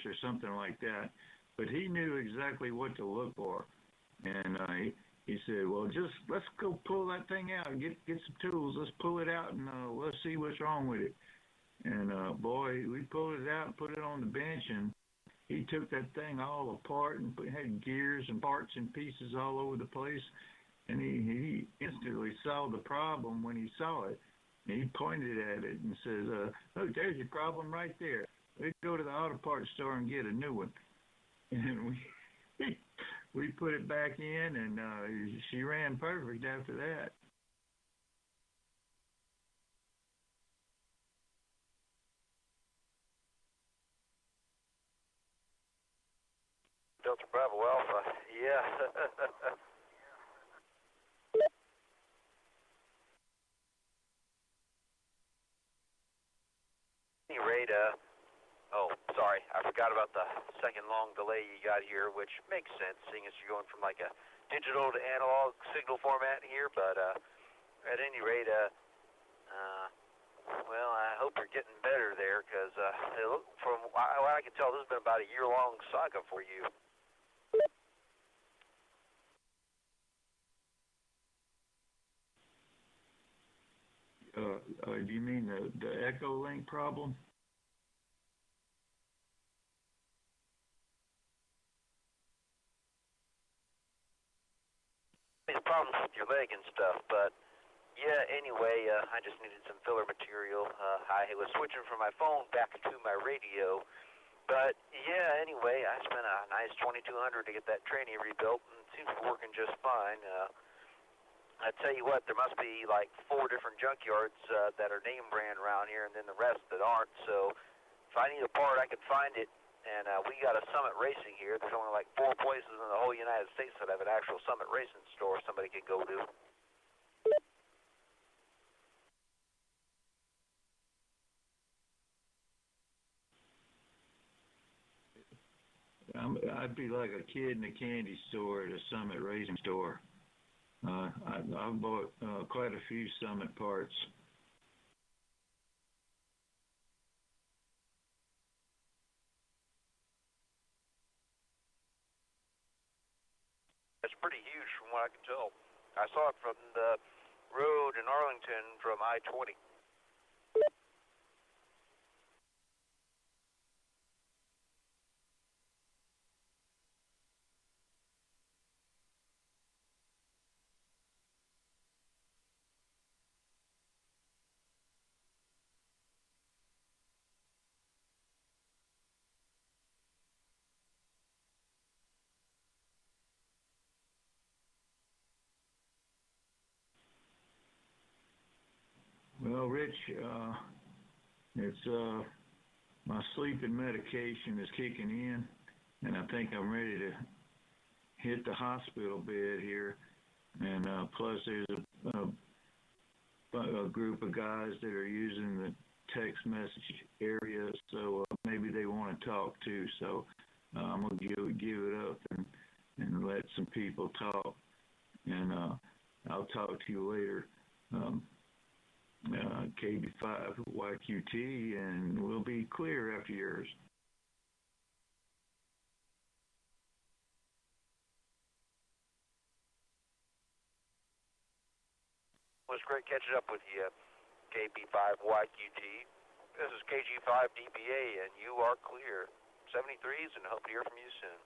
or something like that. But he knew exactly what to look for. And he said, well, just let's go pull that thing out and get some tools. Let's pull it out and let's see what's wrong with it. And boy, we pulled it out and put it on the bench, and he took that thing all apart and had gears and parts and pieces all over the place. And he instantly saw the problem when he saw it. And he pointed at it and says, look, there's your problem right there. Let's go to the auto parts store and get a new one. And we put it back in, and she ran perfect after that. Delta Bravo Alpha, yeah. Any rate, oh, sorry, I forgot about the second long delay you got here, which makes sense, seeing as you're going from like a digital to analog signal format here, but at any rate, well, I hope you're getting better there, because from what I can tell, this has been about a year-long saga for you. Do you mean the Echo Link problem? These problems with your leg and stuff, but yeah, anyway, I just needed some filler material. I was switching from my phone back to my radio, but yeah, anyway, I spent a nice $2,200 to get that tranny rebuilt, and it seems to be working just fine. I tell you what, there must be like 4 different junkyards that are name brand around here, and then the rest that aren't. So if I need a part, I can find it. And we got a Summit Racing here. There's only like 4 places in the whole United States that have an actual Summit Racing store somebody can go to. I'd be like a kid in a candy store at a Summit Racing store. I've bought quite a few Summit parts. It's pretty huge from what I can tell. I saw it from the road in Arlington from I-20. Well, Rich, it's my sleeping medication is kicking in, and I think I'm ready to hit the hospital bed here. And plus, there's a group of guys that are using the text message area, so maybe they want to talk too. So I'm gonna give it up and let some people talk, and I'll talk to you later. KB5 YQT, and we'll be clear after yours. It was great catching up with you, KB5 YQT. This is KG5 DBA, and you are clear. 73s, and hope to hear from you soon.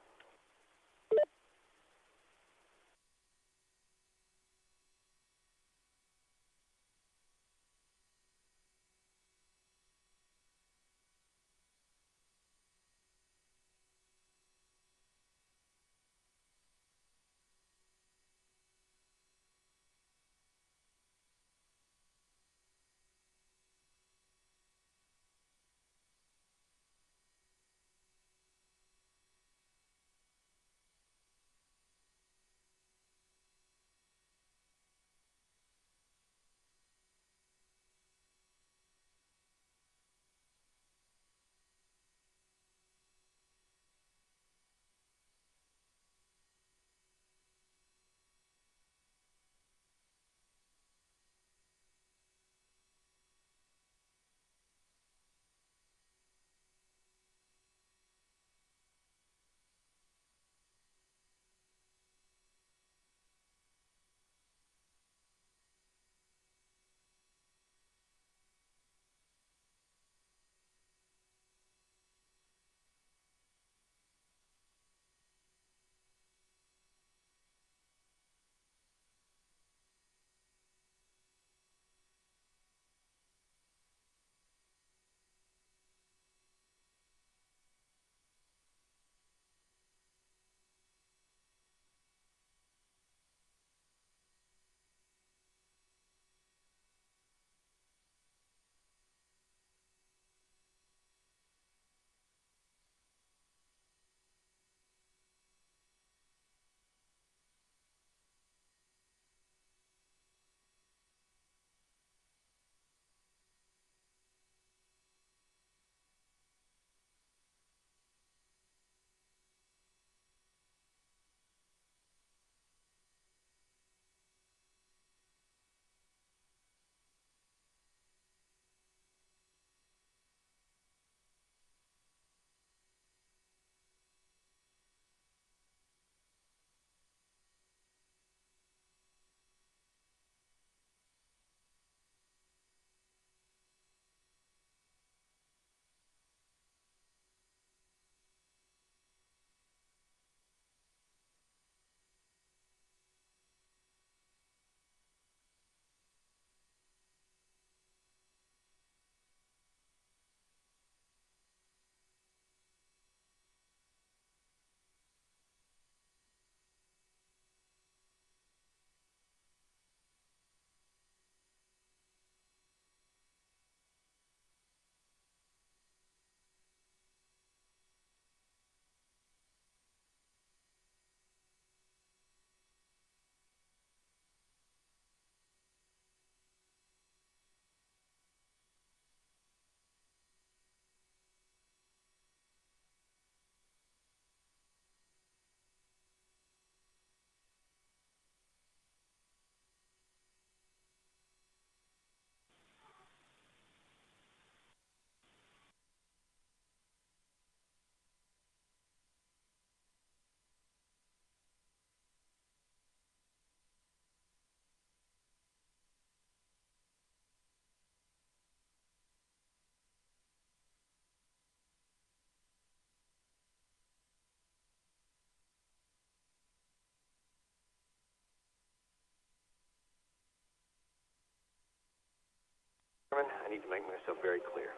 I need to make myself very clear.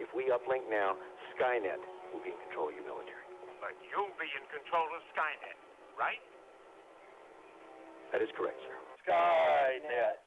If we uplink now, Skynet will be in control of your military. But you'll be in control of Skynet, right? That is correct, sir. Skynet.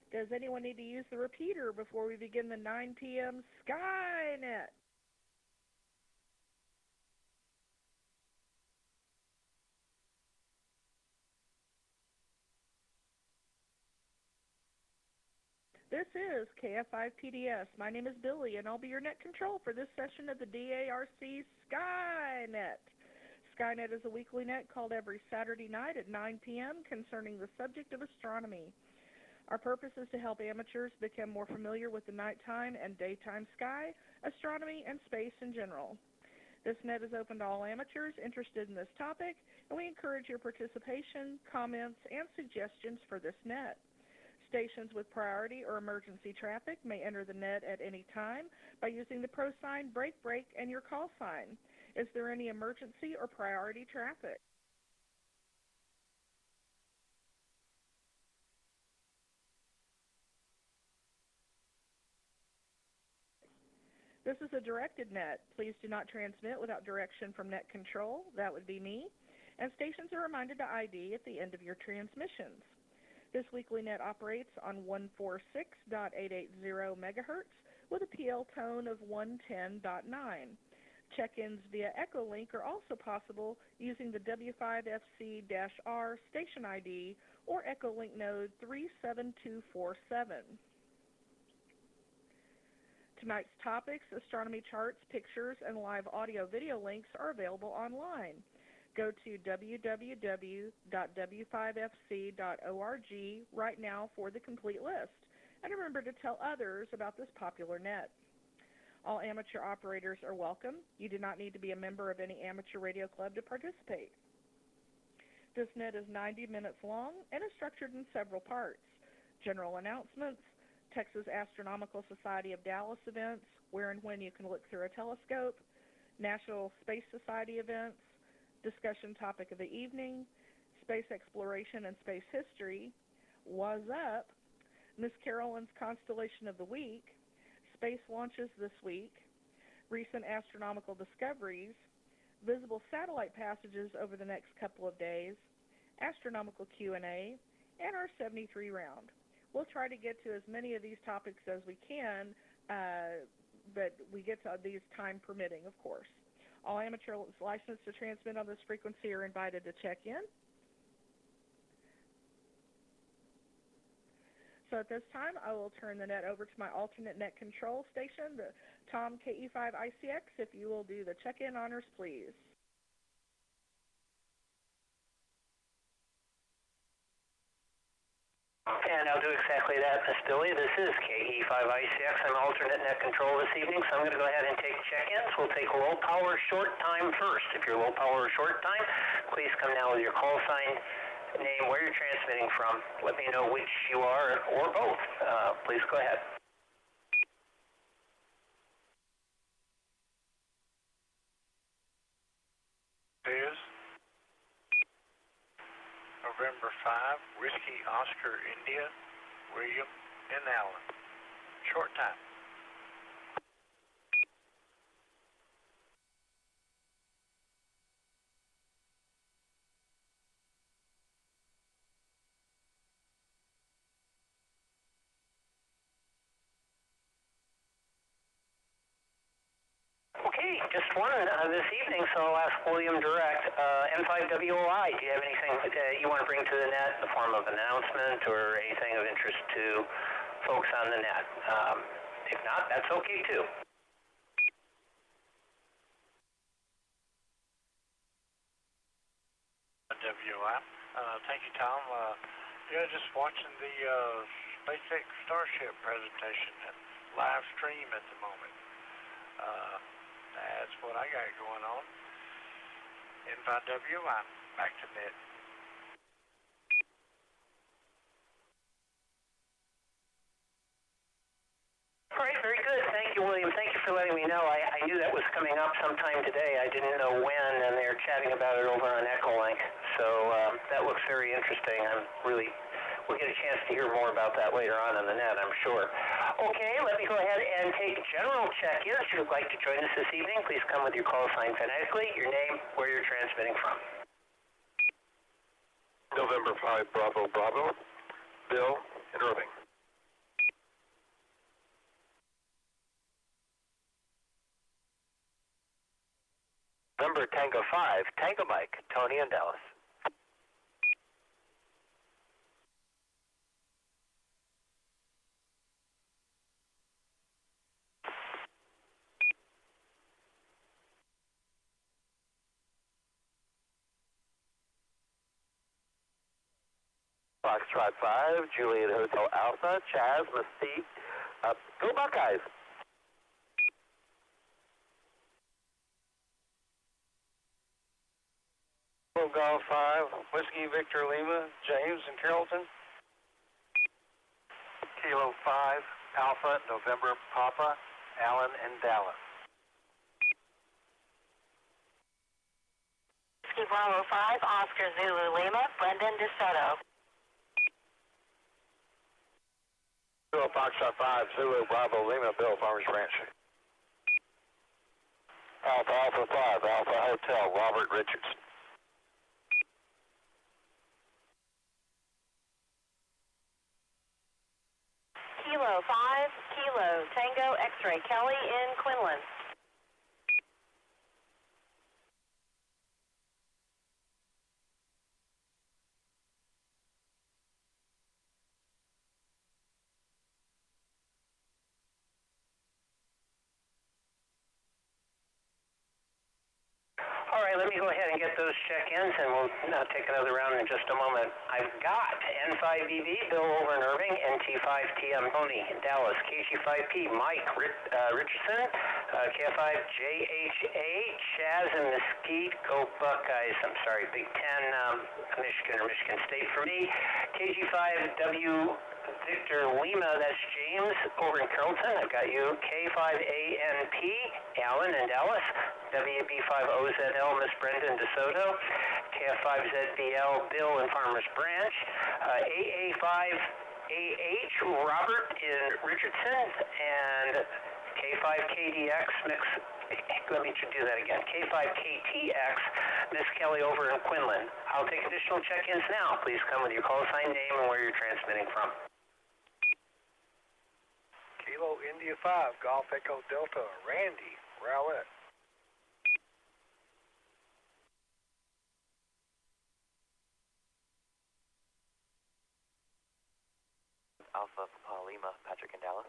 Does anyone need to use the repeater before we begin the 9 p.m. Skynet? This is KF5PDS. My name is Billy, and I'll be your net control for this session of the DARC Skynet. Skynet is a weekly net called every Saturday night at 9 p.m. concerning the subject of astronomy. Our purpose is to help amateurs become more familiar with the nighttime and daytime sky, astronomy, and space in general. This net is open to all amateurs interested in this topic, and we encourage your participation, comments, and suggestions for this net. Stations with priority or emergency traffic may enter the net at any time by using the # break and your call sign. Is there any emergency or priority traffic? This is a directed net. Please do not transmit without direction from net control. That would be me. And stations are reminded to ID at the end of your transmissions. This weekly net operates on 146.880 megahertz with a PL tone of 110.9. Check-ins via Echolink are also possible using the W5FC-R station ID or Echolink node 37247. Tonight's topics, astronomy charts, pictures, and live audio-video links are available online. Go to www.w5fc.org right now for the complete list. And remember to tell others about this popular net. All amateur operators are welcome. You do not need to be a member of any amateur radio club to participate. This net is 90 minutes long and is structured in several parts. General announcements, Texas Astronomical Society of Dallas events, where and when you can look through a telescope, National Space Society events, discussion topic of the evening, space exploration and space history, What's Up, Miss Carolyn's Constellation of the Week, space launches this week, recent astronomical discoveries, visible satellite passages over the next couple of days, astronomical Q&A, and our 73 round. We'll try to get to as many of these topics as we can, but we get to these time permitting, of course. All amateurs licensed to transmit on this frequency are invited to check in. So at this time, I will turn the net over to my alternate net control station, the Tom KE5ICX, if you will do the check-in honors, please. And I'll do exactly that, Miss Billy. This is KE5ICX. I'm alternate net control this evening, so I'm going to go ahead and take check-ins. We'll take low power short time first. If you're low power short time, please come now with your call sign, name, where you're transmitting from. Let me know which you are or both. Please go ahead. Is November 5, Whiskey Oscar India, William and Allen. Short time. Okay, just one this evening, so I'll ask William direct. N5WOI, do you have anything that you want to bring to the net in the form of announcement or anything of interest to folks on the net? If not, that's okay too. WI. Thank you, Tom. Just watching the SpaceX Starship presentation and live stream at the moment. That's what I got going on. N5WI, back to net. All right, very good. Thank you, William. Thank you for letting me know. I knew that was coming up sometime today. I didn't know when, and they were chatting about it over on Echolink. So that looks very interesting. We'll get a chance to hear more about that later on the net, I'm sure. Okay, let me go ahead and take general check-ins. If you'd like to join us this evening, please come with your call sign phonetically, your name, where you're transmitting from. November 5, Bravo, Bravo. Bill in Irving. November Tango 5, Tango Mike, Tony in Dallas. Foxtrot 5, Juliet Hotel Alpha, Chaz, Mystique. Go Buckeyes! Golf 5, Whiskey Victor Lima, James in Carrollton. Kilo 5, Alpha, November Papa, Allen in Dallas. Whiskey Bravo 5, Oscar Zulu Lima, Brendan DeSoto. Kilo Foxtrot 5, Zulu Bravo Lima, Bill, Farmers Ranch. Alpha, Alpha 5, Alpha Hotel, Robert Richards. Kilo 5, Kilo Tango X-Ray Kelly in Quinlan. All right, let me go ahead and get those check-ins, and we'll take another round in just a moment. I've got N5BB, Bill over in Irving, NT5TM Tony in Dallas, KG5P, Mike Richardson, K5JHA, Chaz and Mesquite, go Buckeyes, I'm sorry, Big Ten, Michigan or Michigan State for me, KG5W, Victor Lima, that's James over in Carrollton. I've got you. K5ANP, Allen in Dallas. WB5OZL, Miss Brendan DeSoto. KF5ZBL, Bill in Farmers Branch. AA5AH, Robert in Richardson. And K5KDX, let me do that again. K5KTX, Miss Kelly over in Quinlan. I'll take additional check-ins now. Please come with your call sign, name, and where you're transmitting from. Kilo India 5, Golf Echo Delta, Randy, Rowlett. Alpha Papa Lima, Patrick in Dallas.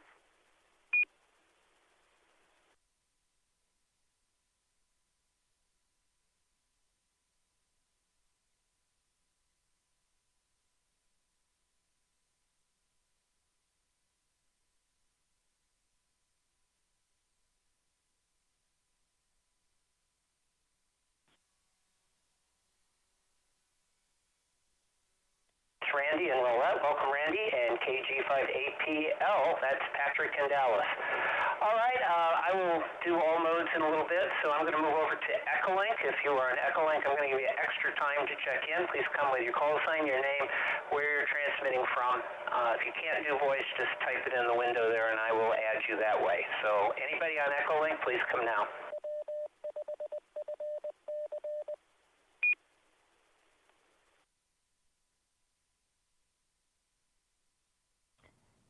It's Randy and Roulette. Welcome, Randy. And KG58PL, that's Patrick in Dallas. All right, I will do all modes in a little bit, so I'm going to move over to Echolink. If you are an Echolink, I'm going to give you extra time to check in. Please come with your call sign, your name, where you're transmitting from. If you can't do voice, just type it in the window there, and I will add you that way. So anybody on Echolink, please come now.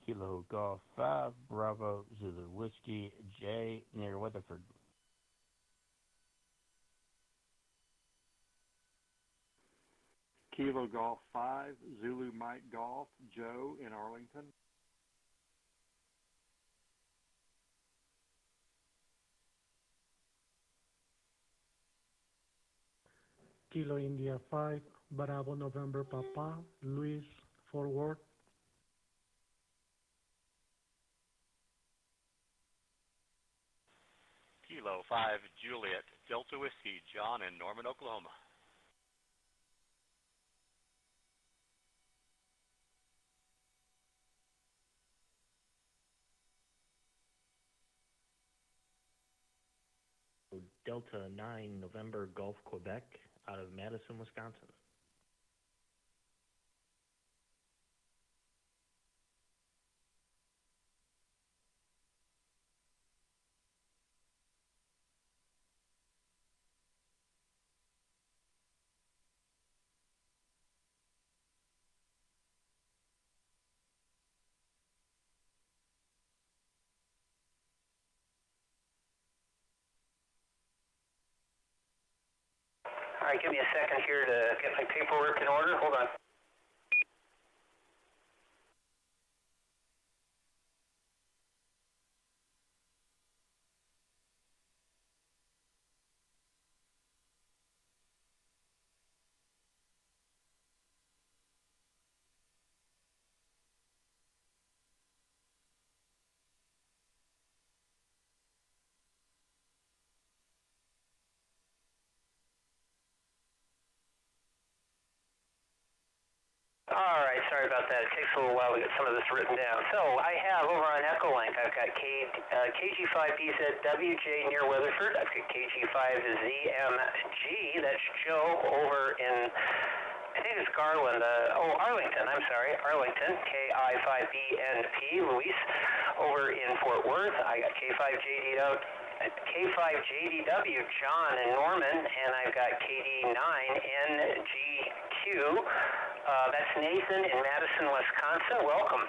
Kilo Golf 5, Bravo, Zulu Whiskey, J, near Weatherford. Kilo Golf 5, Zulu Mike Golf, Joe in Arlington. Kilo India 5, Bravo November Papa, Luis, Fort Worth. Kilo 5, Juliet, Delta Whiskey, John in Norman, Oklahoma. Delta 9, November Gulf, Quebec, out of Madison, Wisconsin. All right, give me a second here to get my paperwork in order. Hold on. All right, sorry about that. It takes a little while to get some of this written down. So I have over on Echolink, I've got KG5BZWJ near Weatherford. I've got KG5ZMG, that's Joe over in, I think it's Garland, Arlington, I'm sorry, Arlington, KI5BNP, Luis, over in Fort Worth. I got K5JDW, John in Norman, and I've got KD9NGQ. That's Nathan in Madison, Wisconsin. Welcome.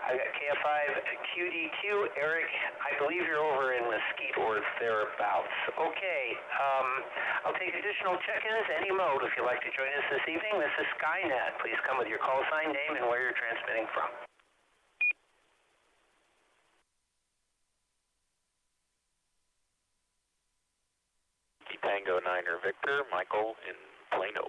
I've got KF5QDQ. Eric, I believe you're over in Mesquite or thereabouts. Okay. I'll take additional check-ins, any mode, if you'd like to join us this evening. This is Skynet. Please come with your call sign, name, and where you're transmitting from. Tango 9er Victor, Michael in Plano.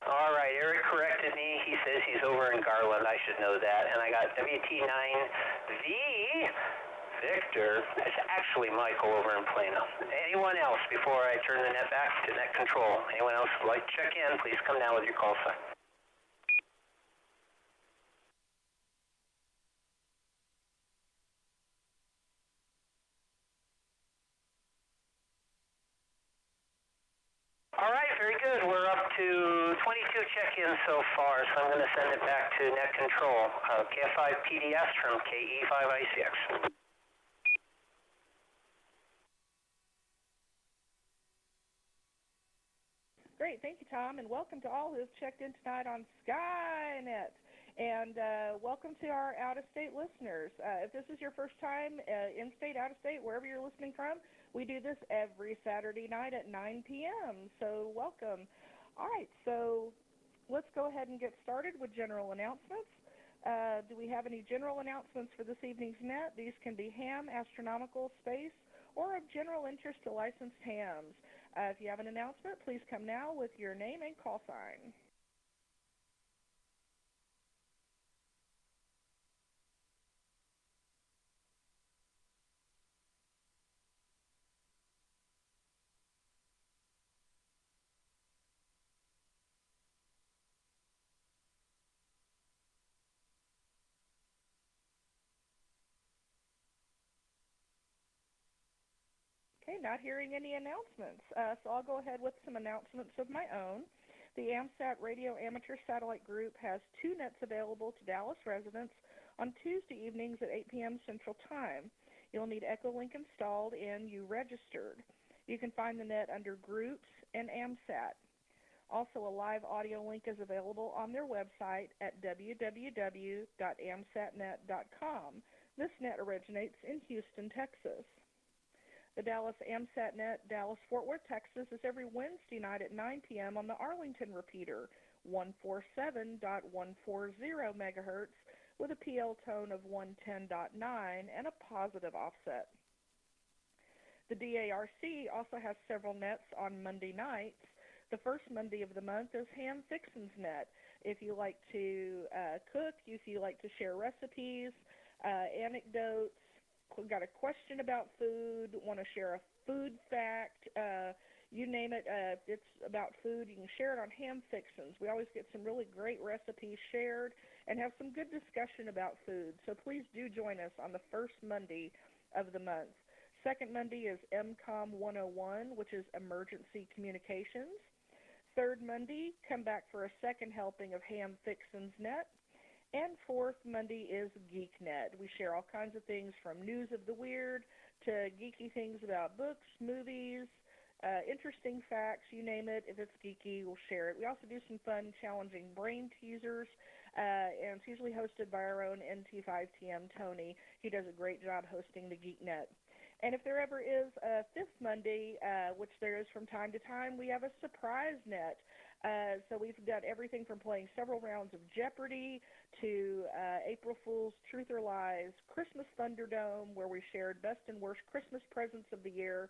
All right, Eric corrected me. He says he's over in Garland. I should know that. And I got WT9V Victor. That's actually Michael over in Plano. Anyone else before I turn the net back to net control? Anyone else would like to check in? Please come down with your call sign. All right, very good. We're up to 22 check-ins so far, so I'm going to send it back to net control. KF5PDS from KE5ICX. Great. great. Thank you, Tom, and welcome to all who have checked in tonight on Skynet. And welcome to our out-of-state listeners. If this is your first time in-state, out-of-state, wherever you're listening from, we do this every Saturday night at 9 p.m., so welcome. All right, so let's go ahead and get started with general announcements. Do we have any general announcements for this evening's net? These can be ham, astronomical, space, or of general interest to licensed hams. If you have an announcement, please come now with your name and call sign. Okay, not hearing any announcements, so I'll go ahead with some announcements of my own. The AMSAT Radio Amateur Satellite Group has 2 nets available to Dallas residents on Tuesday evenings at 8 p.m. Central Time. You'll need Echolink installed and you registered. You can find the net under Groups and AMSAT. Also, a live audio link is available on their website at www.amsatnet.com. This net originates in Houston, Texas. The Dallas AMSAT net, Dallas-Fort Worth, Texas, is every Wednesday night at 9 p.m. on the Arlington repeater, 147.140 megahertz, with a PL tone of 110.9 and a positive offset. The DARC also has several nets on Monday nights. The first Monday of the month is Ham Fixin's net. If you like to cook, if you like to share recipes, anecdotes, got a question about food, want to share a food fact, you name it, if it's about food, you can share it on Ham Fixins. We always get some really great recipes shared and have some good discussion about food. So please do join us on the first Monday of the month. Second Monday is MCOM 101, which is Emergency Communications. Third Monday, come back for a second helping of Ham Fixin's net. And fourth Monday is GeekNet. We share all kinds of things from news of the weird to geeky things about books, movies, interesting facts, you name it. If it's geeky, we'll share it. We also do some fun, challenging brain teasers, and it's usually hosted by our own NT5TM, Tony. He does a great job hosting the GeekNet. And if there ever is a fifth Monday, which there is from time to time, we have a surprise net. So we've got everything from playing several rounds of Jeopardy to April Fool's Truth or Lies, Christmas Thunderdome, where we shared best and worst Christmas presents of the year,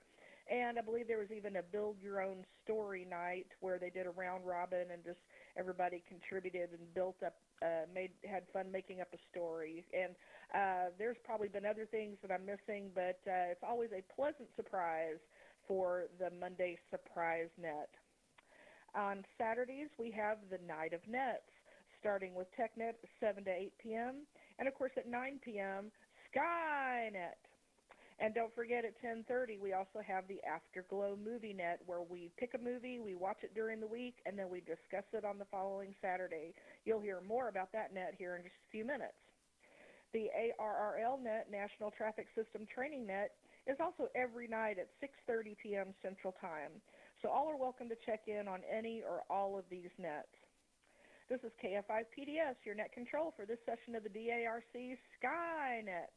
and I believe there was even a Build Your Own Story night where they did a round robin and just everybody contributed and built up, had fun making up a story. And there's probably been other things that I'm missing, but it's always a pleasant surprise for the Monday surprise net. On Saturdays, we have the Night of Nets, starting with TechNet at 7 to 8 p.m., and of course at 9 p.m., Skynet. And don't forget at 10:30, we also have the Afterglow Movie Net, where we pick a movie, we watch it during the week, and then we discuss it on the following Saturday. You'll hear more about that net here in just a few minutes. The ARRL Net, National Traffic System Training Net, is also every night at 6:30 p.m. Central Time. So all are welcome to check in on any or all of these nets. This is KFI-PDS, your net control for this session of the DARC Skynet.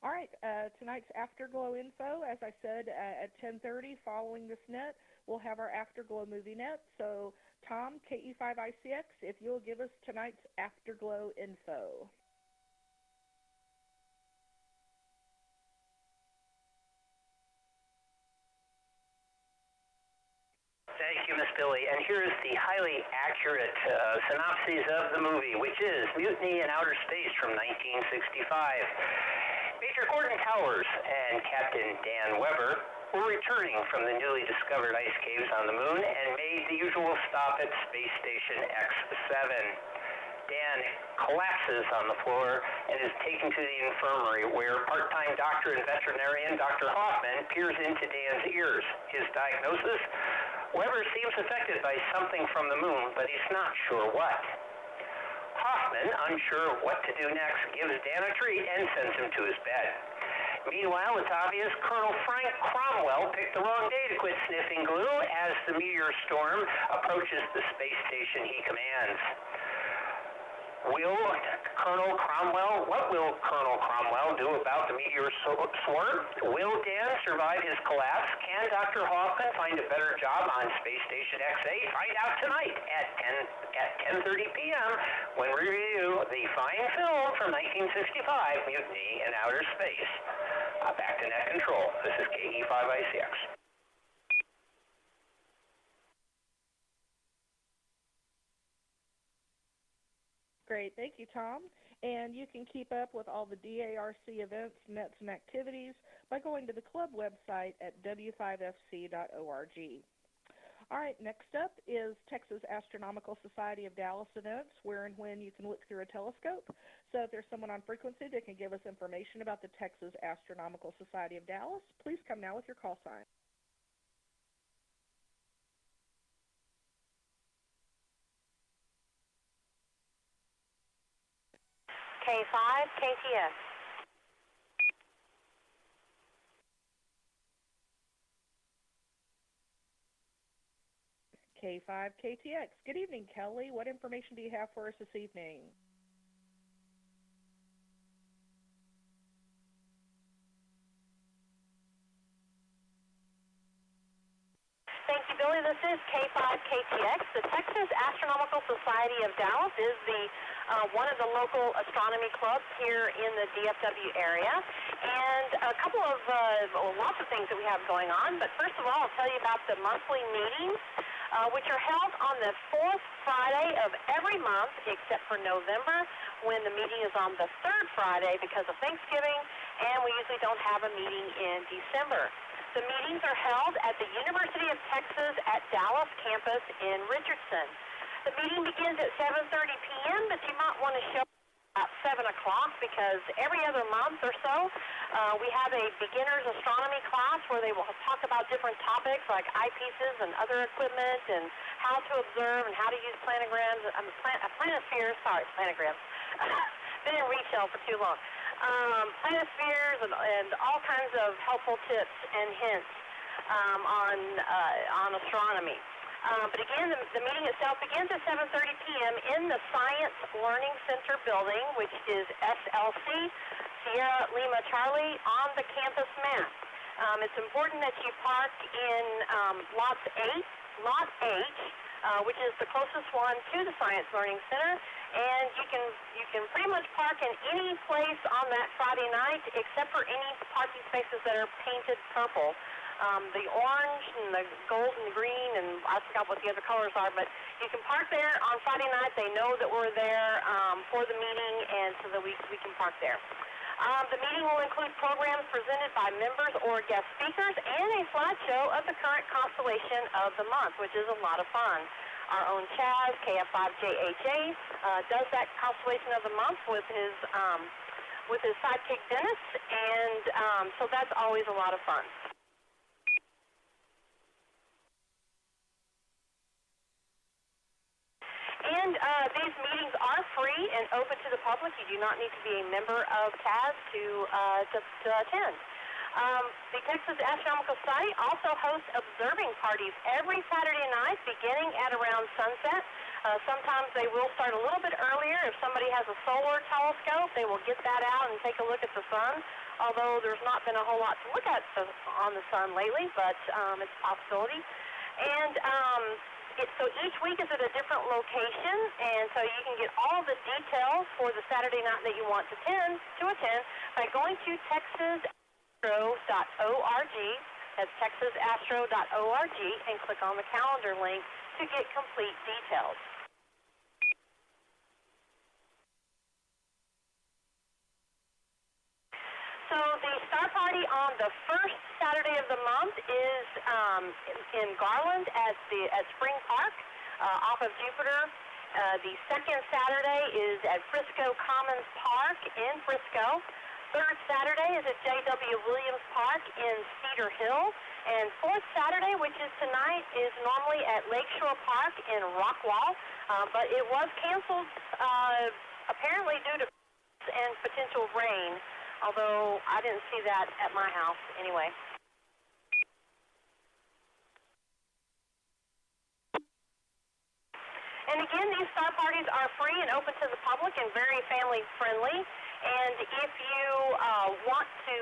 All right, tonight's Afterglow info, as I said, at 10:30, following this net, we'll have our Afterglow movie net. So, Tom, KE5ICX, if you'll give us tonight's Afterglow info. Thank you, Miss Billy. And here is the highly accurate synopsis of the movie, which is Mutiny in Outer Space from 1965. Major Gordon Towers and Captain Dan Weber were returning from the newly discovered ice caves on the moon and made the usual stop at Space Station X7. Dan collapses on the floor and is taken to the infirmary, where part-time doctor and veterinarian Dr. Hoffman peers into Dan's ears. His diagnosis? Weber seems affected by something from the moon, but he's not sure what. Hoffman, unsure of what to do next, gives Dan a treat and sends him to his bed. Meanwhile, it's obvious Colonel Frank Cromwell picked the wrong day to quit sniffing glue as the meteor storm approaches the space station he commands. What will Colonel Cromwell do about the meteor swarm? Will Dan survive his collapse? Can Dr. Hoffman find a better job on Space Station X8? Find out tonight at 10:30 p.m. when we review the fine film from 1965, Mutiny in Outer Space. Back to net control. This is KE5ICX. Great, thank you, Tom. And you can keep up with all the DARC events, nets, and activities by going to the club website at w5fc.org. All right, next up is Texas Astronomical Society of Dallas events, where and when you can look through a telescope. So if there's someone on frequency that can give us information about the Texas Astronomical Society of Dallas, please come now with your call sign. K5, KTX. K5 KTX. Good evening, Kelly. What information do you have for us this evening? Thank you, Billy. This is K5 KTX. The Texas Astronomical Society of Dallas is one of the local astronomy clubs here in the DFW area. And a couple of, lots of things that we have going on. But first of all, I'll tell you about the monthly meetings, which are held on the fourth Friday of every month, except for November, when the meeting is on the third Friday because of Thanksgiving, and we usually don't have a meeting in December. The meetings are held at the University of Texas at Dallas campus in Richardson. The meeting begins at 7:30 p.m., but you might want to show up at 7 o'clock because every other month or so, we have a beginner's astronomy class where they will talk about different topics like eyepieces and other equipment and how to observe and how to use planograms, planograms. Been in retail for too long. Planispheres and all kinds of helpful tips and hints on astronomy. But again, the meeting itself begins at 7:30 p.m. in the Science Learning Center building, which is SLC, Sierra Lima Charlie, on the campus map. It's important that you park in Lot H, which is the closest one to the Science Learning Center, and you can pretty much park in any place on that Friday night except for any parking spaces that are painted purple. The orange and the gold and green, and I forgot what the other colors are, but you can park there on Friday night. They know that we're there for the meeting, and so that we can park there. The meeting will include programs presented by members or guest speakers and a slideshow of the current constellation of the month, which is a lot of fun. Our own Chaz, KF5JHA, does that constellation of the month with his sidekick Dennis, and so that's always a lot of fun. And these meetings are free and open to the public. You do not need to be a member of TAS to attend. The Texas Astronomical Society also hosts observing parties every Saturday night beginning at around sunset. Sometimes they will start a little bit earlier. If somebody has a solar telescope, they will get that out and take a look at the sun, although there's not been a whole lot to look at on the sun lately, but it's a possibility. And so each week is at a different location, and so you can get all the details for the Saturday night that you want to attend by going to texasastro.org. That's texasastro.org, and click on the calendar link to get complete details. So the star party on the first Saturday of the month is in Garland at Spring Park off of Jupiter. The second Saturday is at Frisco Commons Park in Frisco. Third Saturday is at J.W. Williams Park in Cedar Hill. And fourth Saturday, which is tonight, is normally at Lakeshore Park in Rockwall. But it was canceled apparently due to and potential rain although I didn't see that at my house anyway. And again, these star parties are free and open to the public and very family friendly. And if you want to,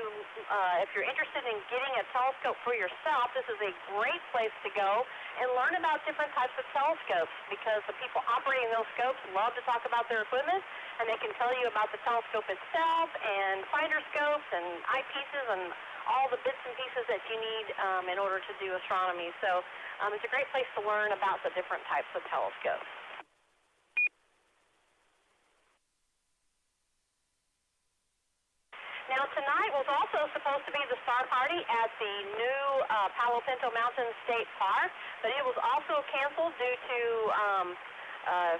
if you're interested in getting a telescope for yourself, this is a great place to go and learn about different types of telescopes, because the people operating those scopes love to talk about their equipment, and they can tell you about the telescope itself and finder scopes and eyepieces and all the bits and pieces that you need in order to do astronomy. So it's a great place to learn about the different types of telescopes. Now, tonight was also supposed to be the star party at the new Palo Pinto Mountain State Park, but it was also canceled due to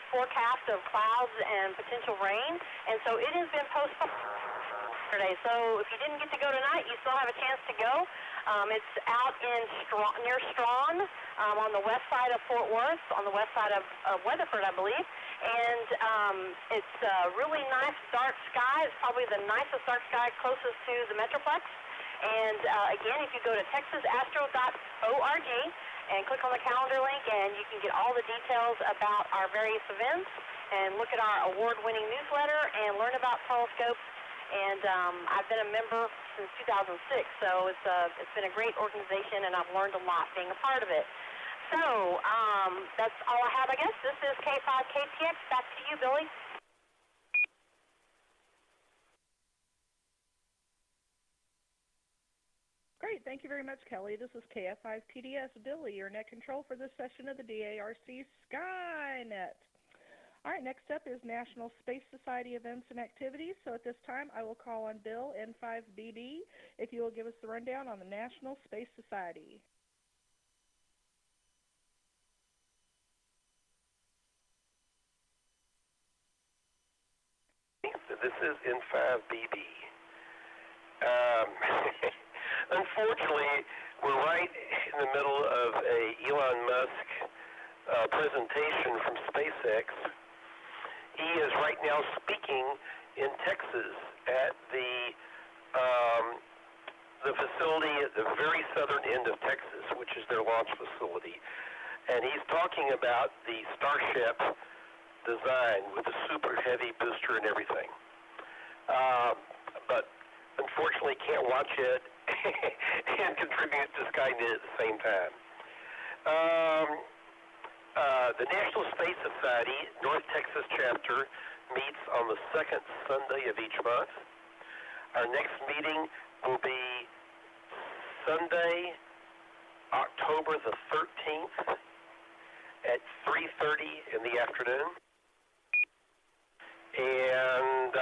forecast of clouds and potential rain, and so it has been postponed today. So if you didn't get to go tonight, you still have a chance to go. It's out in near Strawn, on the west side of Fort Worth, on the west side of Weatherford, I believe. And it's really nice dark sky. It's probably the nicest dark sky closest to the Metroplex. And again, if you go to texasastro.org and click on the calendar link, and you can get all the details about our various events and look at our award-winning newsletter and learn about telescopes. And I've been a member since 2006, so it's been a great organization, and I've learned a lot being a part of it. So that's all I have, I guess. This is K5KTX. Back to you, Billy. Great. Thank you very much, Kelly. This is KF5TDS Billy, your net control for this session of the DARC Skynet. All right, next up is National Space Society events and activities. So at this time, I will call on Bill, N5BB, if you will give us the rundown on the National Space Society. This is N5BB. Unfortunately, we're right in the middle of a Elon Musk presentation from SpaceX. He is right now speaking in Texas at the facility at the very southern end of Texas, which is their launch facility. And he's talking about the Starship design with the super heavy booster and everything. But unfortunately can't watch it and contribute to Skynet at the same time. The National Space Society North Texas chapter meets on the second Sunday of each month. Our next meeting will be Sunday, October the 13th at 3:30 in the afternoon. And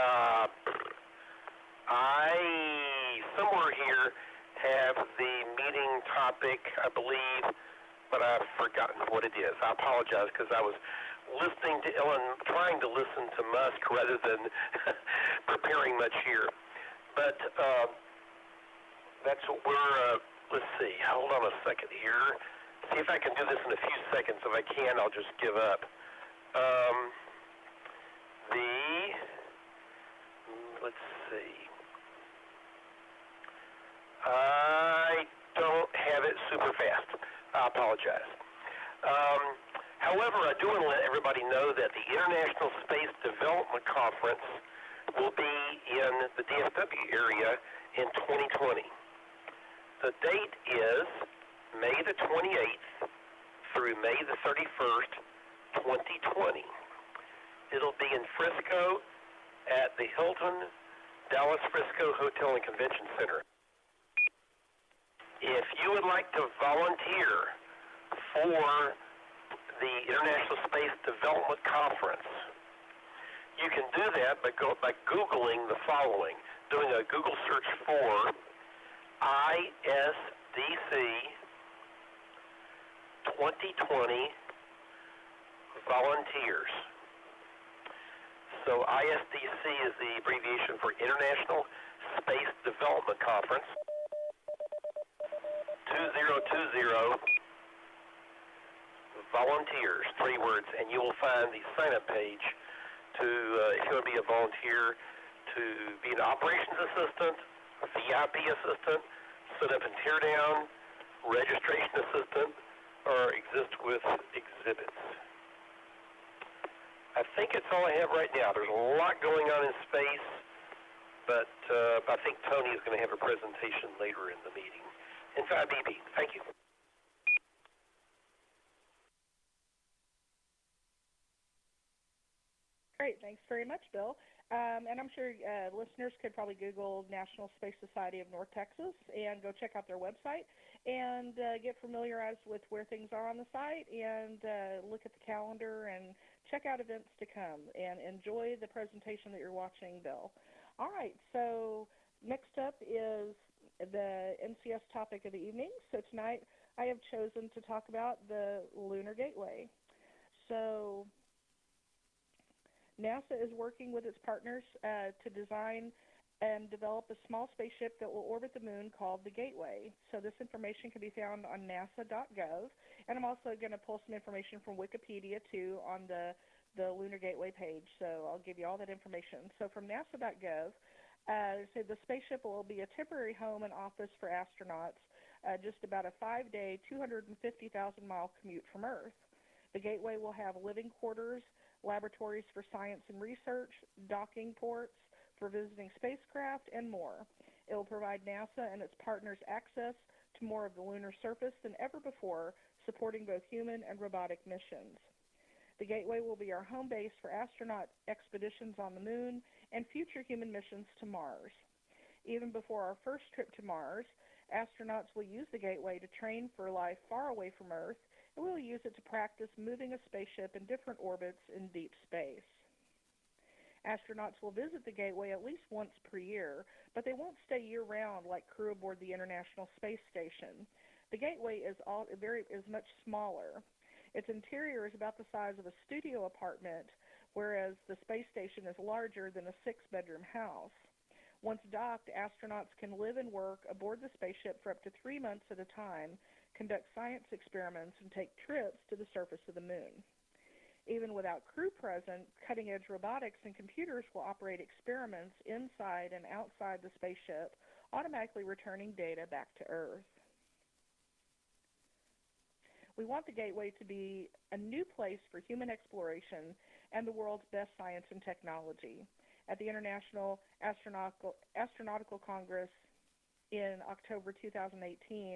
I, somewhere here, have the meeting topic, I believe, but I've forgotten what it is. I apologize, because I was listening to Ellen, trying to listen to Musk rather than preparing much here. But that's what we're, let's see, hold on a second here. See if I can do this in a few seconds. If I can, I'll just give up. Let's see. I don't have it super fast. I apologize. However, I do want to let everybody know that the International Space Development Conference will be in the DFW area in 2020. The date is May the 28th through May the 31st, 2020. It'll be in Frisco at the Hilton Dallas Frisco Hotel and Convention Center. If you would like to volunteer for the International Space Development Conference, you can do that by Googling the following, doing a Google search for ISDC 2020 volunteers. So ISDC is the abbreviation for International Space Development Conference. 2020 volunteers, 3 words, and you will find the sign-up page to, if you want to be a volunteer, to to be an operations assistant, a VIP assistant, set up and tear down, registration assistant, or exist with exhibits. I think it's all I have right now. There's a lot going on in space, but I think Tony is going to have a presentation later in the meeting. Inside BB. Thank you. Great, thanks very much, Bill. And I'm sure listeners could probably Google National Space Society of North Texas and go check out their website and get familiarized with where things are on the site and look at the calendar and check out events to come and enjoy the presentation that you're watching, Bill. All right, so next up is the NCS topic of the evening. So tonight I have chosen to talk about the Lunar Gateway. So NASA is working with its partners to design and develop a small spaceship that will orbit the moon called the Gateway. So this information can be found on nasa.gov, and I'm also going to pull some information from Wikipedia too on the Lunar Gateway page. So I'll give you all that information. So from nasa.gov, so the spaceship will be a temporary home and office for astronauts, just about a 5-day, 250,000-mile commute from Earth. The Gateway will have living quarters, laboratories for science and research, docking ports for visiting spacecraft, and more. It will provide NASA and its partners access to more of the lunar surface than ever before, supporting both human and robotic missions. The Gateway will be our home base for astronaut expeditions on the moon and future human missions to Mars. Even before our first trip to Mars, astronauts will use the Gateway to train for life far away from Earth, and we'll use it to practice moving a spaceship in different orbits in deep space. Astronauts will visit the Gateway at least once per year, but they won't stay year-round like crew aboard the International Space Station. The Gateway is much smaller. Its interior is about the size of a studio apartment, whereas the space station is larger than a 6-bedroom house. Once docked, astronauts can live and work aboard the spaceship for up to 3 months at a time, conduct science experiments, and take trips to the surface of the moon. Even without crew present, cutting-edge robotics and computers will operate experiments inside and outside the spaceship, automatically returning data back to Earth. We want the Gateway to be a new place for human exploration and the world's best science and technology. At the International Astronautical Congress in October 2018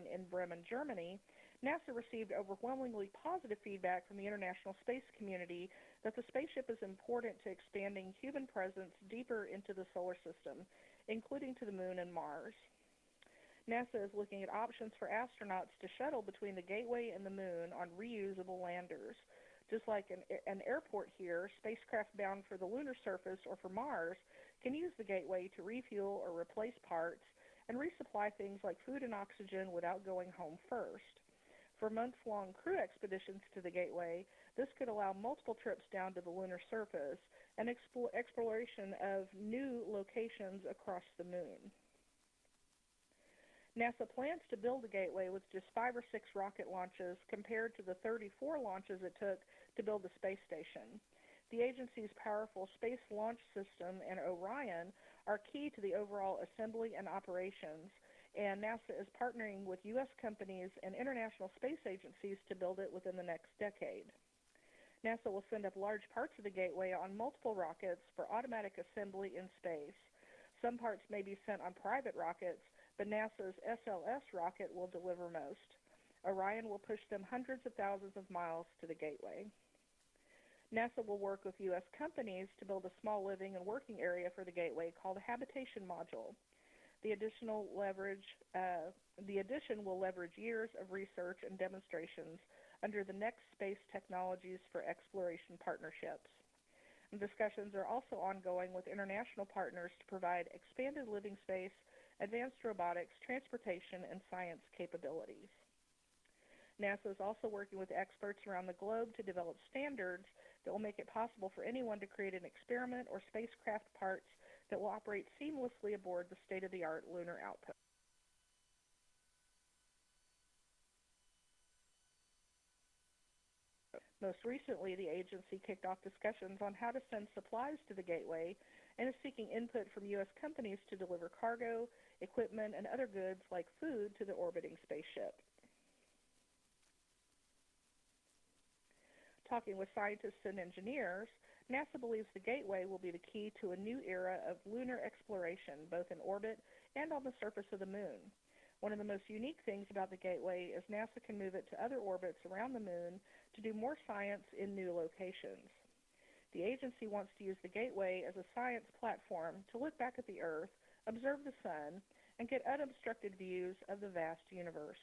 in Bremen, Germany, NASA received overwhelmingly positive feedback from the international space community that the spaceship is important to expanding human presence deeper into the solar system, including to the moon and Mars. NASA is looking at options for astronauts to shuttle between the Gateway and the moon on reusable landers. Just like an airport here, spacecraft bound for the lunar surface or for Mars can use the Gateway to refuel or replace parts and resupply things like food and oxygen without going home first. For months-long crew expeditions to the Gateway, this could allow multiple trips down to the lunar surface and exploration of new locations across the moon. NASA plans to build the Gateway with just 5 or 6 rocket launches compared to the 34 launches it took to build the space station. The agency's powerful Space Launch System and Orion are key to the overall assembly and operations, and NASA is partnering with U.S. companies and international space agencies to build it within the next decade. NASA will send up large parts of the Gateway on multiple rockets for automatic assembly in space. Some parts may be sent on private rockets, but NASA's SLS rocket will deliver most. Orion will push them hundreds of thousands of miles to the Gateway. NASA will work with U.S. companies to build a small living and working area for the Gateway called a habitation module. The addition will leverage years of research and demonstrations under the Next Space Technologies for Exploration partnerships. And discussions are also ongoing with international partners to provide expanded living space, advanced robotics, transportation, and science capabilities. NASA is also working with experts around the globe to develop standards that will make it possible for anyone to create an experiment or spacecraft parts that will operate seamlessly aboard the state-of-the-art lunar outpost. Most recently, the agency kicked off discussions on how to send supplies to the Gateway and is seeking input from U.S. companies to deliver cargo, equipment, and other goods like food to the orbiting spaceship. Talking with scientists and engineers, NASA believes the Gateway will be the key to a new era of lunar exploration, both in orbit and on the surface of the Moon. One of the most unique things about the Gateway is NASA can move it to other orbits around the Moon to do more science in new locations. The agency wants to use the Gateway as a science platform to look back at the Earth, observe the Sun, and get unobstructed views of the vast universe.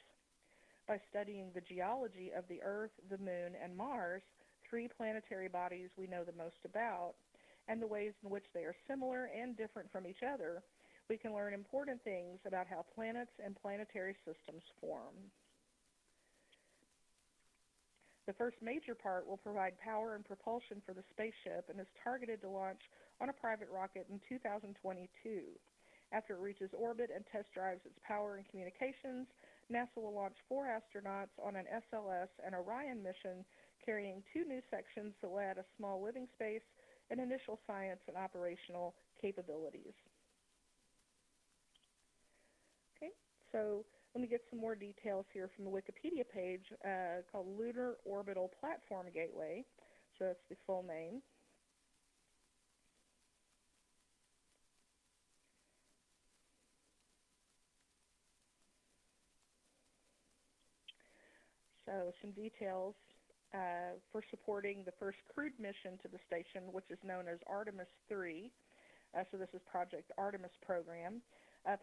By studying the geology of the Earth, the Moon, and Mars, 3 planetary bodies we know the most about, and the ways in which they are similar and different from each other, we can learn important things about how planets and planetary systems form. The first major part will provide power and propulsion for the spaceship and is targeted to launch on a private rocket in 2022. After it reaches orbit and test drives its power and communications, NASA will launch 4 astronauts on an SLS and Orion mission carrying 2 new sections that will add a small living space and initial science and operational capabilities. Okay, so let me get some more details here from the Wikipedia page called Lunar Orbital Platform Gateway. So that's the full name. So some details for supporting the first crewed mission to the station, which is known as Artemis 3. So this is Project Artemis program.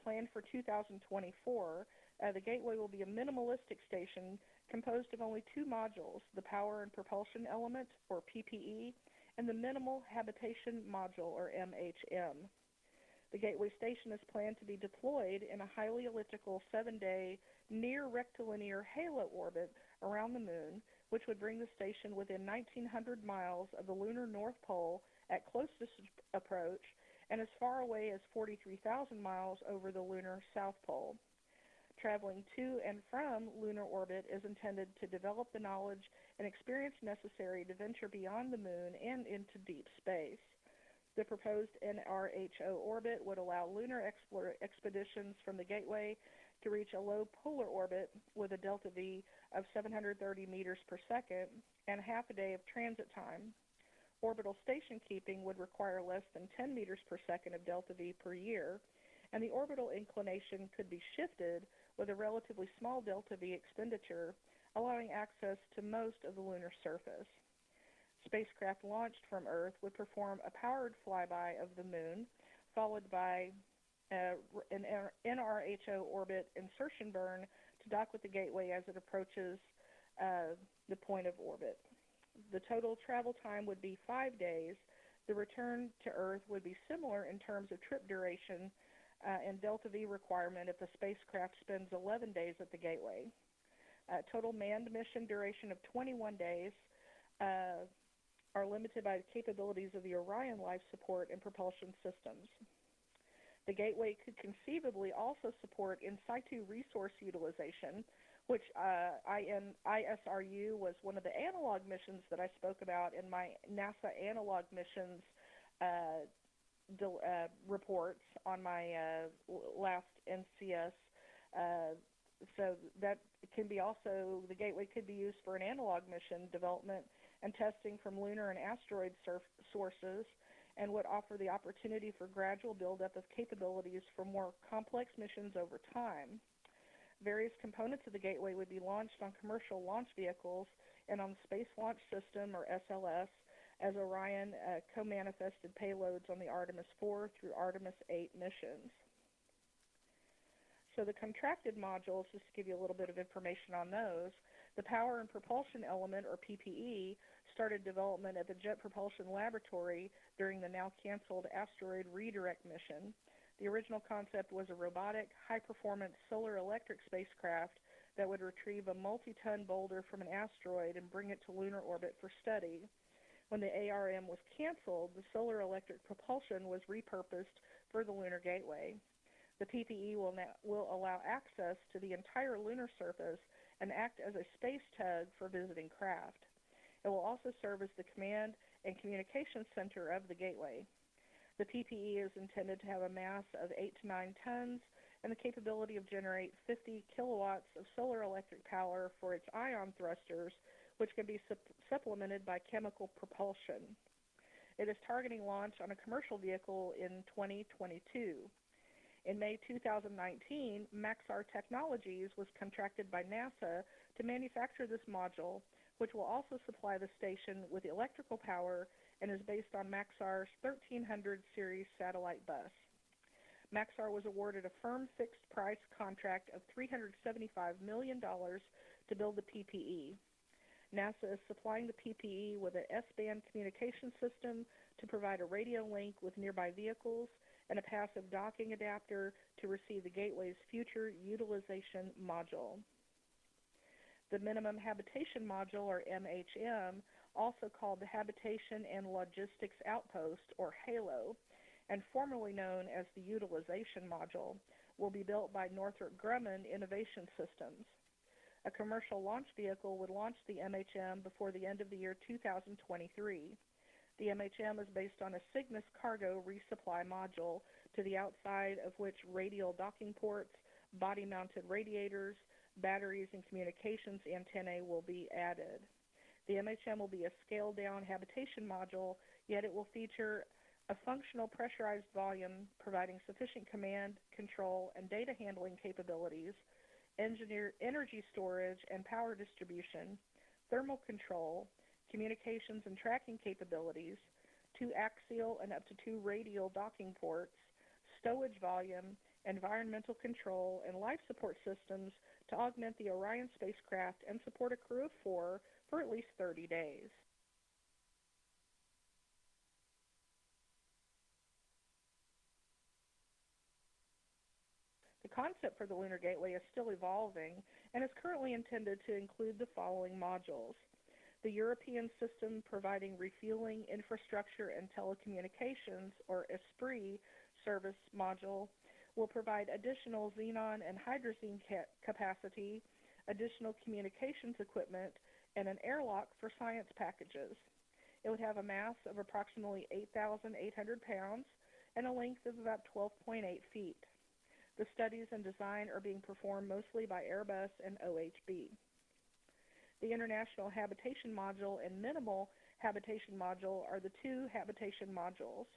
Planned for 2024, the Gateway will be a minimalistic station composed of only 2 modules, the Power and Propulsion Element, or PPE, and the Minimal Habitation Module, or MHM. The Gateway station is planned to be deployed in a highly elliptical 7-day near-rectilinear halo orbit around the Moon, which would bring the station within 1,900 miles of the lunar North Pole at closest approach and as far away as 43,000 miles over the lunar South Pole. Traveling to and from lunar orbit is intended to develop the knowledge and experience necessary to venture beyond the Moon and into deep space. The proposed NRHO orbit would allow lunar expeditions from the Gateway to reach a low polar orbit with a delta V of 730 meters per second and half a day of transit time. Orbital station keeping would require less than 10 meters per second of delta V per year, and the orbital inclination could be shifted with a relatively small delta V expenditure, allowing access to most of the lunar surface. Spacecraft launched from Earth would perform a powered flyby of the Moon, followed by an NRHO orbit insertion burn to dock with the Gateway as it approaches the point of orbit. The total travel time would be 5 days. The return to Earth would be similar in terms of trip duration and delta V requirement if the spacecraft spends 11 days at the Gateway. Total manned mission duration of 21 days are limited by the capabilities of the Orion life support and propulsion systems. The Gateway could conceivably also support in situ resource utilization, which ISRU was one of the analog missions that I spoke about in my NASA analog missions reports on my last NCS. So that can be also, the Gateway could be used for an analog mission development and testing from lunar and asteroid sources, and would offer the opportunity for gradual buildup of capabilities for more complex missions over time. Various components of the Gateway would be launched on commercial launch vehicles and on the Space Launch System, or SLS, as Orion co-manifested payloads on the Artemis 4 through Artemis 8 missions. So the contracted modules, just to give you a little bit of information on those, the Power and Propulsion Element, or PPE, started development at the Jet Propulsion Laboratory during the now-canceled asteroid redirect mission. The original concept was a robotic, high-performance solar electric spacecraft that would retrieve a multi-ton boulder from an asteroid and bring it to lunar orbit for study. When the ARM was canceled, the solar electric propulsion was repurposed for the Lunar Gateway. The PPE will allow access to the entire lunar surface and act as a space tug for visiting craft. It will also serve as the command and communications center of the gateway. The PPE is intended to have a mass of 8 to 9 tons and the capability of generate 50 kilowatts of solar electric power for its ion thrusters, which can be supplemented by chemical propulsion. It is targeting launch on a commercial vehicle in 2022. In May 2019, Maxar Technologies was contracted by NASA to manufacture this module, which will also supply the station with electrical power and is based on Maxar's 1300 series satellite bus. Maxar was awarded a firm fixed price contract of $375 million to build the PPE. NASA is supplying the PPE with an S-band communication system to provide a radio link with nearby vehicles and a passive docking adapter to receive the gateway's future utilization module. The Minimum Habitation Module, or MHM, also called the Habitation and Logistics Outpost, or HALO, and formerly known as the Utilization Module, will be built by Northrop Grumman Innovation Systems. A commercial launch vehicle would launch the MHM before the end of the year 2023. The MHM is based on a Cygnus cargo resupply module, to the outside of which radial docking ports, body-mounted radiators, batteries, and communications antennae will be added. The MHM will be a scaled-down habitation module, yet it will feature a functional pressurized volume providing sufficient command, control, and data handling capabilities, energy storage and power distribution, thermal control, communications and tracking capabilities, 2 axial and up to 2 radial docking ports, stowage volume, environmental control, and life support systems to augment the Orion spacecraft and support a crew of 4 for at least 30 days. The concept for the Lunar Gateway is still evolving and is currently intended to include the following modules. The European System Providing Refueling Infrastructure and Telecommunications, or ESPRI, service module will provide additional xenon and hydrazine capacity, additional communications equipment, and an airlock for science packages. It would have a mass of approximately 8,800 pounds and a length of about 12.8 feet. The studies and design are being performed mostly by Airbus and OHB. The International Habitation Module and Minimal Habitation Module are the 2 habitation modules.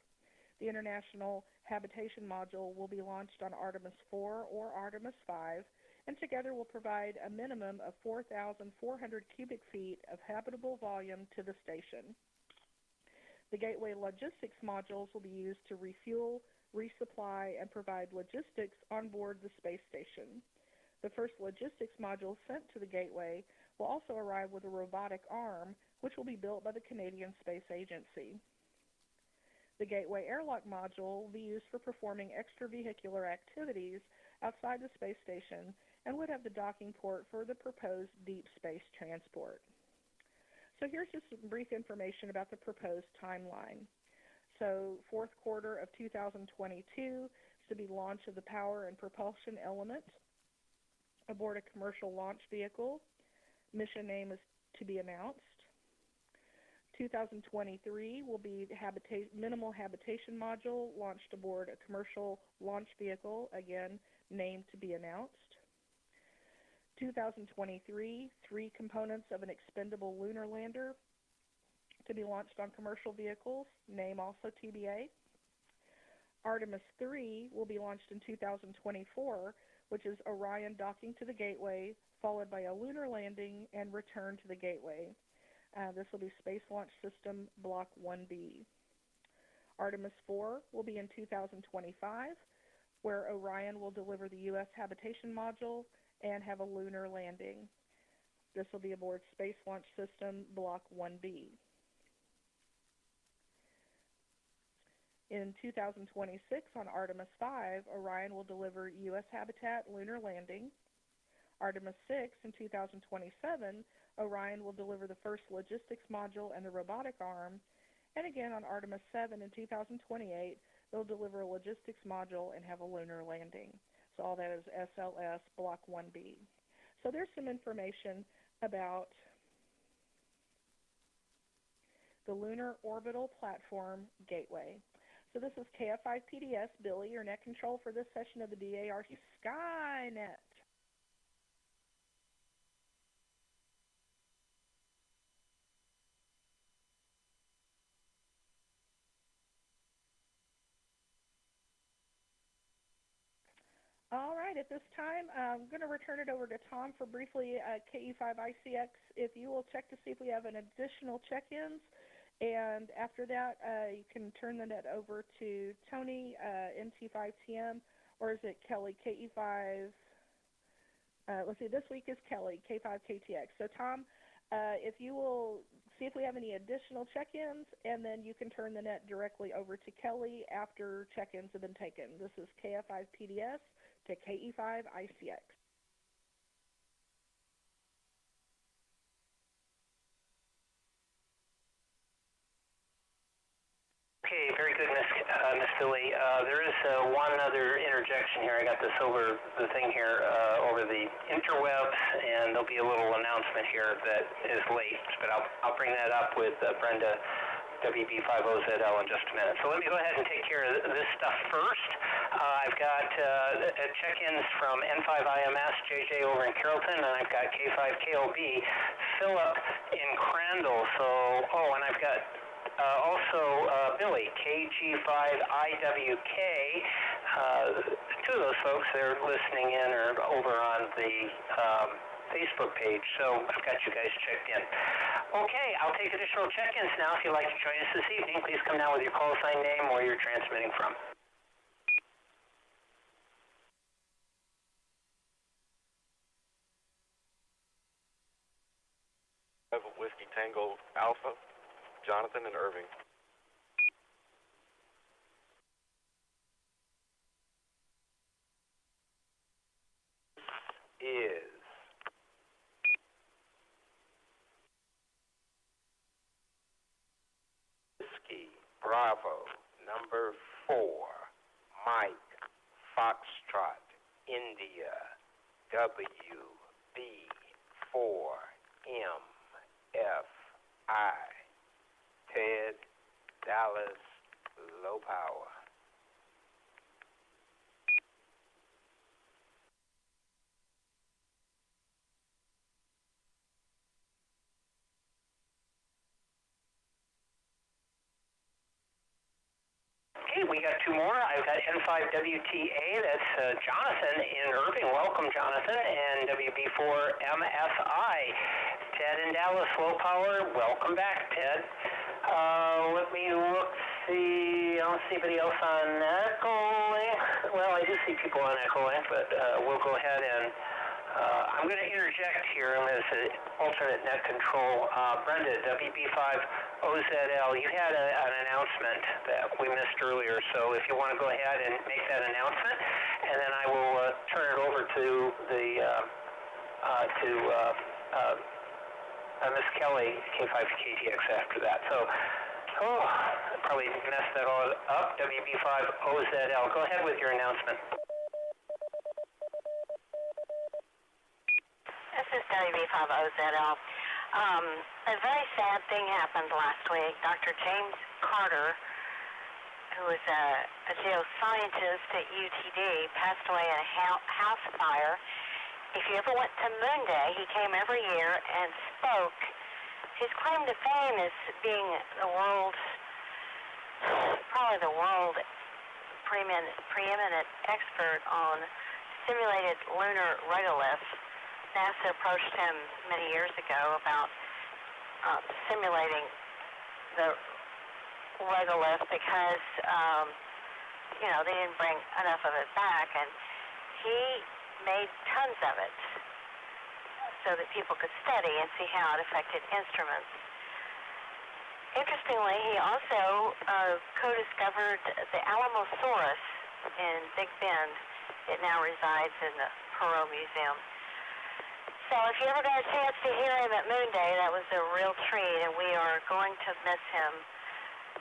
The International Habitation Module will be launched on Artemis 4 or Artemis 5, and together will provide a minimum of 4,400 cubic feet of habitable volume to the station. The Gateway Logistics modules will be used to refuel, resupply, and provide logistics on board the space station. The first logistics module sent to the Gateway will also arrive with a robotic arm, which will be built by the Canadian Space Agency. The Gateway Airlock module will be used for performing extravehicular activities outside the space station and would have the docking port for the proposed deep space transport. So here's just some brief information about the proposed timeline. So fourth quarter of 2022 is to be launch of the power and propulsion element aboard a commercial launch vehicle. Mission name is to be announced. 2023 will be minimal habitation module launched aboard a commercial launch vehicle, again, name to be announced. 2023, 3 components of an expendable lunar lander to be launched on commercial vehicles, name also TBA. Artemis 3 will be launched in 2024, which is Orion docking to the Gateway, followed by a lunar landing and return to the Gateway. This will be Space Launch System Block 1B. Artemis 4 will be in 2025, where Orion will deliver the U.S. habitation module and have a lunar landing. This will be aboard Space Launch System Block 1B. In 2026, on Artemis 5, Orion will deliver U.S. habitat lunar landing. Artemis 6, in 2027, Orion will deliver the first logistics module and the robotic arm. And again, on Artemis 7 in 2028, they'll deliver a logistics module and have a lunar landing. So all that is SLS Block 1B. So there's some information about the Lunar Orbital Platform Gateway. So this is KF5PDS, Billy, your net control for this session of the DARC Skynet. All right, at this time, I'm going to return it over to Tom for briefly KE5ICX. If you will check to see if we have an additional check-ins, and after that, you can turn the net over to Tony, NT5TM, or is it Kelly, KE5? Let's see, this week is Kelly, K5KTX. So Tom, if you will see if we have any additional check-ins, and then you can turn the net directly over to Kelly after check-ins have been taken. This is KF5PDS to KE5ICX. Okay, very good, Miss Billy. There is one other interjection here. I got this over the thing here, over the interwebs, and there'll be a little announcement here that is late, but I'll bring that up with Brenda, WB50ZL, in just a minute. So let me go ahead and take care of this stuff first. I've got check-ins from N5IMS, JJ over in Carrollton, and I've got K5KOB, Philip in Crandall. So, and I've got also Billy, KG5IWK. Two of those folks, they're listening in or over on the Facebook page, so I've got you guys checked in. Okay, I'll take additional check-ins now. If you'd like to join us this evening, please come down with your call sign name, where you're transmitting from. Whiskey Tango Alpha, Jonathan and Irving. Is Whiskey Bravo number 4, Mike Foxtrot India WB4MFI Ted Dallas Low Power. Okay, we got two more. I've got N5WTA, that's Jonathan in Irving. Welcome, Jonathan. And WB4MSI, Ted in Dallas, low power. Welcome back, Ted. Let me look, see, I don't see anybody else on Echolink. Well, I do see people on Echolink, but we'll go ahead and I'm going to interject here as an alternate net control. Brenda, WB5OZL, you had an announcement that we missed earlier, so if you want to go ahead and make that announcement, and then I will turn it over to the Miss Kelly, K5KTX, after that. So, I probably messed that all up. WB5OZL, go ahead with your announcement. This is WB50ZL. A very sad thing happened last week. Dr. James Carter, who was a geoscientist at UTD, passed away in a house fire. If you ever went to Moon Day, he came every year and spoke. His claim to fame is being probably the world preeminent expert on simulated lunar regoliths. NASA approached him many years ago about simulating the regolith because, they didn't bring enough of it back, and he made tons of it so that people could study and see how it affected instruments. Interestingly, he also co-discovered the Alamosaurus in Big Bend. It now resides in the Perot Museum. So if you ever got a chance to hear him at Moon Day, that was a real treat, and we are going to miss him.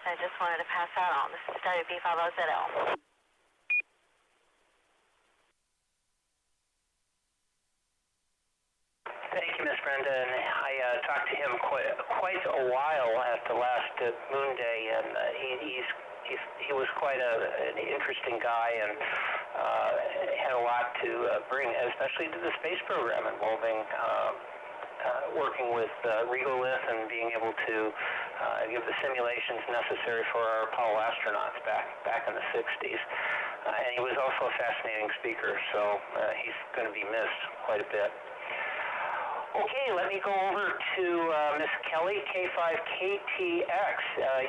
I just wanted to pass that on. This is WB50ZL. Thank you, Miss Brenda, and I talked to him quite a while at the last Moon Day, and he was quite an interesting guy and had a lot to bring, especially to the space program involving working with regolith and being able to give the simulations necessary for our Apollo astronauts back in the 60s. And he was also a fascinating speaker, so he's going to be missed quite a bit. Okay, let me go over to Miss Kelly, K5KTX.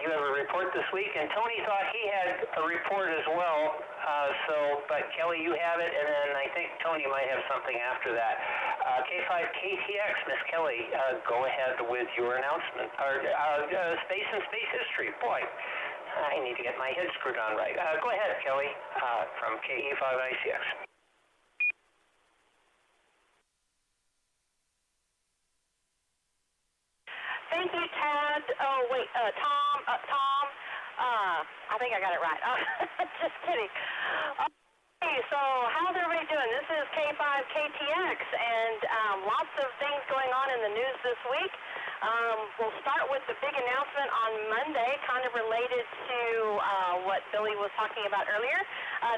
You have a report this week, and Tony thought he had a report as well. But Kelly, you have it, and then I think Tony might have something after that. K5KTX, Miss Kelly, go ahead with your announcement. Space and space history. Boy, I need to get my head screwed on right. Go ahead, Kelly, from KE5ICX. Thank you, Tad. Oh, wait, Tom. I think I got it right. Just kidding. Okay, so how's everybody doing? This is K5KTX, and lots of things going on in the news this week. We'll start with the big announcement on Monday, kind of related to what Billy was talking about earlier.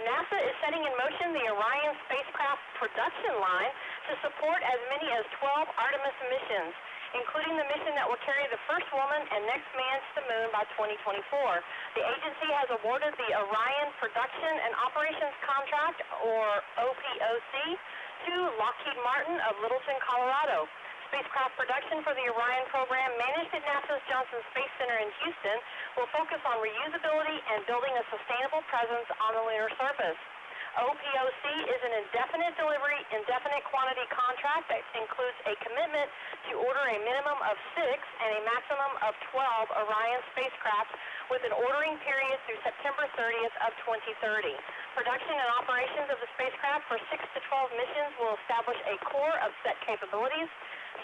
NASA is setting in motion the Orion spacecraft production line to support as many as 12 Artemis missions, including the mission that will carry the first woman and next man to the moon by 2024. The agency has awarded the Orion Production and Operations Contract, or OPOC, to Lockheed Martin of Littleton, Colorado. Spacecraft production for the Orion program, managed at NASA's Johnson Space Center in Houston, will focus on reusability and building a sustainable presence on the lunar surface. OPOC is an indefinite delivery, indefinite quantity contract that includes a commitment to order a minimum of 6 and a maximum of 12 Orion spacecraft with an ordering period through September 30th of 2030. Production and operations of the spacecraft for 6 to 12 missions will establish a core of set capabilities,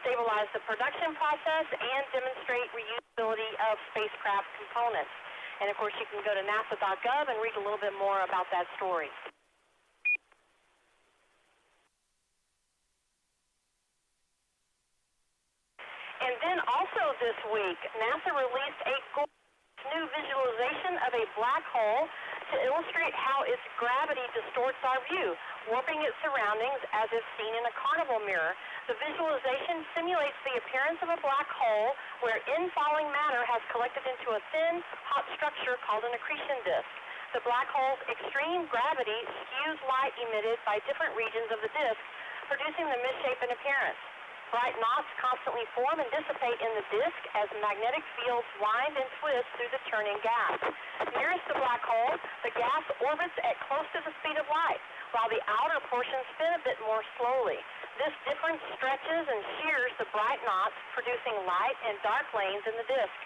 stabilize the production process, and demonstrate reusability of spacecraft components. And of course, you can go to nasa.gov and read a little bit more about that story. And then also this week, NASA released a new visualization of a black hole to illustrate how its gravity distorts our view, warping its surroundings as if seen in a carnival mirror. The visualization simulates the appearance of a black hole where infalling matter has collected into a thin, hot structure called an accretion disk. The black hole's extreme gravity skews light emitted by different regions of the disk, producing the misshapen appearance. Bright knots constantly form and dissipate in the disk as magnetic fields wind and twist through the churning gas. Nearest the black hole, the gas orbits at close to the speed of light, while the outer portions spin a bit more slowly. This difference stretches and shears the bright knots, producing light and dark lanes in the disk.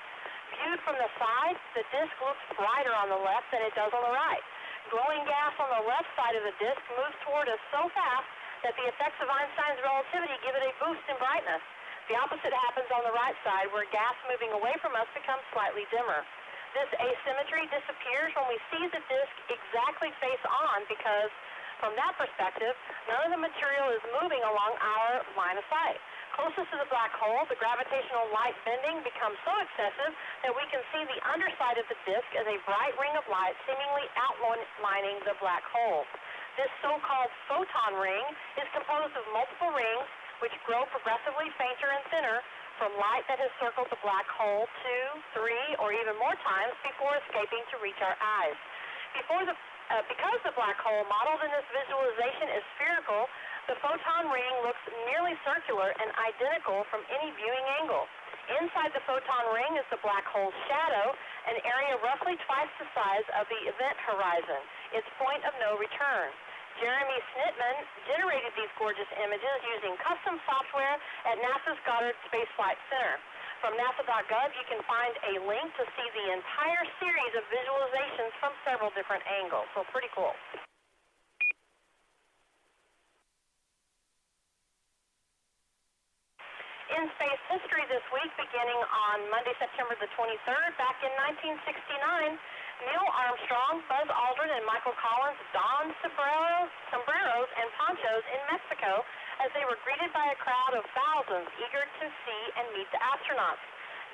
Viewed from the side, the disk looks brighter on the left than it does on the right. Glowing gas on the left side of the disk moves toward us so fast that the effects of Einstein's relativity give it a boost in brightness. The opposite happens on the right side, where gas moving away from us becomes slightly dimmer. This asymmetry disappears when we see the disk exactly face on, because from that perspective, none of the material is moving along our line of sight. Closest to the black hole, the gravitational light bending becomes so excessive that we can see the underside of the disk as a bright ring of light seemingly outlining the black hole. This so-called photon ring is composed of multiple rings which grow progressively fainter and thinner from light that has circled the black hole 2, 3, or even more times before escaping to reach our eyes. Because the black hole modeled in this visualization is spherical, the photon ring looks nearly circular and identical from any viewing angle. Inside the photon ring is the black hole's shadow, an area roughly twice the size of the event horizon, its point of no return. Jeremy Snitman generated these gorgeous images using custom software at NASA's Goddard Space Flight Center. From nasa.gov, you can find a link to see the entire series of visualizations from several different angles, so pretty cool. In space history this week, beginning on Monday, September the 23rd, back in 1969, Neil Armstrong, Buzz Aldrin, and Michael Collins donned sombreros and ponchos in Mexico as they were greeted by a crowd of thousands eager to see and meet the astronauts.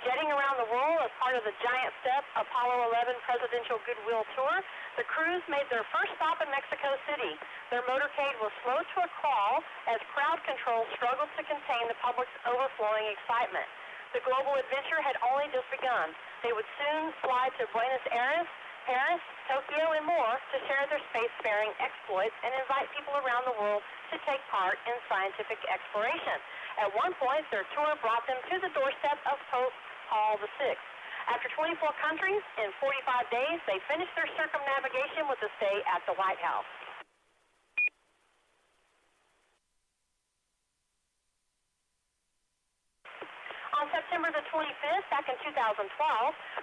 Jetting around the world as part of the Giant Step Apollo 11 presidential goodwill tour, the crews made their first stop in Mexico City. Their motorcade was slowed to a crawl as crowd control struggled to contain the public's overflowing excitement. The global adventure had only just begun. They would soon fly to Buenos Aires, Paris, Tokyo, and more to share their spacefaring exploits and invite people around the world to take part in scientific exploration. At one point, their tour brought them to the doorstep of Pope Paul VI. After 24 countries in 45 days, they finished their circumnavigation with a stay at the White House. On September the 25th, back in 2012,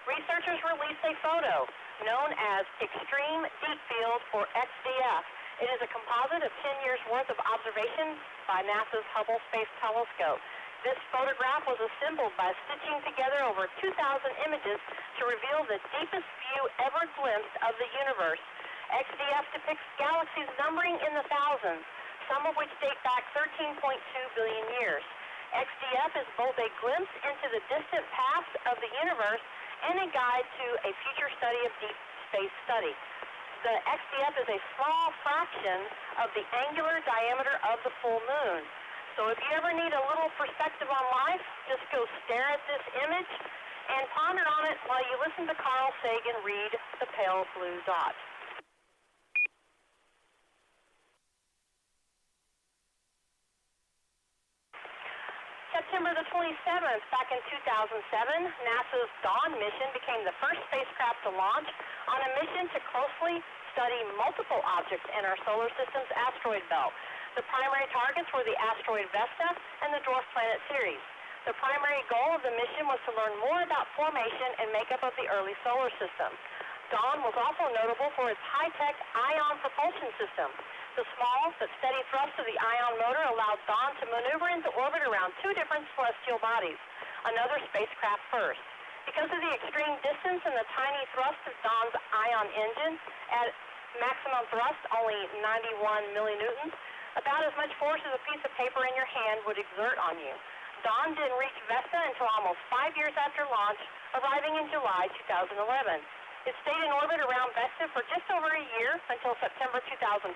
researchers released a photo known as Extreme Deep Field, or XDF. It is a composite of 10 years' worth of observations by NASA's Hubble Space Telescope. This photograph was assembled by stitching together over 2,000 images to reveal the deepest view ever glimpsed of the universe. XDF depicts galaxies numbering in the thousands, some of which date back 13.2 billion years. XDF is both a glimpse into the distant past of the universe and a guide to a future study of deep space study. The XDF is a small fraction of the angular diameter of the full moon. So if you ever need a little perspective on life, just go stare at this image and ponder on it while you listen to Carl Sagan read The Pale Blue Dot. September the 27th, back in 2007, NASA's Dawn mission became the first spacecraft to launch on a mission to closely study multiple objects in our solar system's asteroid belt. The primary targets were the asteroid Vesta and the dwarf planet Ceres. The primary goal of the mission was to learn more about formation and makeup of the early solar system. Dawn was also notable for its high-tech ion propulsion system. The small but steady thrust of the ion motor allowed Dawn to maneuver into orbit around two different celestial bodies, another spacecraft first. Because of the extreme distance and the tiny thrust of Dawn's ion engine, at maximum thrust, only 91 millinewtons, about as much force as a piece of paper in your hand would exert on you. Dawn didn't reach Vesta until almost 5 years after launch, arriving in July 2011. It stayed in orbit around Vesta for just over a year until September 2012.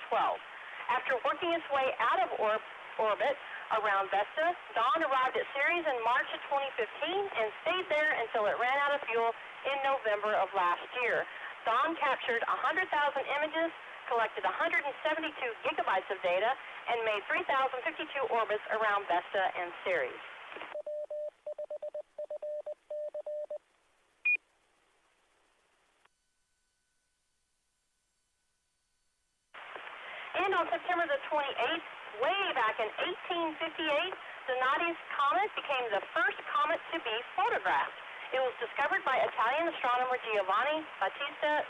After working its way out of orbit around Vesta, Dawn arrived at Ceres in March of 2015 and stayed there until it ran out of fuel in November of last year. Dawn captured 100,000 images, collected 172 gigabytes of data, and made 3,052 orbits around Vesta and Ceres. And on September the 28th, way back in 1858, Donati's comet became the first comet to be photographed. It was discovered by Italian astronomer Giovanni Battista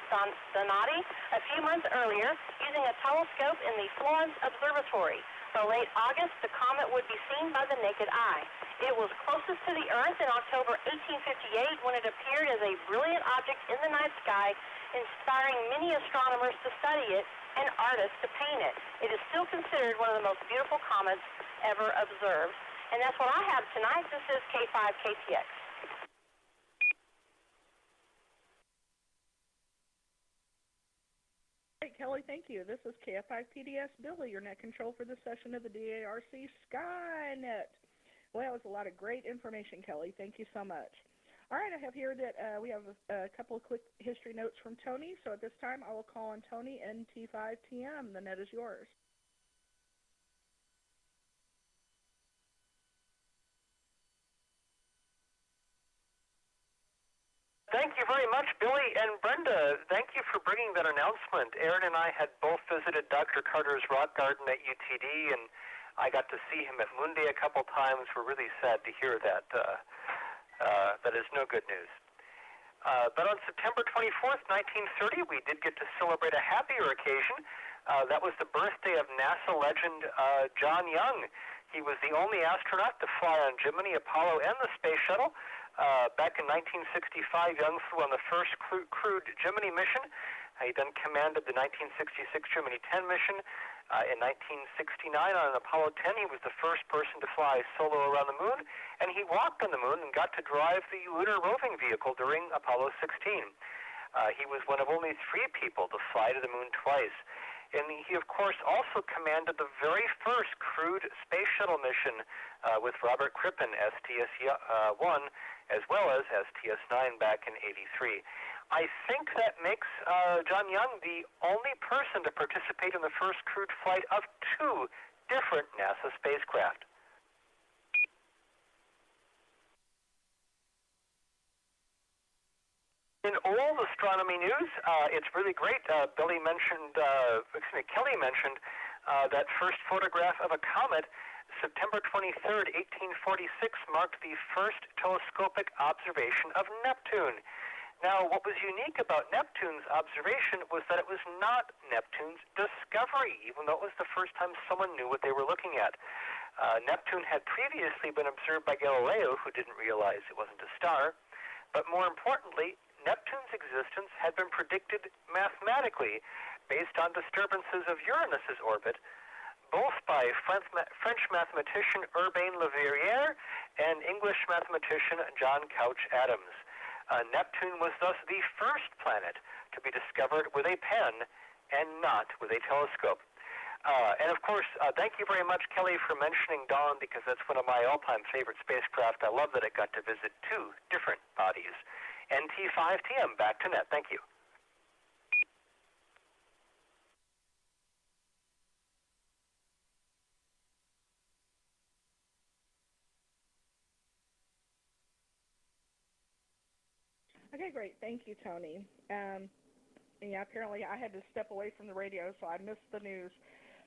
Donati a few months earlier using a telescope in the Florence Observatory. By late August, the comet would be seen by the naked eye. It was closest to the Earth in October 1858 when it appeared as a brilliant object in the night sky, inspiring many astronomers to study it and artists to paint it. It is still considered one of the most beautiful comets ever observed. And that's what I have tonight. This is K5KTX. Great, Kelly, thank you. This is KF5PDS Billy, your net control for this session of the DARC Skynet. Well, it's a lot of great information, Kelly. Thank you so much. All right, I have here that we have a couple of quick history notes from Tony. So at this time, I will call on Tony, NT5TM. The net is yours. Thank you very much, Billy and Brenda. Thank you for bringing that announcement. Aaron and I had both visited Dr. Carter's rock garden at UTD, and I got to see him at Moonday a couple times. We're really sad to hear that. That is no good news. But on September 24th, 1930, we did get to celebrate a happier occasion. That was the birthday of NASA legend John Young. He was the only astronaut to fly on Gemini, Apollo, and the Space Shuttle. Back in 1965, Young flew on the first crewed Gemini mission. He then commanded the 1966 Gemini 10 mission. In 1969, on Apollo 10, he was the first person to fly solo around the moon, and he walked on the moon and got to drive the lunar roving vehicle during Apollo 16. He was one of only 3 people to fly to the moon twice. And he, of course, also commanded the very first crewed space shuttle mission with Robert Crippen, STS-1, as well as STS-9 back in '83. I think that makes John Young the only person to participate in the first crewed flight of 2 different NASA spacecraft. In old astronomy news, it's really great. Kelly mentioned that first photograph of a comet. September 23rd, 1846, marked the first telescopic observation of Neptune. Now, what was unique about Neptune's observation was that it was not Neptune's discovery, even though it was the first time someone knew what they were looking at. Neptune had previously been observed by Galileo, who didn't realize it wasn't a star. But more importantly, Neptune's existence had been predicted mathematically based on disturbances of Uranus's orbit, both by French mathematician Urbain Le Verrier and English mathematician John Couch Adams. Neptune was thus the first planet to be discovered with a pen and not with a telescope. And of course, thank you very much, Kelly, for mentioning Dawn, because that's one of my all-time favorite spacecraft. I love that it got to visit 2 different bodies. NT5TM, back to net. Thank you. Okay, great. Thank you, Tony. Yeah, apparently I had to step away from the radio, so I missed the news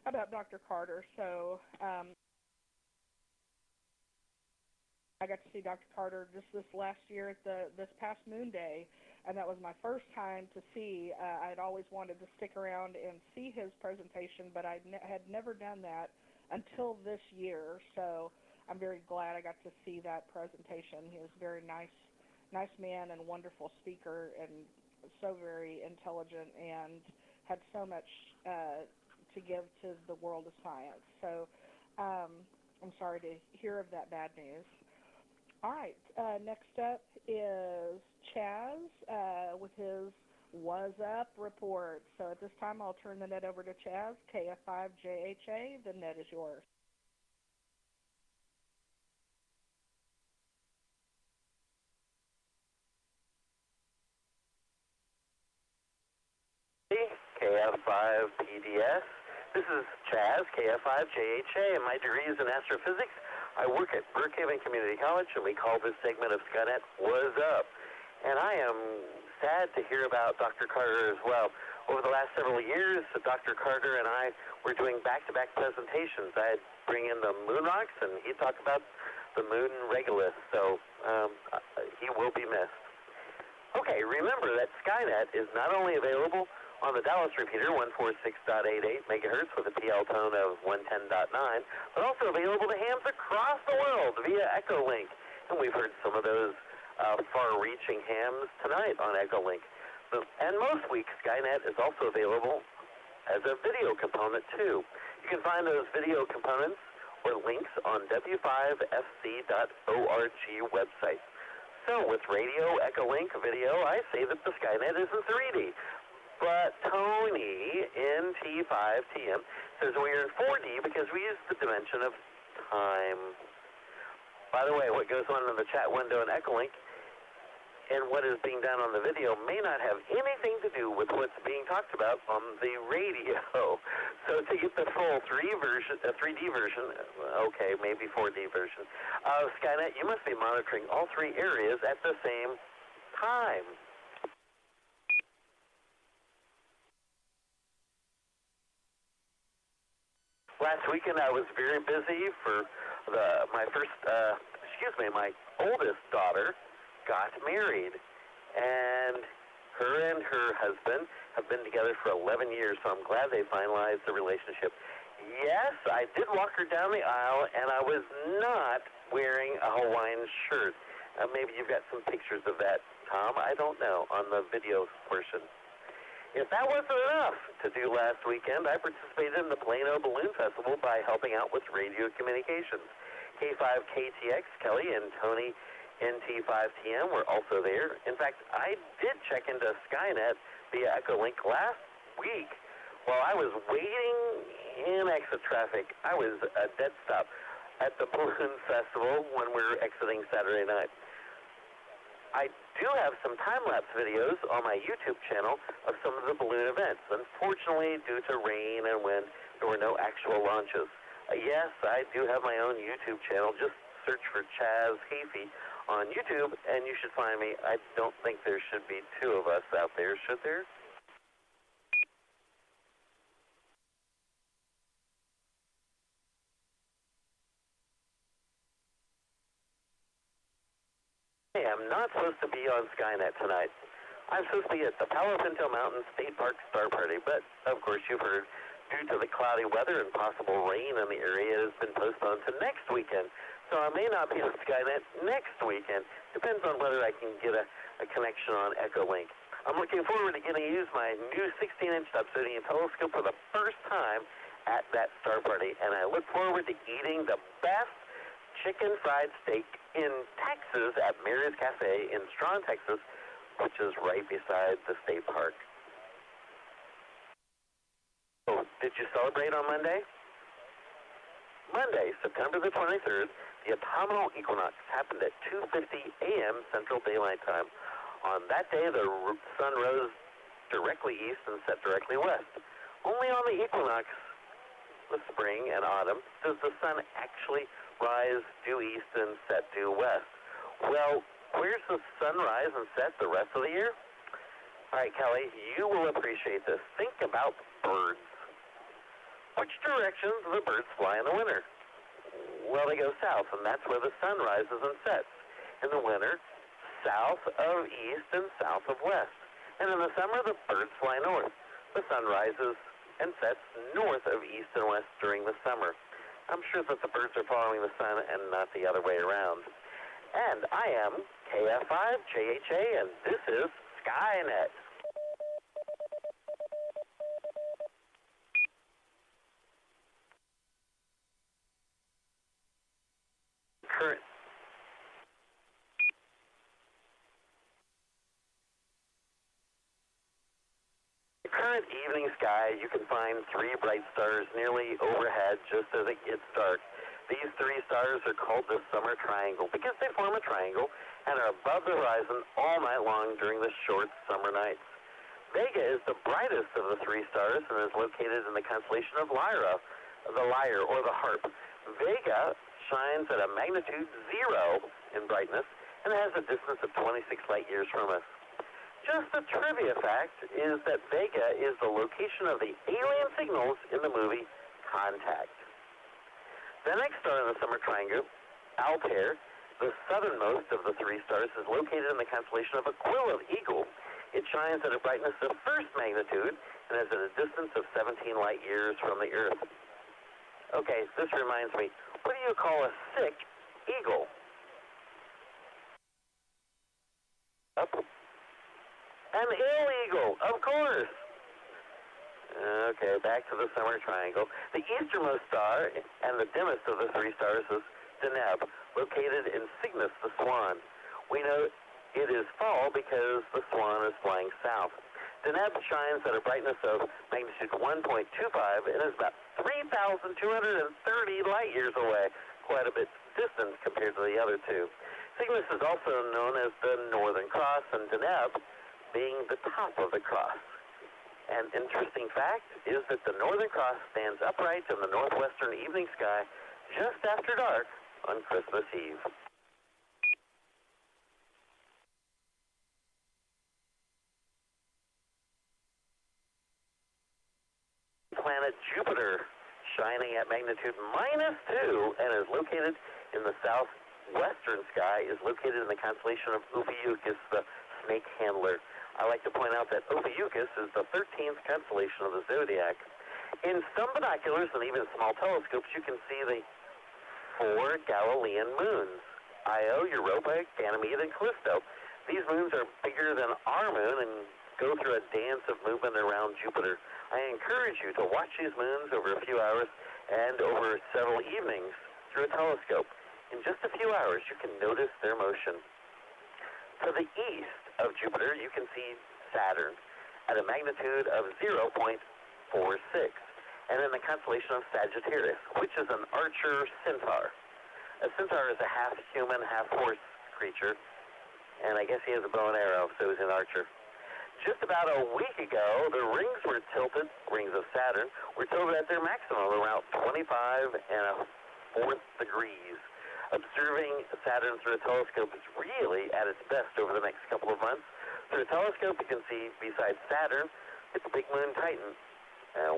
about Dr. Carter. So I got to see Dr. Carter just this last year at this past Moon Day, and that was my first time to see. I'd always wanted to stick around and see his presentation, but I had never done that until this year. So I'm very glad I got to see that presentation. He was a very nice man and wonderful speaker, and so very intelligent, and had so much to give to the world of science. So I'm sorry to hear of that bad news. All right, next up is Chaz with his Was Up report. So at this time, I'll turn the net over to Chaz, KF5JHA. The net is yours. KF5PDS. This is Chaz, KF5JHA, and my degree is in astrophysics. I work at Brookhaven Community College, and we call this segment of Skynet Was Up. And I am sad to hear about Dr. Carter as well. Over the last several years, Dr. Carter and I were doing back-to-back presentations. I'd bring in the moon rocks, and he'd talk about the moon regolith, so he will be missed. Okay, remember that Skynet is not only available on the Dallas repeater, 146.88 megahertz with a TL tone of 110.9, but also available to hams across the world via Echolink. And we've heard some of those far-reaching hams tonight on Echolink. And most weeks, Skynet is also available as a video component, too. You can find those video components or links on w5fc.org website. So with radio, Echolink, video, I say that the Skynet is in 3D. But Tony, NT5TM, says we're in 4D because we use the dimension of time. By the way, what goes on in the chat window in Echolink and what is being done on the video may not have anything to do with what's being talked about on the radio. So to get the full 3D version, okay, maybe 4D version of Skynet, you must be monitoring all 3 areas at the same time. Last weekend I was very busy for my oldest daughter got married, and her husband have been together for 11 years, so I'm glad they finalized the relationship. Yes, I did walk her down the aisle, and I was not wearing a Hawaiian shirt. Maybe you've got some pictures of that, Tom. I don't know, on the video portion. If that wasn't enough to do last weekend, I participated in the Plano Balloon Festival by helping out with radio communications. K5KTX, Kelly, and Tony NT5TM were also there. In fact, I did check into Skynet via Echolink last week while I was waiting in exit traffic. I was a dead stop at the Balloon Festival when we were exiting Saturday night. I do have some time-lapse videos on my YouTube channel of some of the balloon events. Unfortunately, due to rain and wind, there were no actual launches. Yes, I do have my own YouTube channel. Just search for Chaz Hafey on YouTube, and you should find me. I don't think there should be two of us out there, should there? Hey, I'm not supposed to be on Skynet tonight. I'm supposed to be at the Palo Pinto Mountain State Park Star Party, but of course you've heard, due to the cloudy weather and possible rain in the area, it has been postponed to next weekend. So I may not be on Skynet next weekend. Depends on whether I can get a connection on Echolink. I'm looking forward to getting to use my new 16-inch Dobsonian telescope for the first time at that Star Party, and I look forward to eating the best chicken fried steak in Texas at Mary's Cafe in Strawn, Texas, which is right beside the state park. Oh, did you celebrate on Monday? Monday, September the 23rd, the autumnal equinox happened at 2:50 a.m. Central Daylight Time. On that day, the sun rose directly east and set directly west. Only on the equinox, the spring and autumn, does the sun actually rise due east and set due west. Well, where's the sun rise and set the rest of the year? All right, Kelly, you will appreciate this. Think about birds. Which direction do the birds fly in the winter? Well, they go south, and that's where the sun rises and sets. In the winter, south of east and south of west. And in the summer, the birds fly north. The sun rises and sets north of east and west during the summer. I'm sure that the birds are following the sun and not the other way around. And I am KF5JHA, and this is Skynet. Current evening sky, you can find three bright stars nearly overhead just as it gets dark. These three stars are called the summer triangle because they form a triangle and are above the horizon all night long during the short summer nights. Vega is the brightest of the three stars and is located in the constellation of Lyra, the lyre or the harp. Vega shines at a magnitude 0 in brightness and has a distance of 26 light years from us. Just a trivia fact is that Vega is the location of the alien signals in the movie Contact. The next star in the summer triangle, Altair, the southernmost of the three stars, is located in the constellation of Aquila Eagle. It shines at a brightness of first magnitude and is at a distance of 17 light years from the Earth. Okay, this reminds me, what do you call a sick eagle? Up. An ill eagle, of course. Okay, back to the summer triangle. The easternmost star and the dimmest of the three stars is Deneb, located in Cygnus, the swan. We know it is fall because the swan is flying south. Deneb shines at a brightness of magnitude 1.25 and is about 3,230 light years away, quite a bit distant compared to the other two. Cygnus is also known as the Northern Cross, and Deneb being the top of the cross. An interesting fact is that the Northern Cross stands upright in the northwestern evening sky just after dark on Christmas Eve. Planet Jupiter, shining at magnitude -2 and is located in the southwestern sky, is located in the constellation of Ophiuchus, the snake handler. I like to point out that Ophiuchus is the 13th constellation of the zodiac. In some binoculars and even small telescopes, you can see the 4 Galilean moons. Io, Europa, Ganymede, and Callisto. These moons are bigger than our moon and go through a dance of movement around Jupiter. I encourage you to watch these moons over a few hours and over several evenings through a telescope. In just a few hours, you can notice their motion. To the east of Jupiter, you can see Saturn at a magnitude of 0.46, and in the constellation of Sagittarius, which is an archer centaur. A centaur is a half-human, half-horse creature, and I guess he has a bow and arrow, so he's an archer. Just about a week ago, the rings were tilted, rings of Saturn, were tilted at their maximum, around 25 1/4 degrees. Observing Saturn through a telescope is really at its best over the next couple of months. Through a telescope, you can see, besides Saturn, its big moon Titan,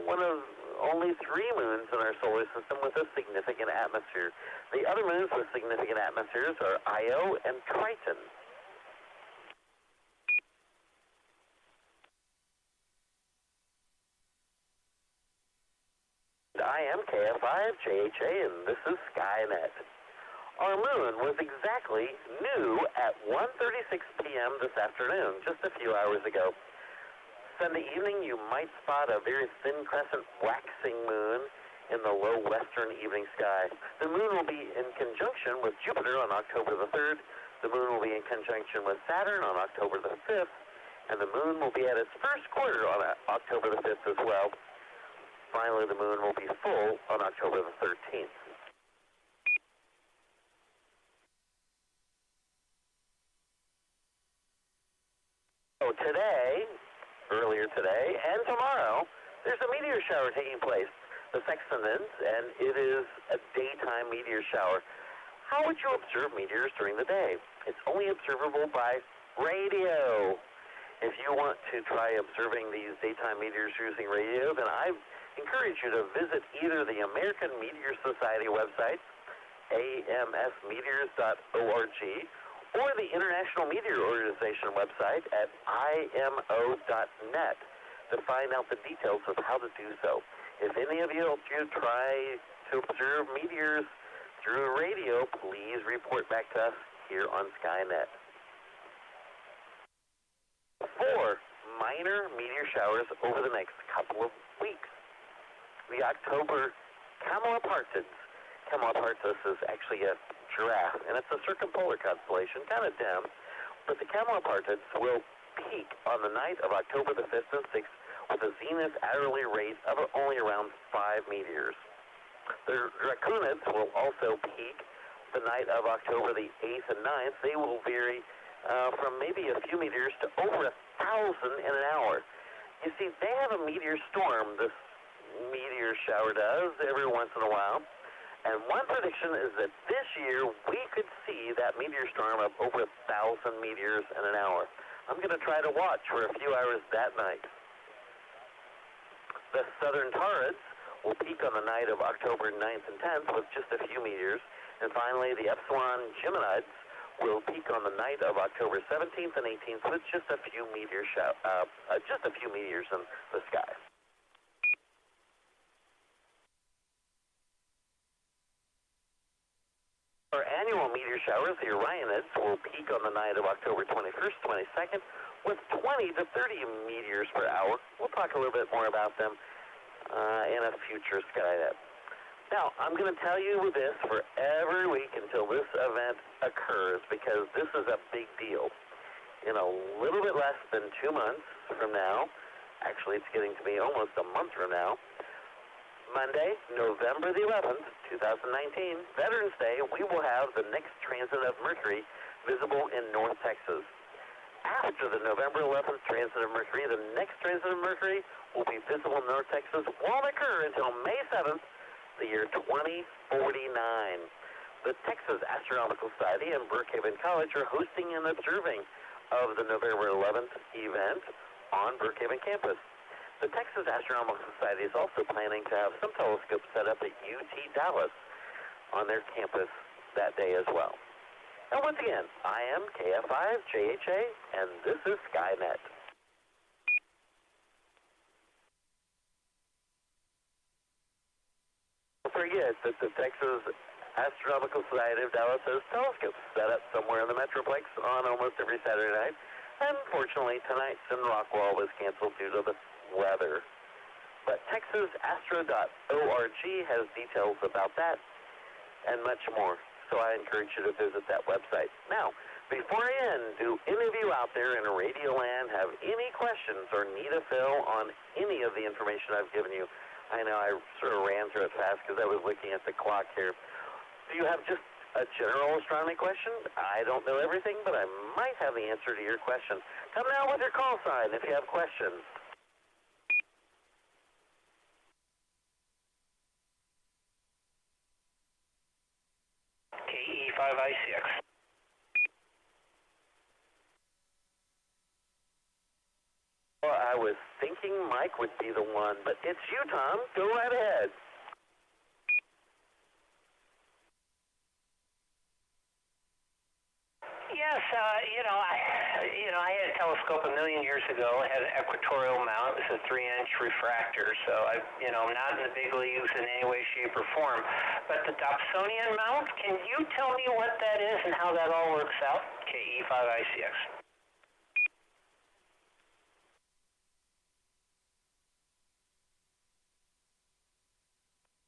one of only 3 moons in our solar system with a significant atmosphere. The other moons with significant atmospheres are Io and Triton. I am KF5JHA, and this is Skynet. Our moon was exactly new at 1:36 p.m. this afternoon, just a few hours ago. Sunday evening, you might spot a very thin crescent waxing moon in the low western evening sky. The moon will be in conjunction with Jupiter on October the 3rd. The moon will be in conjunction with Saturn on October the 5th, and the moon will be at its first quarter on October the 5th as well. Finally, the moon will be full on October the 13th. So today, earlier today, and tomorrow, there's a meteor shower taking place. The sextant ends, and it is a daytime meteor shower. How would you observe meteors during the day? It's only observable by radio. If you want to try observing these daytime meteors using radio, then I encourage you to visit either the American Meteor Society website, amsmeteors.org, or the International Meteor Organization website at imo.net to find out the details of how to do so. If any of you try to observe meteors through radio, please report back to us here on Skynet. 4 minor meteor showers over the next couple of weeks. The October Camelopardids. Camelopardids is actually a giraffe, and it's a circumpolar constellation, kind of dim, but the Camelopardids will peak on the night of October the 5th and 6th with a zenith hourly rate of only around 5 meteors. The Draconids will also peak the night of October the 8th and 9th. They will vary from maybe a few meteors to over 1,000 in an hour. You see, they have a meteor storm, this meteor shower does, every once in a while. And one prediction is that this year we could see that meteor storm of over 1,000 meteors in an hour. I'm going to try to watch for a few hours that night. The Southern Taurids will peak on the night of October 9th and 10th with just a few meteors. And finally, the Epsilon Geminids will peak on the night of October 17th and 18th with just a few meteors in the sky. Our annual meteor showers, the Orionids, will peak on the night of October 21st, 22nd, with 20 to 30 meteors per hour. We'll talk a little bit more about them in a future Skynet. Now, I'm going to tell you this for every week until this event occurs, because this is a big deal. In a little bit less than 2 months from now, actually it's getting to be almost a month from now, Monday, November the 11th, 2019, Veterans Day, we will have the next transit of Mercury visible in North Texas. After the November 11th transit of Mercury, the next transit of Mercury will be visible in North Texas, won't occur until May 7th, the year 2049. The Texas Astronomical Society and Brookhaven College are hosting an observing of the November 11th event on Brookhaven campus. The Texas Astronomical Society is also planning to have some telescopes set up at UT Dallas on their campus that day as well. And once again, I am KF5JHA, and this is Skynet. Don't forget that the Texas Astronomical Society of Dallas has telescopes set up somewhere in the Metroplex on almost every Saturday night. Unfortunately, tonight's in Rockwall was canceled due to the weather. But TexasAstro.org has details about that and much more. So I encourage you to visit that website. Now, before I end, do any of you out there in Radio Land have any questions or need a fill on any of the information I've given you? I know I sort of ran through it fast because I was looking at the clock here. Do you have just a general astronomy question? I don't know everything, but I might have the answer to your question. Come now with your call sign if you have questions. KE5I6. Well, I was thinking Mike would be the one, but it's you, Tom. Go right ahead. Yes, I had a telescope a million years ago. It had an equatorial mount. It was a 3-inch refractor. So I'm not in the big leagues in any way, shape, or form. But the Dobsonian mount, can you tell me what that is and how that all works out? KE5I6.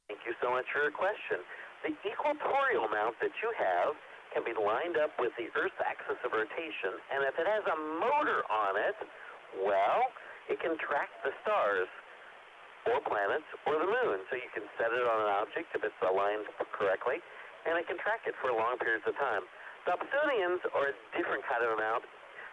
Thank you so much for your question. The equatorial mount that you have can be lined up with the Earth's axis of rotation, and if it has a motor on it, well, it can track the stars or planets or the moon. So you can set it on an object if it's aligned correctly, and it can track it for long periods of time. Dobsonians are a different kind of a mount.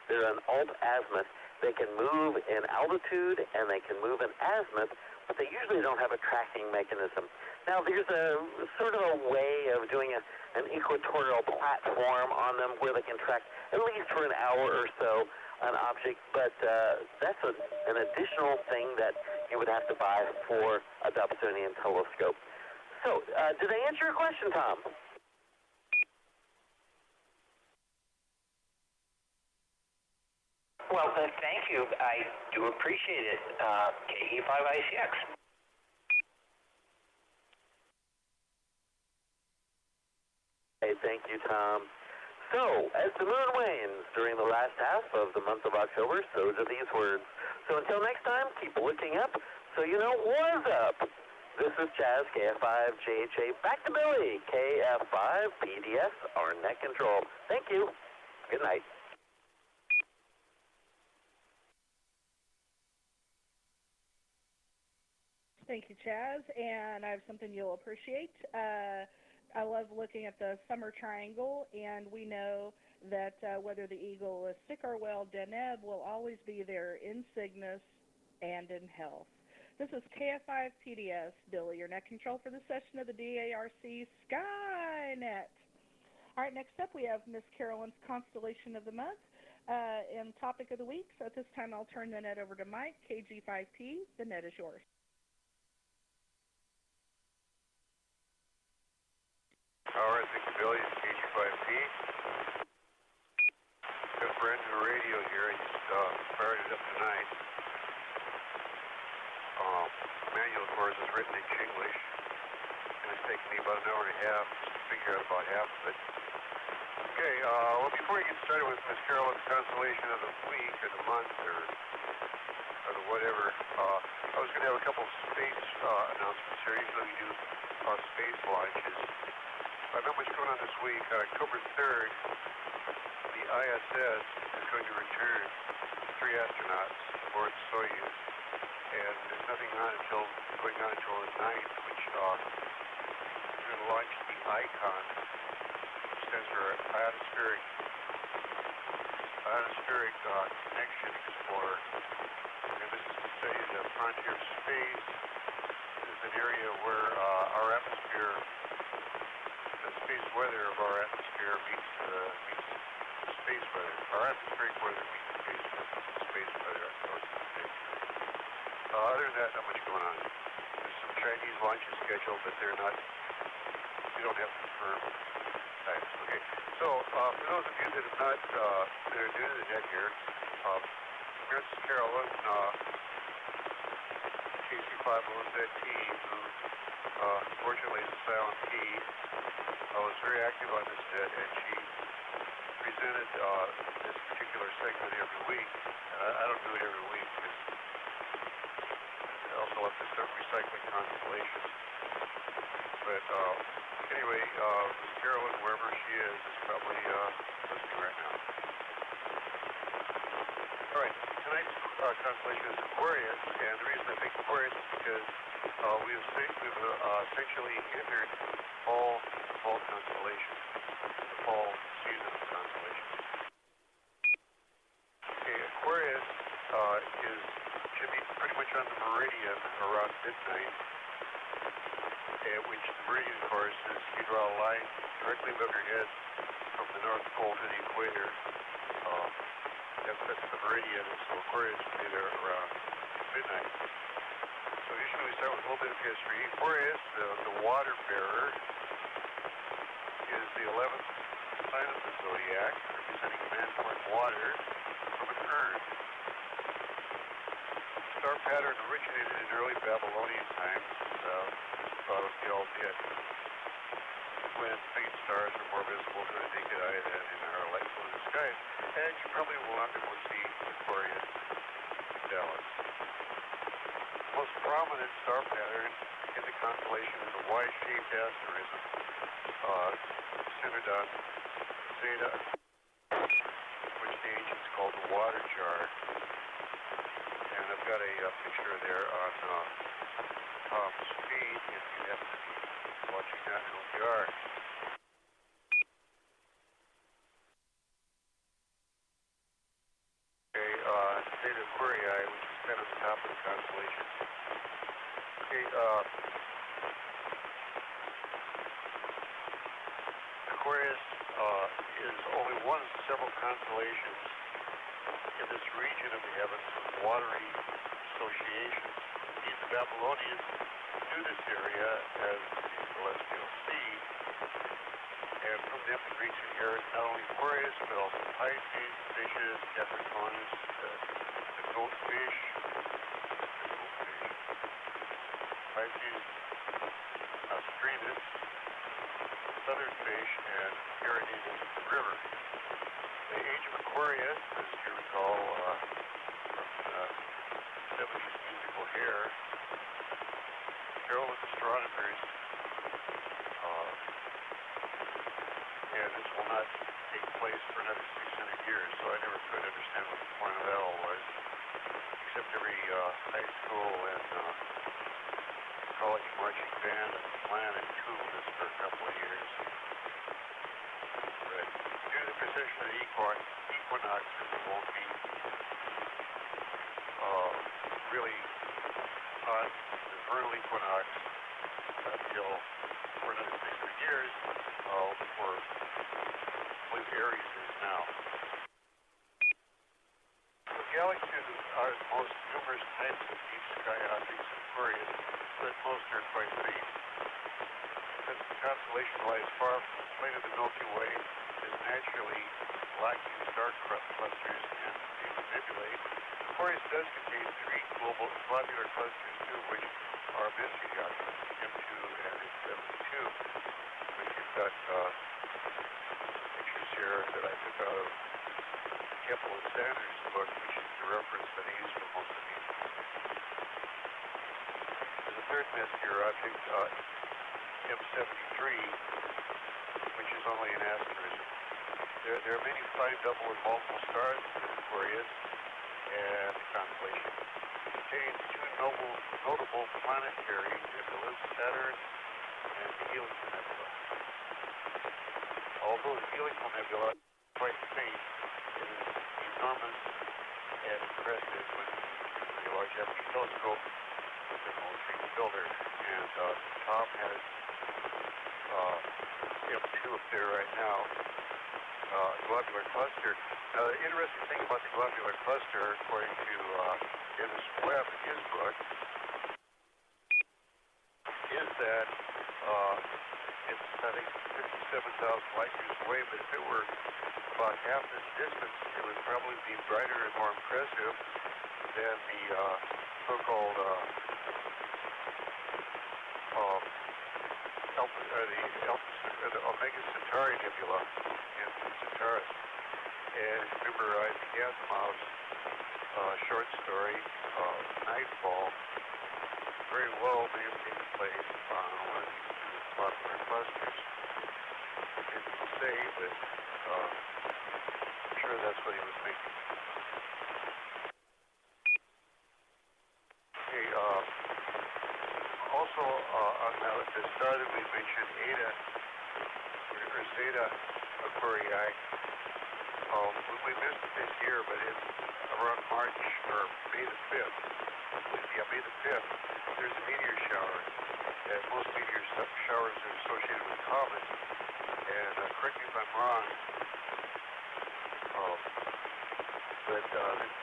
They're an alt-azimuth. They can move in altitude and they can move in azimuth, but they usually don't have a tracking mechanism. Now, there's a sort of a way of doing an equatorial platform on them where they can track at least for an hour or so an object, but that's an additional thing that you would have to buy for a Dobsonian telescope. So, did I answer your question, Tom? Well, thank you. I do appreciate it. KE5ICX. Hey, thank you, Tom. So, as the moon wanes during the last half of the month of October, so do these words. So until next time, keep looking up so you know what's up. This is Chaz, KF5JHA. Back to Billy, KF5PDS, our net control. Thank you. Good night. Thank you, Chaz. And I have something you'll appreciate. I love looking at the summer triangle, and we know that whether the eagle is sick or well, Deneb will always be there in sickness and in health. This is KF5PDS, Billy, your net control for the session of the DARC Skynet. All right, next up we have Miss Carolyn's Constellation of the Month and Topic of the Week. So at this time I'll turn the net over to Mike, KG5P. The net is yours. All right, thank you, Billy. It's KG5P. Got a brand new radio here. I just fired it up tonight. Manual, of course, is written in English, and it's taken me about an hour and a half just to figure out about half of it. Okay, well, before we get started with Miss Carolyn's Constellation of the Week, or the month, or the whatever, I was going to have a couple space announcements here. Usually we do space launches. I've not much going on this week. On October 3rd, the ISS is going to return 3 astronauts aboard Soyuz, and there's nothing going on until the 9th, which we're going to launch the ICON, which stands for Ionospheric Connection Explorer, and this is to say the frontier of space is an area where our atmosphere, the space weather of our atmosphere meets space weather. Our atmospheric weather meets space weather, I suppose. Other than that, not much going on. There's some Chinese launches scheduled, but we don't have confirmed times. Okay. So, for those of you that are not, that are new to the net here, Miss Carolyn, KC5OZT, who unfortunately is a silent P, was very active on this net, and she presented this particular segment every week. I don't do it every week because I also have to start recycling constellations. But anyway, Carolyn, wherever she is probably listening right now. All right, tonight's constellation is Aquarius, and the reason I think Aquarius is because we've essentially entered fall constellation, the fall season of constellations. Okay, Aquarius should be pretty much on the meridian around midnight, which the meridian, of course, is you draw a line directly above your head from the North Pole to the equator. That's the meridian, and so Aquarius will be there around midnight. So usually we start with a little bit of history. Aquarius, the water bearer, is the 11th sign of the zodiac, representing man pouring water from an urn. The star pattern originated in early Babylonian times, thought of the all dead, when faint stars are more visible to the naked eye than in our light blue sky. And you probably will not be able to see Aquarius in Dallas. The most prominent star pattern in the constellation is a Y-shaped asterism centered on Zeta, which the ancients called the water jar. And I've got a picture there on Tom's feed if you happen to be watching that in OPR. Zeta Aquarii, which is kind of the top of the constellation. Okay, Aquarius is only one of several constellations in this region of the heavens with watery associations. Indeed, the Babylonians knew this area as the celestial sea, and from them the Greeks inherited not only Aquarius, but also Pisces, fishes, Capricornus, the goatfish, Pisces, Astrinus, southern fish, and Pyrenees River. The age of Aquarius, as you recall from the 70s musical Hair, Carol with astronomers, and this will not take place for another 600 years, so I never could understand what the point of that all was, except every high school and college marching band and planet tuned this for a couple of years. But due to the precession of the equinoxes, it won't be really on the vernal equinox until for another 600 years, for what Aries is now. The galaxies are the most numerous types of deep sky objects in Aquarius, but most are quite faint. Since the constellation lies far from the plane of the Milky Way, it is naturally lacking star clusters and nebulae. Aquarius does contain three globular clusters, two of which are mystery objects, M2 and M72. But you've got pictures here that I took out of Keppel and Sanders' book, which is the reference that I use for most of these. There's a third mystery object, M73, which is only an asterism. There are many fine double and multiple stars in Aquarius, and the constellation contains two notable planetary nebulas, Saturn and the Helical Nebula. Although the Helical Nebula is quite faint, it is enormous and impressive when using a large Japanese telescope with a multi filter. And Tom has M2 up there right now, globular cluster. Now, the interesting thing about the globular cluster, according to Dennis Webb in his book, is that it's, I think, 57,000 light years away, but if it were about half this distance, it would probably be brighter and more impressive than the so-called the Omega Centauri Nebula in Centaurus. And remember, I began Asimov's short story, Nightfall, very well may have taken place on one of these popular clusters. It didn't say, but I'm sure that's what he was thinking. Okay, also on the star that we mentioned, Eta, or Zeta Aquarii, we missed it this year, but it's around March, or May the 5th. Yeah, May the 5th, there's a meteor shower. And most meteor showers are associated with comets. And correct me if I'm wrong, but this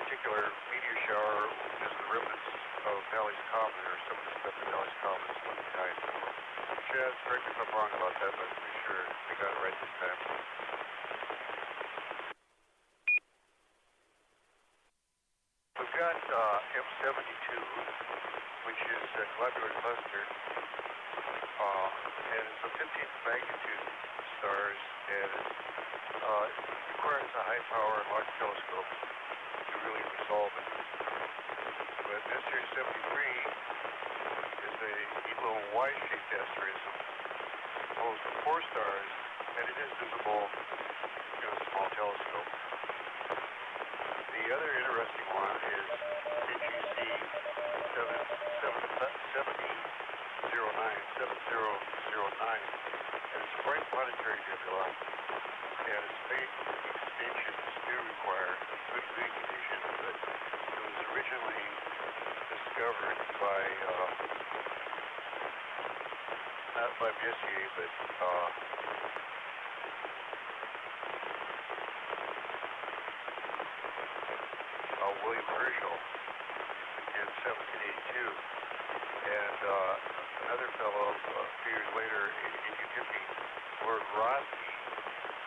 particular meteor shower is the remnants of Halley's Comet, or some of the stuff in Halley's Comet is left behind. Chaz, correct me if I'm wrong about that, but I'm pretty sure we got it right this time. We've got M72, which is a globular cluster, and it's a 15th magnitude stars, and it requires a high power and large telescope to really resolve it. But Messier 73 is a neat little Y-shaped asterism composed of 4 stars, and it is visible in a small telescope. The other interesting one is CGC 7009, and it's a bright planetary nebula, and its fate extensions do require good viewing conditions, but it was originally discovered by, not by Messier, but William Herschel in 1782, and another fellow a few years later, 1850, Lord Rosse,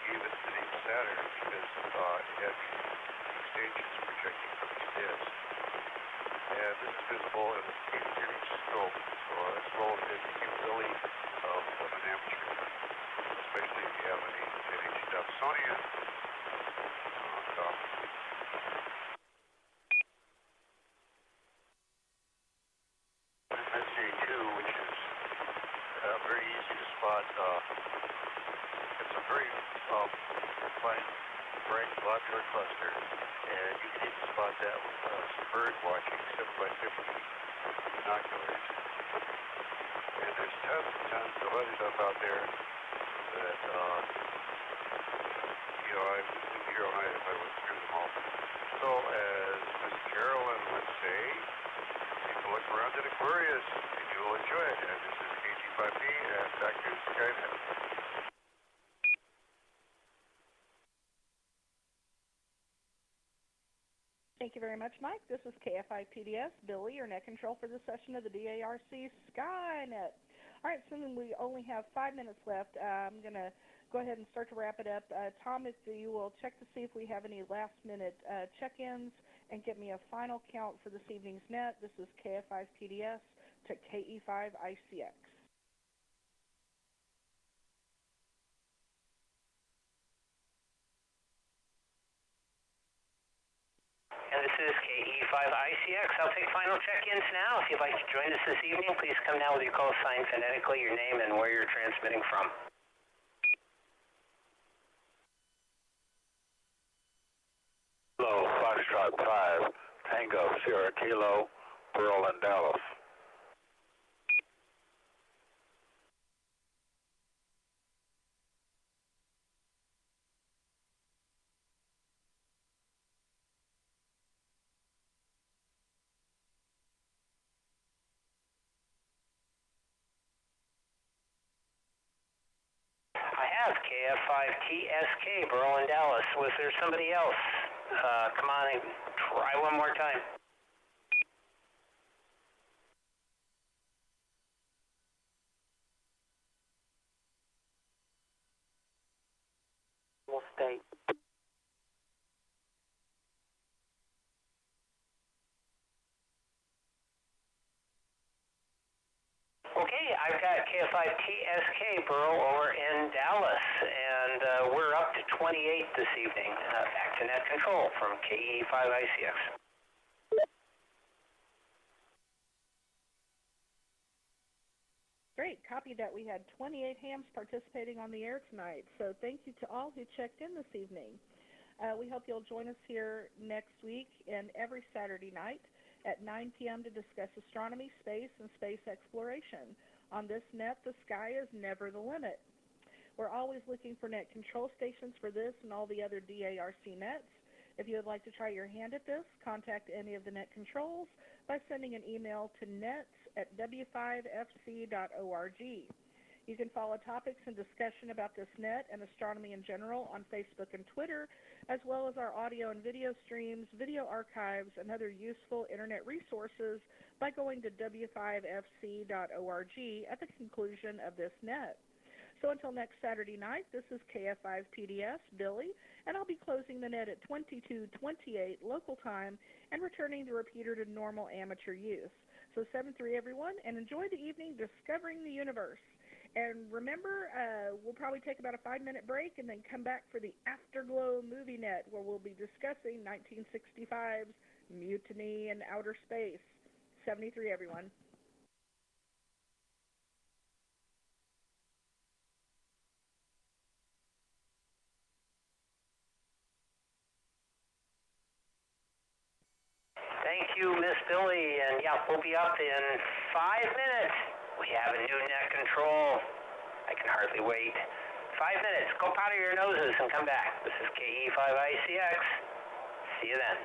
gave it the name Saturn because it had extensions projecting from its disk. And this is visible in a 10-inch scope, so it's well within the capability of an amateur, especially if you have an 10-inch Dobsonian very easy to spot. It's a very fine, bright globular cluster, and you can even spot that with some bird watching 7x50 binoculars. And there's tons and tons of other stuff out there that, I would be here all night if I went through them all. So, as Miss Carolyn would say, take a look around at Aquarius, and you'll enjoy it. And this is KG5P, and back to Skynet. Thank you very much, Mike. This is KFI PDS, Billy, your net control for this session of the DARC Skynet. All right, so we only have 5 minutes left. I'm going to go ahead and start to wrap it up. Tom, if you will check to see if we have any last-minute check-ins and get me a final count for this evening's net. This is KF5 PDS to KE5 ICX. And this is KE5 ICX. I'll take final check-ins now. If you'd like to join us this evening, please come now with your call sign phonetically, your name, and where you're transmitting from. Hello, Foxtrot 5, Tango, Sierra Kilo, Pearl, and Dallas. I have KF5TSK, Burl and Dallas. Was there somebody else? Come on and try one more time. We'll stay. Okay, Okay, I've got KF5TSK Burl over in Dallas, and we're up to 28 this evening. Back to net control from KE5ICX. Great. Copy that. We had 28 hams participating on the air tonight. So thank you to all who checked in this evening. We hope you'll join us here next week and every Saturday night at 9 p.m. to discuss astronomy, space, and space exploration. On this net, the sky is never the limit. We're always looking for net control stations for this and all the other DARC nets. If you would like to try your hand at this, contact any of the net controls by sending an email to nets@w5fc.org. You can follow topics and discussion about this net and astronomy in general on Facebook and Twitter, as well as our audio and video streams, video archives, and other useful internet resources by going to w5fc.org at the conclusion of this net. So until next Saturday night, this is KF5PDS, Billy, and I'll be closing the net at 22:28 local time and returning the repeater to normal amateur use. So 7-3 everyone, and enjoy the evening discovering the universe. And remember, we'll probably take about a 5-minute break and then come back for the Afterglow movie net, where we'll be discussing 1965's Mutiny in Outer Space. 73 everyone. Thank you, Miss Billy, and yeah, we'll be up in 5 minutes. We have a new net control. I can hardly wait. 5 minutes. Go powder your noses and come back. This is KE5ICX. See you then.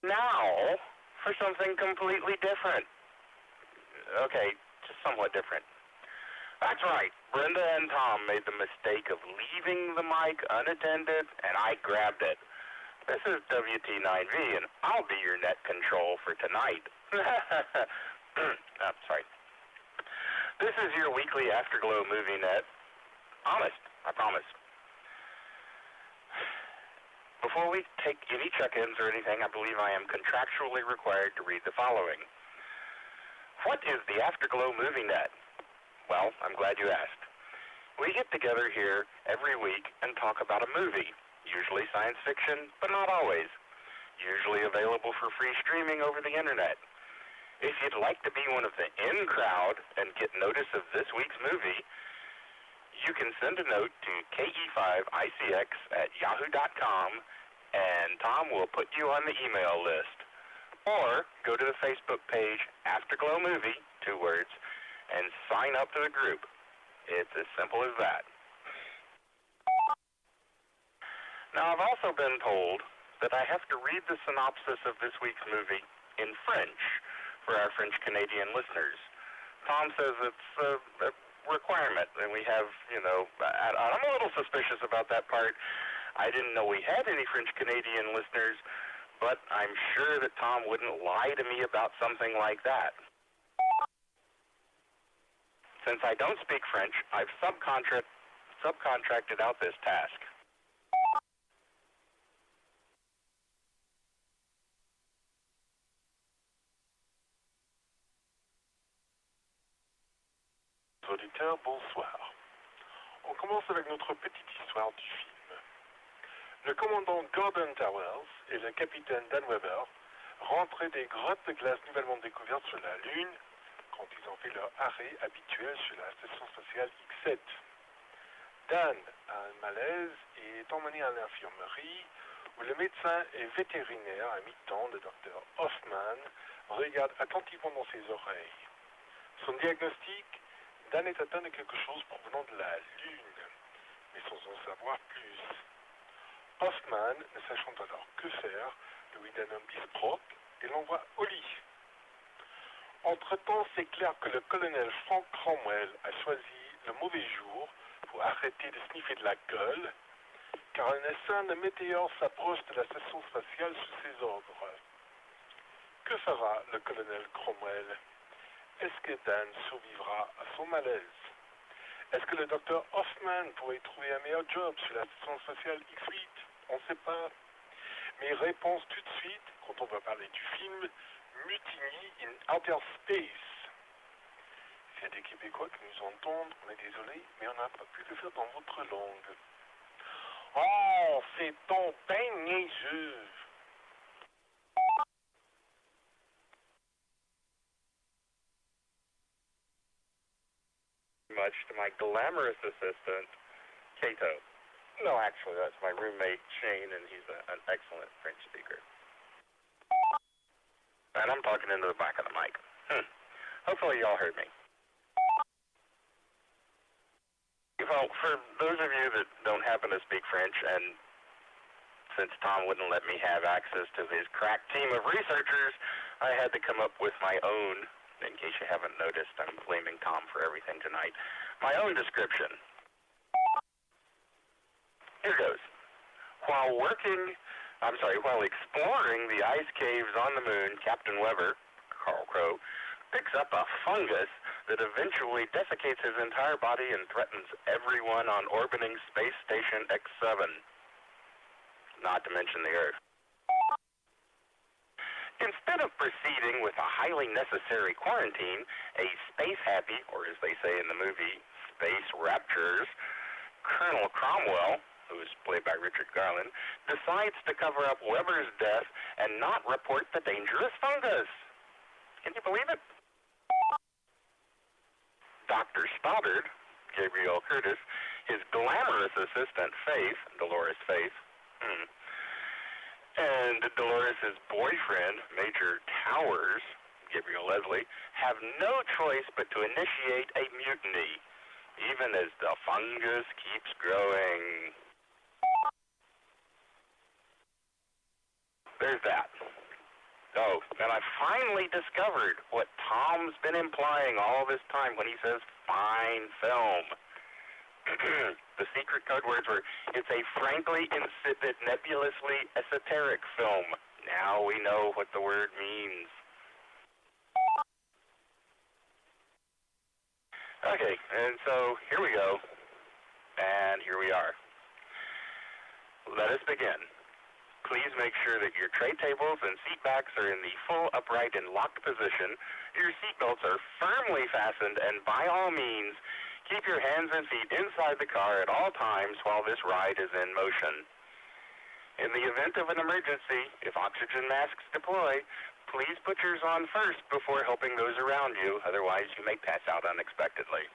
Now, for something completely different. Okay, just somewhat different. That's right. Brenda and Tom made the mistake of leaving the mic unattended, and I grabbed it. This is WT9V, and I'll be your net control for tonight. Sorry. This is your weekly Afterglow movie net. Honest, I promise. Before we take any check-ins or anything, I believe I am contractually required to read the following. What is the Afterglow movie net? Well, I'm glad you asked. We get together here every week and talk about a movie, usually science fiction, but not always. Usually available for free streaming over the internet. If you'd like to be one of the in crowd and get notice of this week's movie, you can send a note to ke5icx@yahoo.com, and Tom will put you on the email list. Or go to the Facebook page, Afterglow Movie, 2 words, and sign up to the group. It's as simple as that. Now, I've also been told that I have to read the synopsis of this week's movie in French for our French-Canadian listeners. Tom says it's a requirement, and we have, I'm a little suspicious about that part. I didn't know we had any French-Canadian listeners, but I'm sure that Tom wouldn't lie to me about something like that. Since I don't speak French, I've subcontracted out this task. Auditeurs, bonsoir. On commence avec notre petite histoire du film. Le commandant Gordon Towers et le capitaine Dan Weber rentraient des grottes de glace nouvellement découvertes sur la Lune quand ils ont fait leur arrêt habituel sur la station spatiale X7. Dan a un malaise et est emmené à l'infirmerie où le médecin et vétérinaire à mi-temps, le docteur Hoffman, regarde attentivement dans ses oreilles. Son diagnostic, Dan est atteint de quelque chose provenant de la Lune, mais sans en savoir plus. Hoffman, ne sachant alors que faire, lui donne un bisproc et l'envoie au lit. Entre-temps, c'est clair que le colonel Frank Cromwell a choisi le mauvais jour pour arrêter de sniffer de la gueule, car un essaim de météores s'approche de la station spatiale sous ses ordres. Que fera le colonel Cromwell? Est-ce que Dan survivra à son malaise? Est-ce que le docteur Hoffman pourrait trouver un meilleur job sur la station spatiale X8? On ne sait pas. Mais réponse tout de suite quand on va parler du film Mutiny in Outer Space. S'il y a des Québécois qui nous entendent, on est désolé, mais on n'a pas pu le faire dans votre langue. Oh, c'est donc ben niaiseux! Much to my glamorous assistant, Cato. No, actually, that's my roommate, Shane, and he's an excellent French speaker. And I'm talking into the back of the mic. Hopefully y'all heard me. Well, for those of you that don't happen to speak French, and since Tom wouldn't let me have access to his crack team of researchers, I had to come up with my own. In case you haven't noticed, I'm blaming Tom for everything tonight. My own description. Here goes. While exploring the ice caves on the moon, Captain Weber, Carl Crow, picks up a fungus that eventually desiccates his entire body and threatens everyone on orbiting Space Station X7. Not to mention the Earth. Instead of proceeding with a highly necessary quarantine, a space-happy, or as they say in the movie, space rapturers, Colonel Cromwell, who is played by Richard Garland, decides to cover up Weber's death and not report the dangerous fungus. Can you believe it? Dr. Stoddard, Gabriel Curtis, his glamorous assistant, Faith, Dolores Faith, and Dolores' boyfriend, Major Towers, Gabriel Leslie, have no choice but to initiate a mutiny, even as the fungus keeps growing. There's that. Oh, and I finally discovered what Tom's been implying all this time when he says fine film. The secret code words were, it's a frankly insipid, nebulously esoteric film. Now we know what the word means. Okay, and so here we go, and here we are. Let us begin. Please make sure that your tray tables and seat backs are in the full upright and locked position, your seat belts are firmly fastened, and by all means, keep your hands and feet inside the car at all times while this ride is in motion. In the event of an emergency, if oxygen masks deploy, please put yours on first before helping those around you, otherwise you may pass out unexpectedly.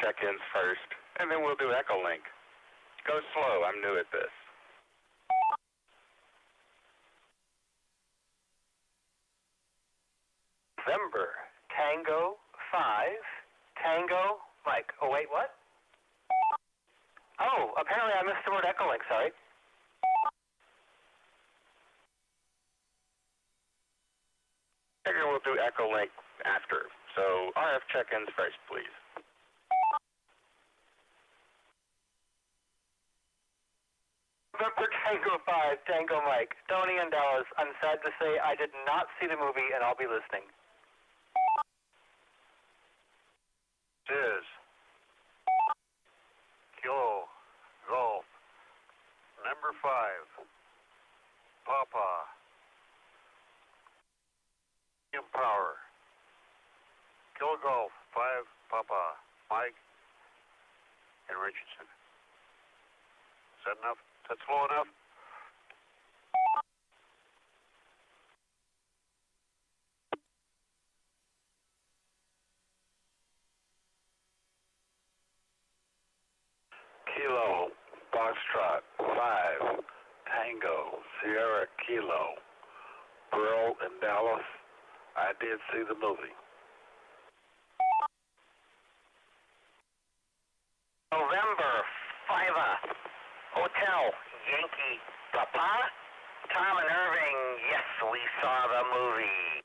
Check-ins first, and then we'll do Echolink. Go slow, I'm new at this. November, Tango 5, Tango Mike. Oh, wait, what? Oh, apparently I missed the word Echolink, sorry. Figure we'll do Echolink after, so RF check-ins first, please. November, Tango 5, Tango Mike. Tony in Dallas. I'm sad to say I did not see the movie, and I'll be listening. Tis. Kilo. Golf. Number 5. Papa. Power. Kilo Golf. 5. Papa. Mike. And Richardson. Is that enough? That's low enough? Kilo, Foxtrot, 5, Tango, Sierra Kilo, Pearl in Dallas. I did see the movie. November, 5, Hotel, Yankee, Papa, Tom and Irving. Yes, we saw the movie.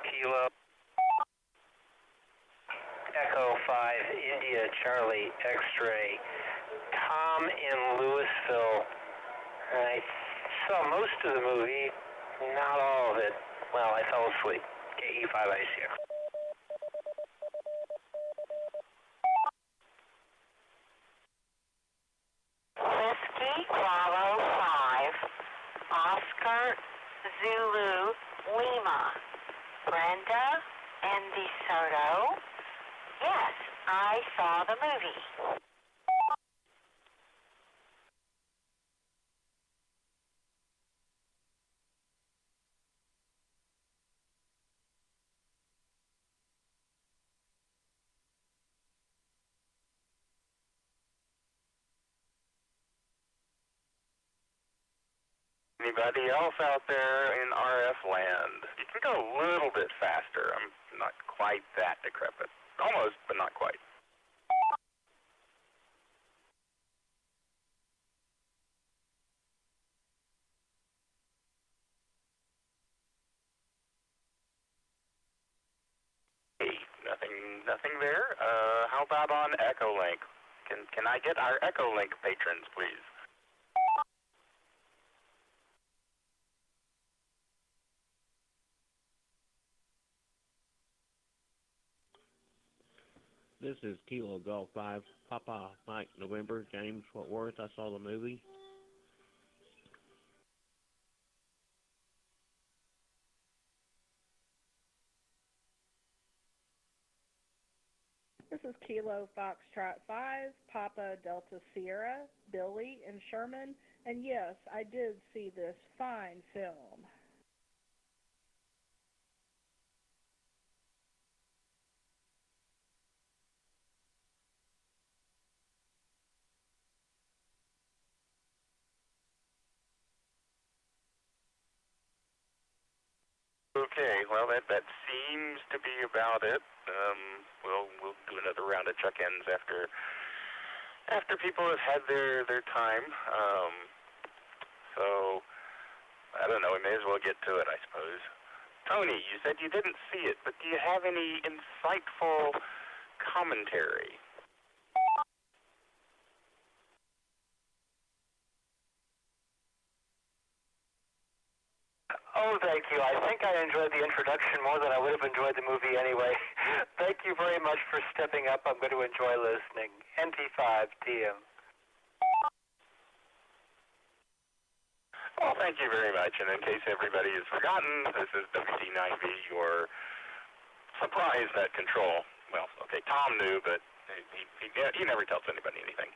Kilo, Echo 5, India, Charlie, X-Ray, Tom in Louisville. I saw most of the movie, not all of it. Well, I fell asleep. KE5ICX. Whiskey Bravo 5, Oscar Zulu Lima, Brenda and DeSoto. Yes, I saw the movie. Anybody else out there in RF land? You can go a little bit faster. I'm not quite that decrepit. Almost, but not quite. Hey, nothing there. How about on Echolink? Can I get our Echolink patrons, please? This is Kilo Golf 5, Papa Mike November, James Fort Worth. I saw the movie. This is Kilo Foxtrot 5, Papa Delta Sierra, Billy and Sherman, and yes, I did see this fine film. Okay, well that seems to be about it. We'll do another round of check-ins after people have had their time. So I don't know. We may as well get to it, I suppose. Tony, you said you didn't see it, but do you have any insightful commentary? Oh, thank you. I think I enjoyed the introduction more than I would have enjoyed the movie anyway. Thank you very much for stepping up. I'm going to enjoy listening. NT5TM. Well, thank you very much. And in case everybody has forgotten, this is WD9V, your surprise net control. Well, okay, Tom knew, but he never tells anybody anything.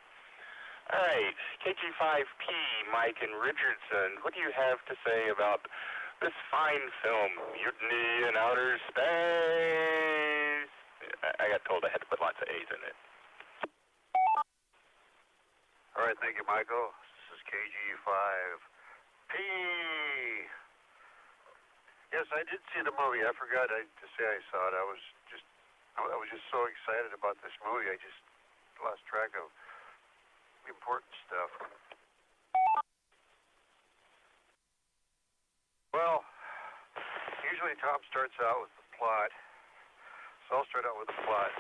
All right, KG5P, Mike and Richardson, what do you have to say about this fine film, Mutiny in Outer Space? I got told I had to put lots of A's in it. All right, thank you, Michael. This is KG5P. Yes, I did see the movie. I forgot to say I saw it. I was just so excited about this movie. I just lost track of important stuff. Well, usually Tom starts out with the plot, so I'll start out with the plot.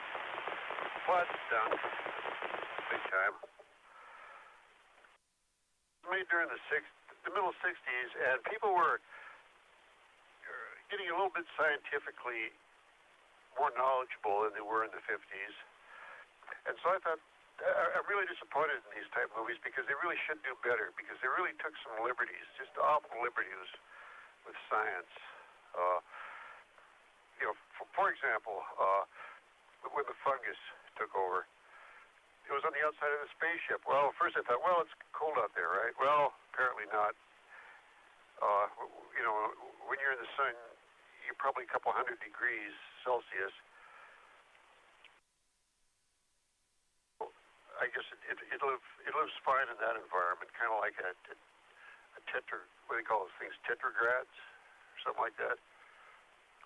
Plot's done, big time. Made during the middle 60s, and people were getting a little bit scientifically more knowledgeable than they were in the 50s. And so I thought, I'm really disappointed in these type movies because they really should do better, because they really took some liberties, just awful liberties with science. For example, when the fungus took over, it was on the outside of the spaceship. Well, first I thought, well, it's cold out there, right? Well, apparently not. When you're in the sun, you're probably a couple hundred degrees Celsius. I guess it lives fine in that environment, kind of like a what do they call those things, tetragrads, or something like that.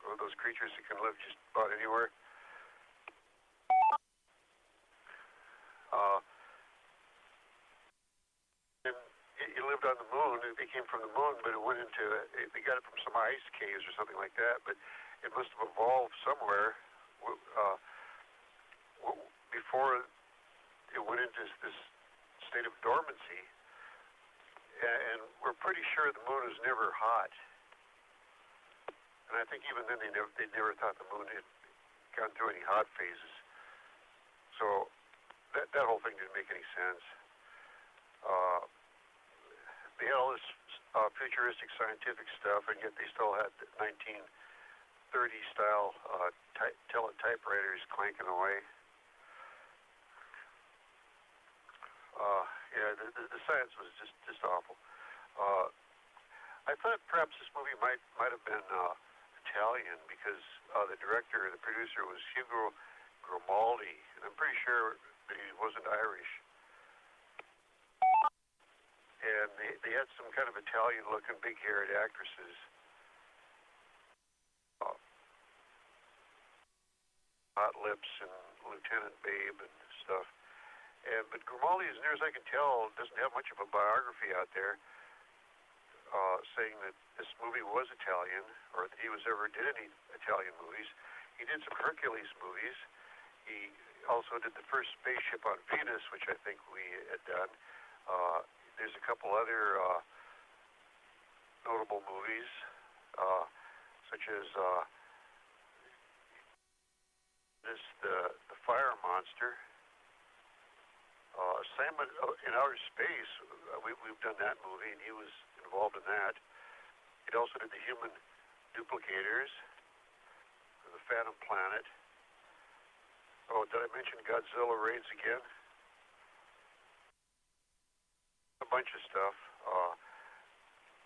Or those creatures that can live just about anywhere. And it lived on the moon. It came from the moon, but they got it from some ice caves or something like that. But it must have evolved somewhere before it went into this state of dormancy, and we're pretty sure the moon is never hot. And I think even then they never thought the moon had gone through any hot phases. So that whole thing didn't make any sense. They had all this futuristic scientific stuff, and yet they still had 1930 style teletypewriters clanking away. The science was just awful. I thought perhaps this movie might have been Italian because the producer was Hugo Grimaldi, and I'm pretty sure that he wasn't Irish. And they had some kind of Italian-looking, big-haired actresses. Hot Lips and Lieutenant Babe and stuff. But Grimaldi, as near as I can tell, doesn't have much of a biography out there saying that this movie was Italian or that he did any Italian movies. He did some Hercules movies. He also did the first spaceship on Venus, which I think we had done. There's a couple other notable movies, such as the Fire Monster. Assignment in Outer Space, we've done that movie, and he was involved in that. He also did the Human Duplicators, the Phantom Planet. Oh, did I mention Godzilla Raids again? A bunch of stuff.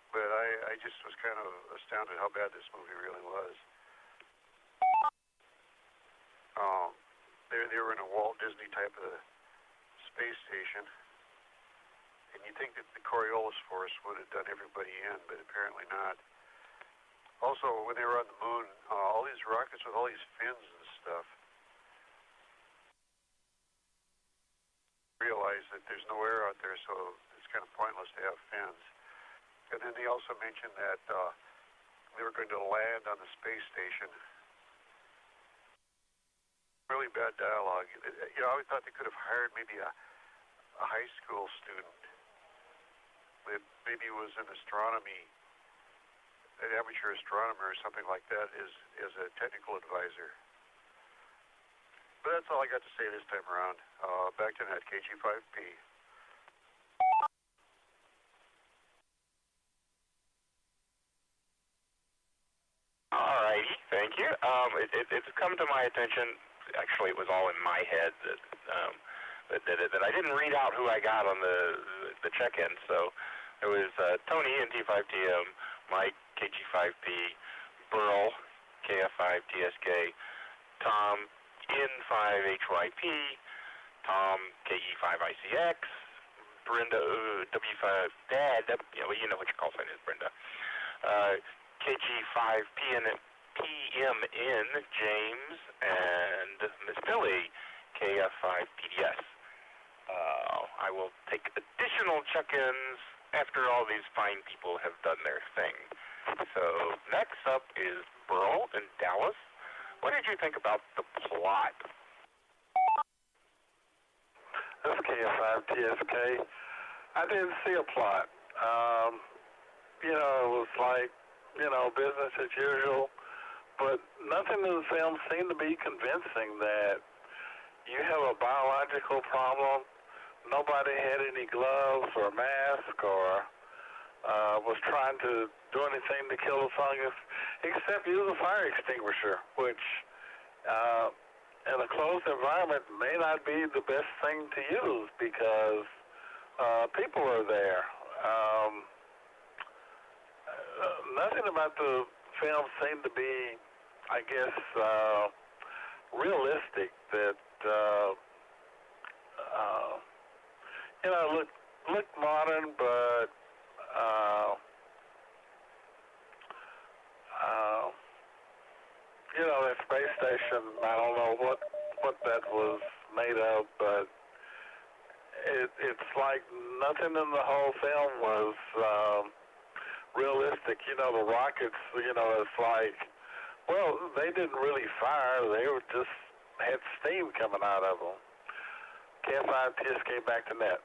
But I just was kind of astounded how bad this movie really was. They were in a Walt Disney type of space station, and you'd think that the Coriolis Force would have done everybody in, but apparently not. Also, when they were on the moon, all these rockets with all these fins and stuff, realize that there's no air out there, so it's kind of pointless to have fins. And then they also mentioned that they were going to land on the space station. Really bad dialogue. You know, I always thought they could have hired maybe a high school student that maybe was an astronomy, an amateur astronomer or something like that, as a technical advisor. But that's all I got to say this time around. Back to that KG5P. Alrighty, thank you. It's come to my attention. Actually, it was all in my head that I didn't read out who I got on the check-in. So it was Tony NT5TM, Mike KG5P, Burl KF5TSK, Tom N5HYP, Tom KE5ICX, Brenda W5 Dad. You know what your call sign is, Brenda. KG5PMN James, and Miss Billy KF5PDS. I will take additional check-ins after all these fine people have done their thing. So next up is Burl in Dallas. What did you think about the plot? This is KF5TSK. I didn't see a plot. It was like, business as usual. But nothing in the film seemed to be convincing that you have a biological problem. Nobody had any gloves or mask or was trying to do anything to kill the fungus, except use a fire extinguisher, which in a closed environment may not be the best thing to use because people are there. Nothing about the film seemed to be, I guess, realistic. That looked modern, but that space station, I don't know what that was made of, but it's like nothing in the whole film was realistic. The rockets, it's like, well, they didn't really fire. They were just had steam coming out of them. KF5TSK back to net.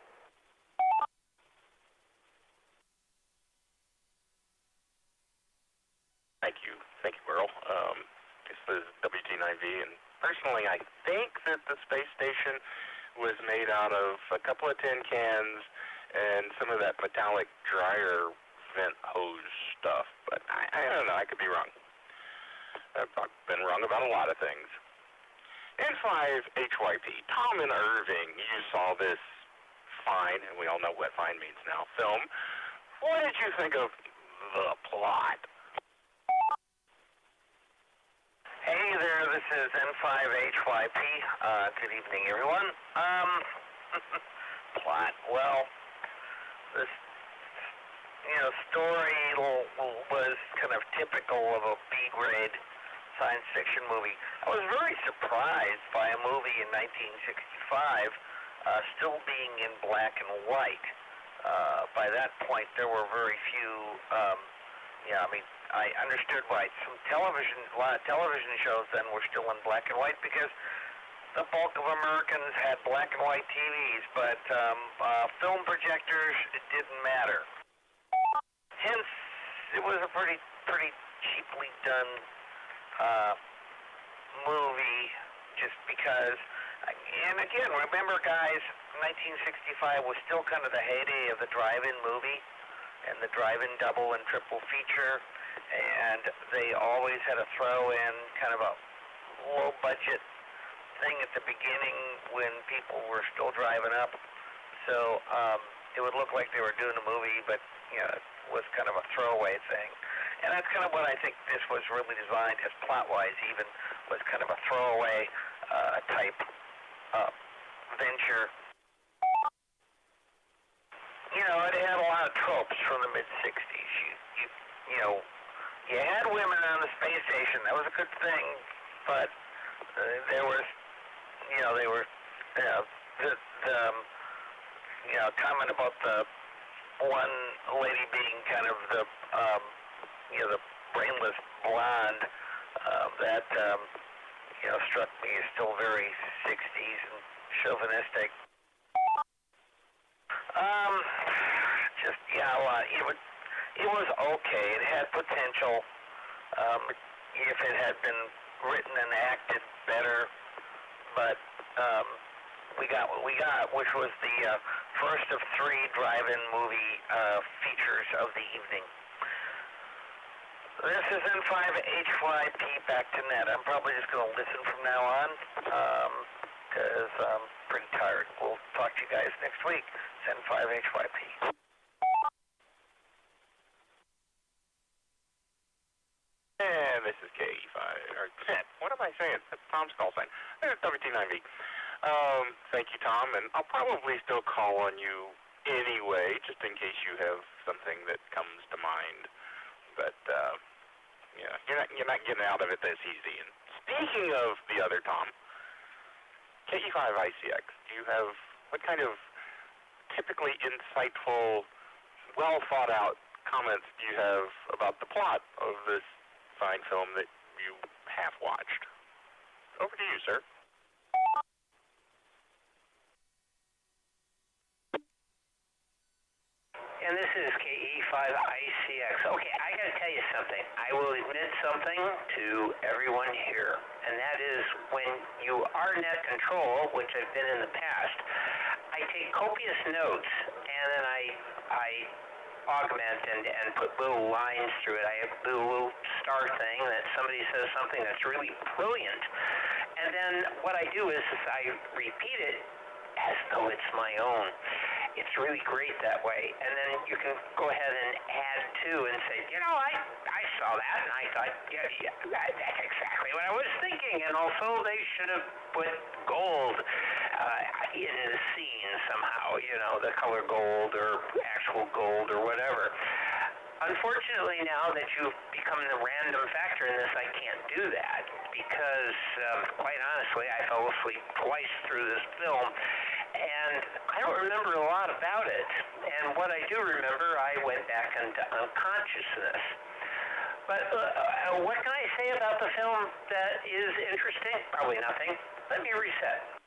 Thank you, Burl. This is WT9V, and personally, I think that the space station was made out of a couple of tin cans and some of that metallic dryer vent hose stuff, but I don't know, I could be wrong. I've been wrong about a lot of things. N5HYP, Tom and Irving, you saw this fine, and we all know what fine means now, film. What did you think of the plot? Hey there, this is N5HYP. Good evening, everyone. Plot. Well, this, story was kind of typical of a B-grade science fiction movie. I was very surprised by a movie in 1965 still being in black and white. By that point, there were very few, I understood why a lot of television shows then were still in black and white because the bulk of Americans had black and white TVs, but film projectors, it didn't matter. Hence, it was a pretty cheaply done movie, just because. And again, remember, guys, 1965 was still kind of the heyday of the drive-in movie and the drive-in double and triple feature, and they always had a throw-in kind of a low-budget thing at the beginning when people were still driving up. So it would look like they were doing a movie, but it was kind of a throwaway thing. And that's kind of what I think this was really designed as plot-wise, even was kind of a throwaway type venture. It had a lot of tropes from the mid-60s. You you had women on the space station. That was a good thing, but there was, they were, comment about the one lady being kind of the, the brainless blonde, that, struck me as still very 60s and chauvinistic. It was okay. It had potential. If it had been written and acted better, but we got what we got, which was the first of 3 drive-in movie features of the evening. This is N5HYP back to net. I'm probably just going to listen from now on because I'm pretty tired. We'll talk to you guys next week. It's N5HYP. And this is KE5, or what am I saying? That's Tom's call sign. There's WT9V. Thank you, Tom, and I'll probably still call on you anyway, just in case you have something that comes to mind. But, you're not getting out of it this easy. And speaking of the other Tom, KE5ICX, do you have, what kind of typically insightful, well-thought-out comments do you have about the plot of this fine film that you have watched? Over to you, sir. And this is KE5ICX. Okay, I gotta tell you something. I will admit something to everyone here, and that is when you are net control, which I've been in the past, I take copious notes, and then I augment and put little lines through it. I have a little star thing that somebody says something that's really brilliant. And then what I do is I repeat it as though it's my own. It's really great that way. And then you can go ahead and add to and say, I saw that, and I thought, that's exactly what I was thinking. And also they should have put gold in the scene somehow, the color gold or actual gold or whatever. Unfortunately, now that you've become the random factor in this, I can't do that because, quite honestly, I fell asleep twice through this film, and I don't remember a lot about it. And what I do remember, I went back into unconsciousness. But what can I say about the film that is interesting? Probably nothing. Let me reset.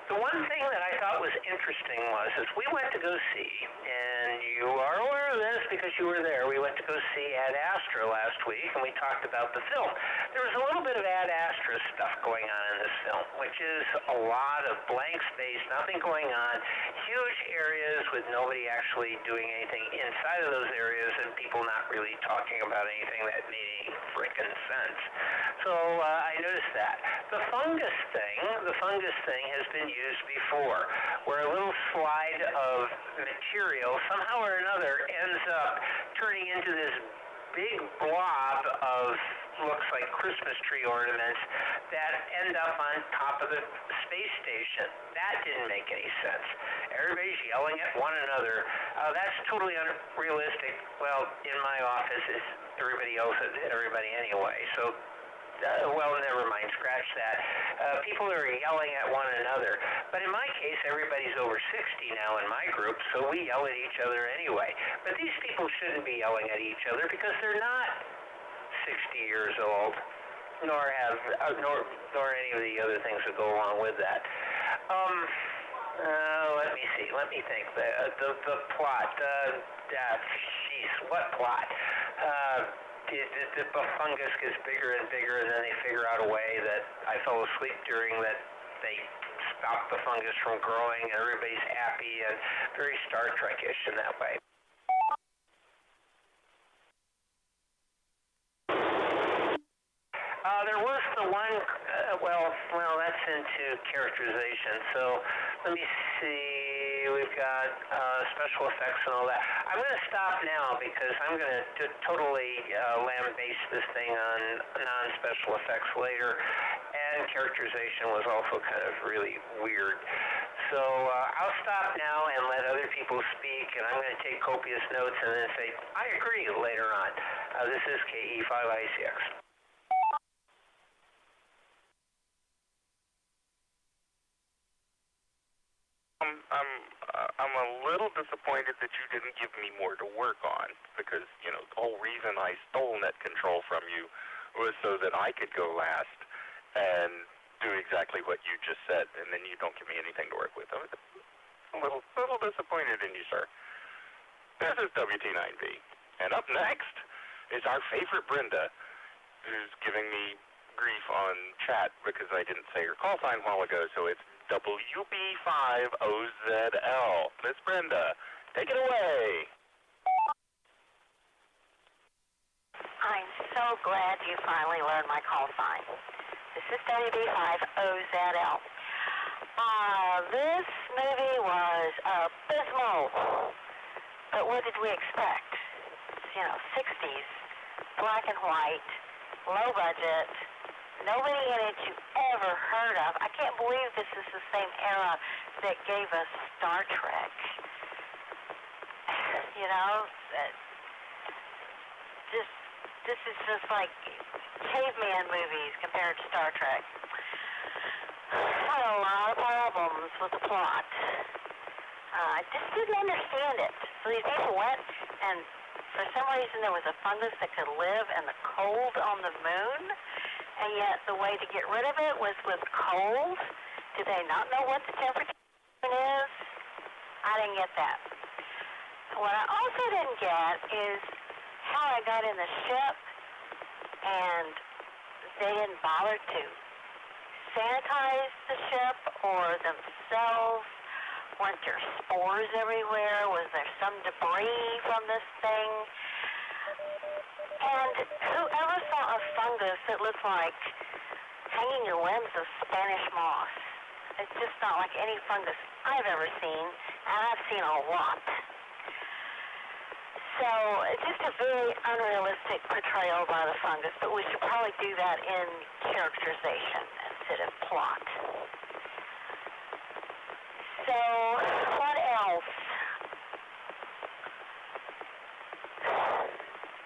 The one thing that I thought was interesting was we went to go see, and you are aware of this because you were there, we went to go see Ad Astra last week, and we talked about the film. There was a little bit of Ad Astra stuff going on in this film, which is a lot of blank space, nothing going on, huge areas with nobody actually doing anything inside of those areas, and people not really talking about anything that made any frickin' sense. So I noticed that. The fungus thing has been used before, where a little slide of material somehow or another ends up turning into this big blob of looks like Christmas tree ornaments that end up on top of the space station. That didn't make any sense. Everybody's yelling at one another. That's totally unrealistic. Well, in my office, it's everybody else at everybody anyway. So never mind, scratch that. People are yelling at one another. But in my case, everybody's over 60 now in my group, so we yell at each other anyway. But these people shouldn't be yelling at each other because they're not 60 years old, nor any of the other things that go along with that. Let me see. Let me think. The plot. Jeez, what plot? The fungus gets bigger and bigger, and then they figure out a way that I fell asleep during that they stop the fungus from growing, and everybody's happy, and very Star Trek-ish in that way. There was the one, well, that's into characterization, so let me see, we've got special effects and all that. I'm going to stop now because I'm going to totally lambaste this thing on non-special effects later, and characterization was also kind of really weird. So I'll stop now and let other people speak, and I'm going to take copious notes and then say, I agree later on. This is KE5I6. I'm a little disappointed that you didn't give me more to work on, because, you know, the whole reason I stole net control from you was so that I could go last and do exactly what you just said, and then you don't give me anything to work with. I was a little disappointed in you, sir. This is WT9V, and up next is our favorite Brenda, who's giving me grief on chat because I didn't say her call sign a while ago, so it's WB5OZL. Miss Brenda, take it away. I'm so glad you finally learned my call sign. This is WB5OZL. This movie was abysmal. But what did we expect? You know, 60s, black and white, low budget, nobody in it you ever heard of. I can't believe this is the same era that gave us Star Trek. You know, this is just like caveman movies compared to Star Trek. Had a lot of problems with the plot. I just didn't understand it. So these people went, and for some reason there was a fungus that could live in the cold on the moon, and yet the way to get rid of it was with cold. Did they not know what the temperature is? I didn't get that. What I also didn't get is how I got in the ship, and they didn't bother to sanitize the ship or themselves. Weren't there spores everywhere? Was there some debris from this thing? And whoever saw a fungus that looked like hanging your limbs of Spanish moss? It's just not like any fungus I've ever seen, and I've seen a lot. So it's just a very unrealistic portrayal by the fungus, but we should probably do that in characterization instead of plot. So, what else?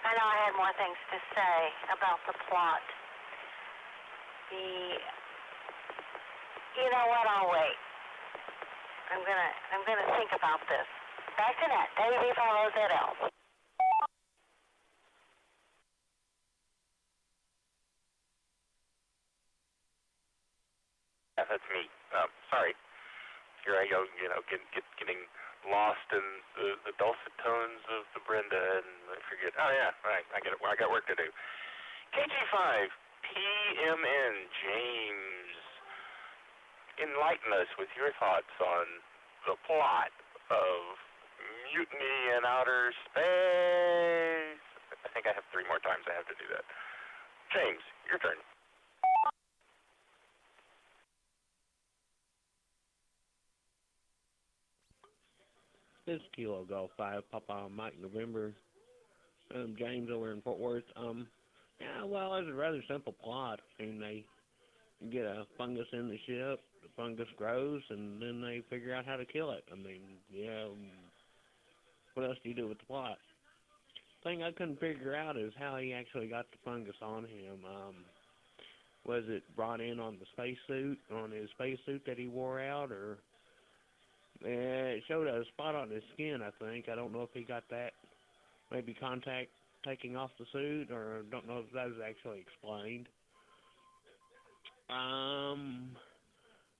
I know I had more things to say about the plot. You know what? I'll wait. I'm gonna think about this. Back to that. WB5OZL. Yeah, that's me. Sorry. Here I go, you know, getting lost in the dulcet tones of the Brenda, and I forget. Oh yeah, right. I get it. I got work to do. KG5 PMN James, enlighten us with your thoughts on the plot of Mutiny in Outer Space. I think I have 3 more times I have to do that. James, your turn. This is Kilo Golf 5, Papa Mike November. James over in Fort Worth. Yeah, well, it's a rather simple plot. I mean, they get a fungus in the ship, the fungus grows, and then they figure out how to kill it. I mean, yeah, what else do you do with the plot? The thing I couldn't figure out is how he actually got the fungus on him. Was it brought in on the spacesuit, on his spacesuit that he wore out, or... it showed a spot on his skin, I think. I don't know if he got that. Maybe contact taking off the suit, or don't know if that was actually explained.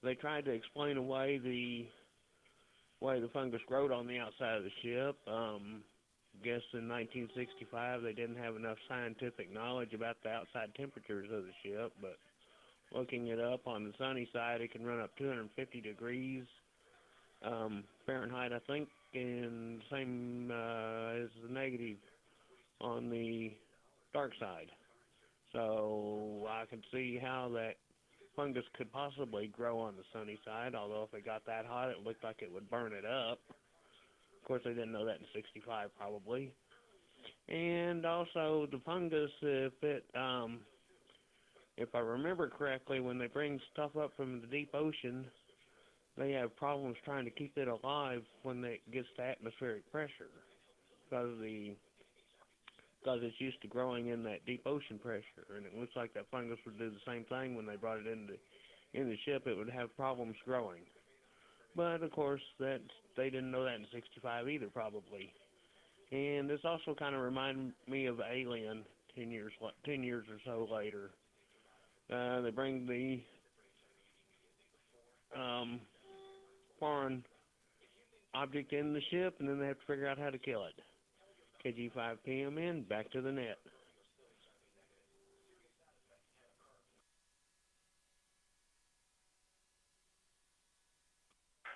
They tried to explain away the way the fungus growed on the outside of the ship. Guess in 1965 they didn't have enough scientific knowledge about the outside temperatures of the ship, but looking it up on the sunny side, it can run up 250 degrees Fahrenheit, I think, and same as the negative on the dark side. So I can see how that fungus could possibly grow on the sunny side, although if it got that hot, it looked like it would burn it up. Of course, they didn't know that in 65, probably. And also, the fungus, if I remember correctly, when they bring stuff up from the deep ocean, they have problems trying to keep it alive when it gets to atmospheric pressure, because it's used to growing in that deep ocean pressure, and it looks like that fungus would do the same thing when they brought it in the ship. It would have problems growing. But of course, they didn't know that in '65 either, probably. And this also kind of reminded me of Alien 10 years or so later. They bring the foreign object in the ship, and then they have to figure out how to kill it. KG5PM in, back to the net.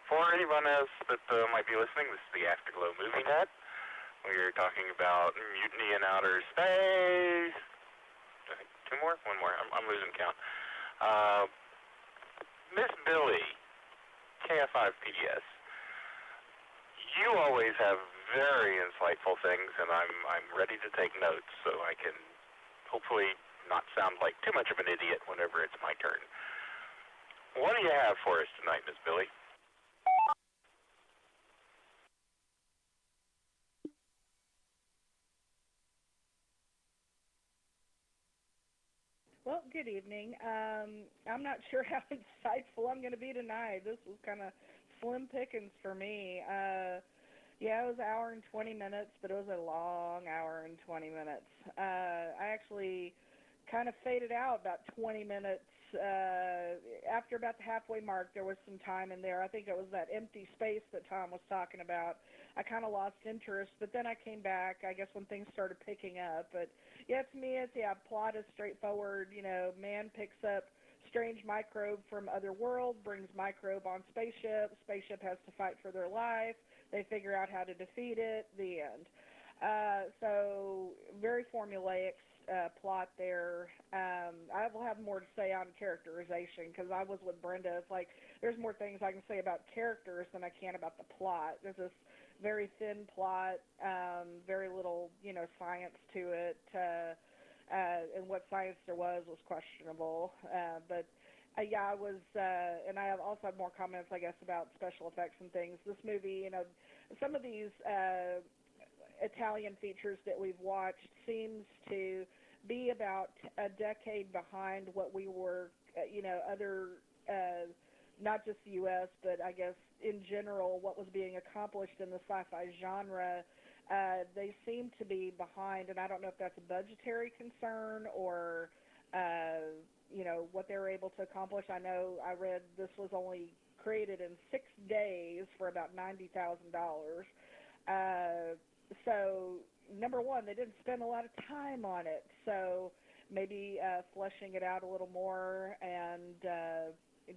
For anyone else that might be listening, this is the Afterglow Movie Net. We are talking about Mutiny in Outer Space. I think two more? One more. I'm losing count. Miss Billy, KF5PDS. You always have very insightful things, and I'm ready to take notes so I can hopefully not sound like too much of an idiot whenever it's my turn. What do you have for us tonight, Miss Billy? Well, good evening. I'm not sure how insightful I'm going to be tonight. This was kind of slim pickings for me. Yeah, it was an hour and 20 minutes, but it was a long hour and 20 minutes. I actually kind of faded out about 20 minutes. After about the halfway mark, there was some time in there. I think it was that empty space that Tom was talking about. I kind of lost interest, but then I came back, I guess, when things started picking up. But yeah, to me, plot is straightforward. You know, man picks up strange microbe from other world, brings microbe on spaceship. Spaceship has to fight for their life. They figure out how to defeat it. The end. So very formulaic plot there. I will have more to say on characterization because I was with Brenda. It's like there's more things I can say about characters than I can about the plot. There's this very thin plot, very little, science to it, and what science there was questionable. But yeah, I was, and I also have more comments, I guess, about special effects and things. This movie, some of these Italian features that we've watched seems to be about a decade behind what we were, other, not just the U.S., but I guess in general what was being accomplished in the sci-fi genre. They seem to be behind, and I don't know if that's a budgetary concern or, what they were able to accomplish. I know I read this was only created in 6 days for about $90,000. So, number one, they didn't spend a lot of time on it. So maybe fleshing it out a little more and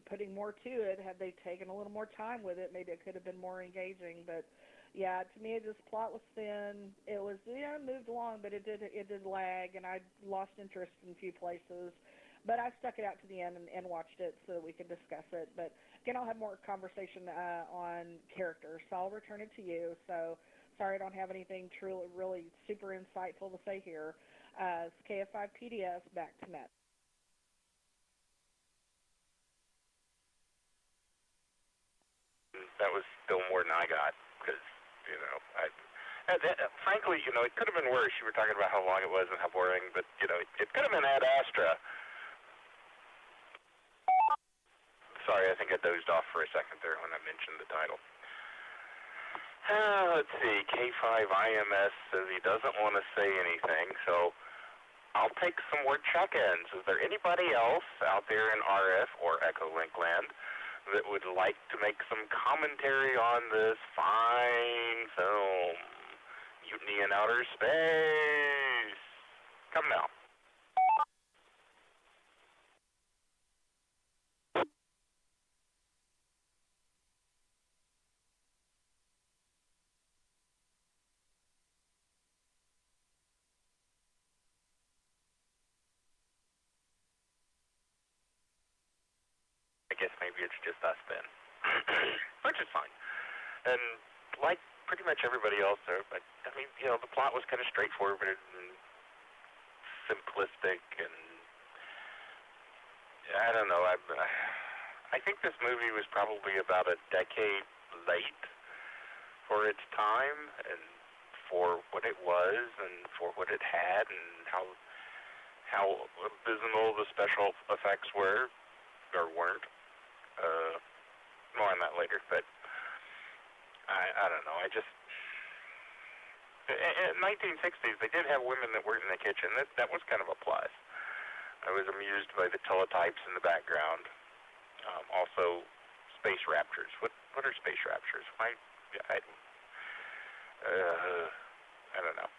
putting more to it, had they taken a little more time with it, maybe it could have been more engaging. But yeah, to me, this plot was thin. It was, it moved along, but it did lag, and I lost interest in a few places. But I stuck it out to the end and watched it so that we could discuss it. But again, I'll have more conversation on characters, so I'll return it to you. So sorry I don't have anything truly, really super insightful to say here. It's KF5PDS, back to net. That was still more than I got, because, frankly, it could have been worse. You were talking about how long it was and how boring, but, it could have been Ad Astra. Sorry, I think I dozed off for a second there when I mentioned the title. Let's see, K5IMS says he doesn't want to say anything, so I'll take some more check-ins. Is there anybody else out there in RF or Echolink land that would like to make some commentary on this fine film, Mutiny in Outer Space? Come now. I guess maybe it's just us then, which is fine. And like pretty much everybody else there, but I mean, the plot was kind of straightforward and simplistic, and I don't know. I think this movie was probably about a decade late for its time and for what it was and for what it had and how abysmal the special effects were or weren't. More on that later, but I don't know. In 1960s, they did have women that worked in the kitchen. That was kind of a plus. I was amused by the teletypes in the background. Also, space raptors. What are space raptors? I don't know.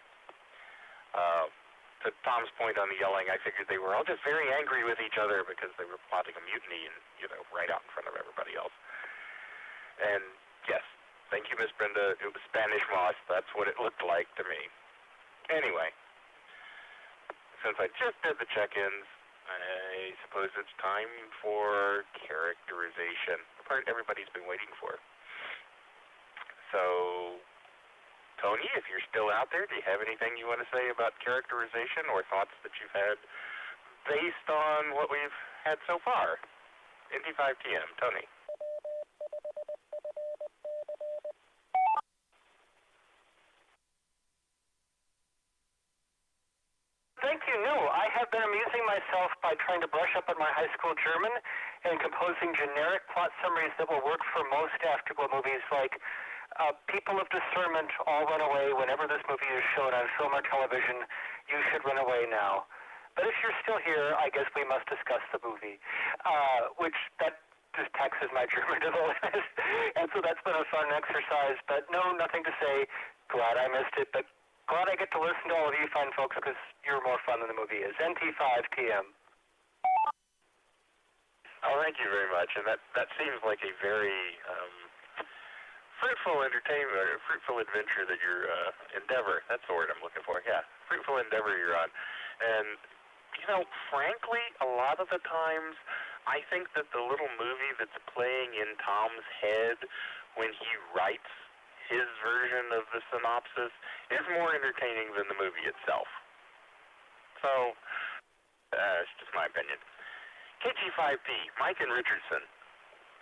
To Tom's point on the yelling, I figured they were all just very angry with each other because they were plotting a mutiny and, right out in front of everybody else. And yes, thank you, Miss Brenda. It was Spanish moss. That's what it looked like to me. Anyway, since I just did the check-ins, I suppose it's time for characterization, the part everybody's been waiting for. So, Tony, if you're still out there, do you have anything you want to say about characterization or thoughts that you've had based on what we've had so far? Indy 5TM, Tony. Thank you. No, I have been amusing myself by trying to brush up on my high school German and composing generic plot summaries that will work for most Afterglow movies, like people of discernment all run away whenever this movie is shown on film or television. You should run away now. But if you're still here, I guess we must discuss the movie, which that just taxes my German to the limit. And so that's been a fun exercise. But no, nothing to say. Glad I missed it, but glad I get to listen to all of you fine folks because you're more fun than the movie is. NT5TM. Oh, thank you very much. And that seems like a very fruitful entertainment, or fruitful adventure that you're, endeavor. That's the word I'm looking for. Yeah, fruitful endeavor you're on. And, frankly, a lot of the times, I think that the little movie that's playing in Tom's head when he writes his version of the synopsis is more entertaining than the movie itself. So, it's just my opinion. KG5P, Mike and Richardson,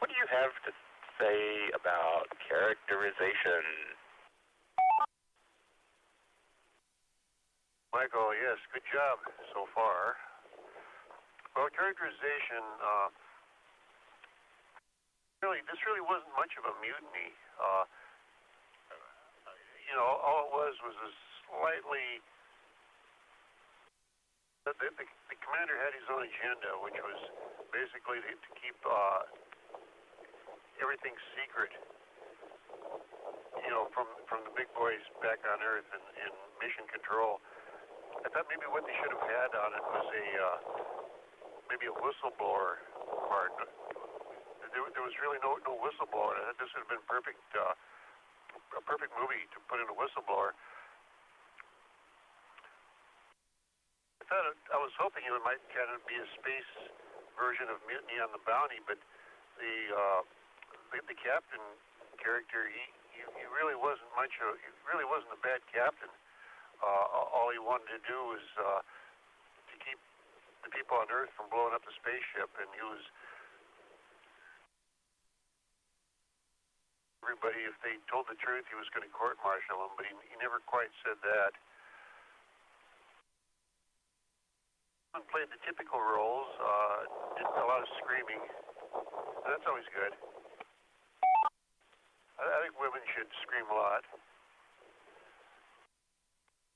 what do you have to say about characterization? Michael, yes, good job so far. Well, characterization, this really wasn't much of a mutiny. All it was a slightly... The commander had his own agenda, which was basically to keep everything secret, from the big boys back on Earth in mission control. I thought maybe what they should have had on it was maybe a whistleblower part. There was really no whistleblower. I thought this would have been a perfect movie to put in a whistleblower. I was hoping it might kind of be a space version of Mutiny on the Bounty, but the captain character, he really wasn't a bad captain. All he wanted to do was to keep the people on Earth from blowing up the spaceship, and he was everybody. If they told the truth, he was going to court-martial them, but he never quite said that. Played the typical roles, did a lot of screaming. That's always good. I think women should scream a lot.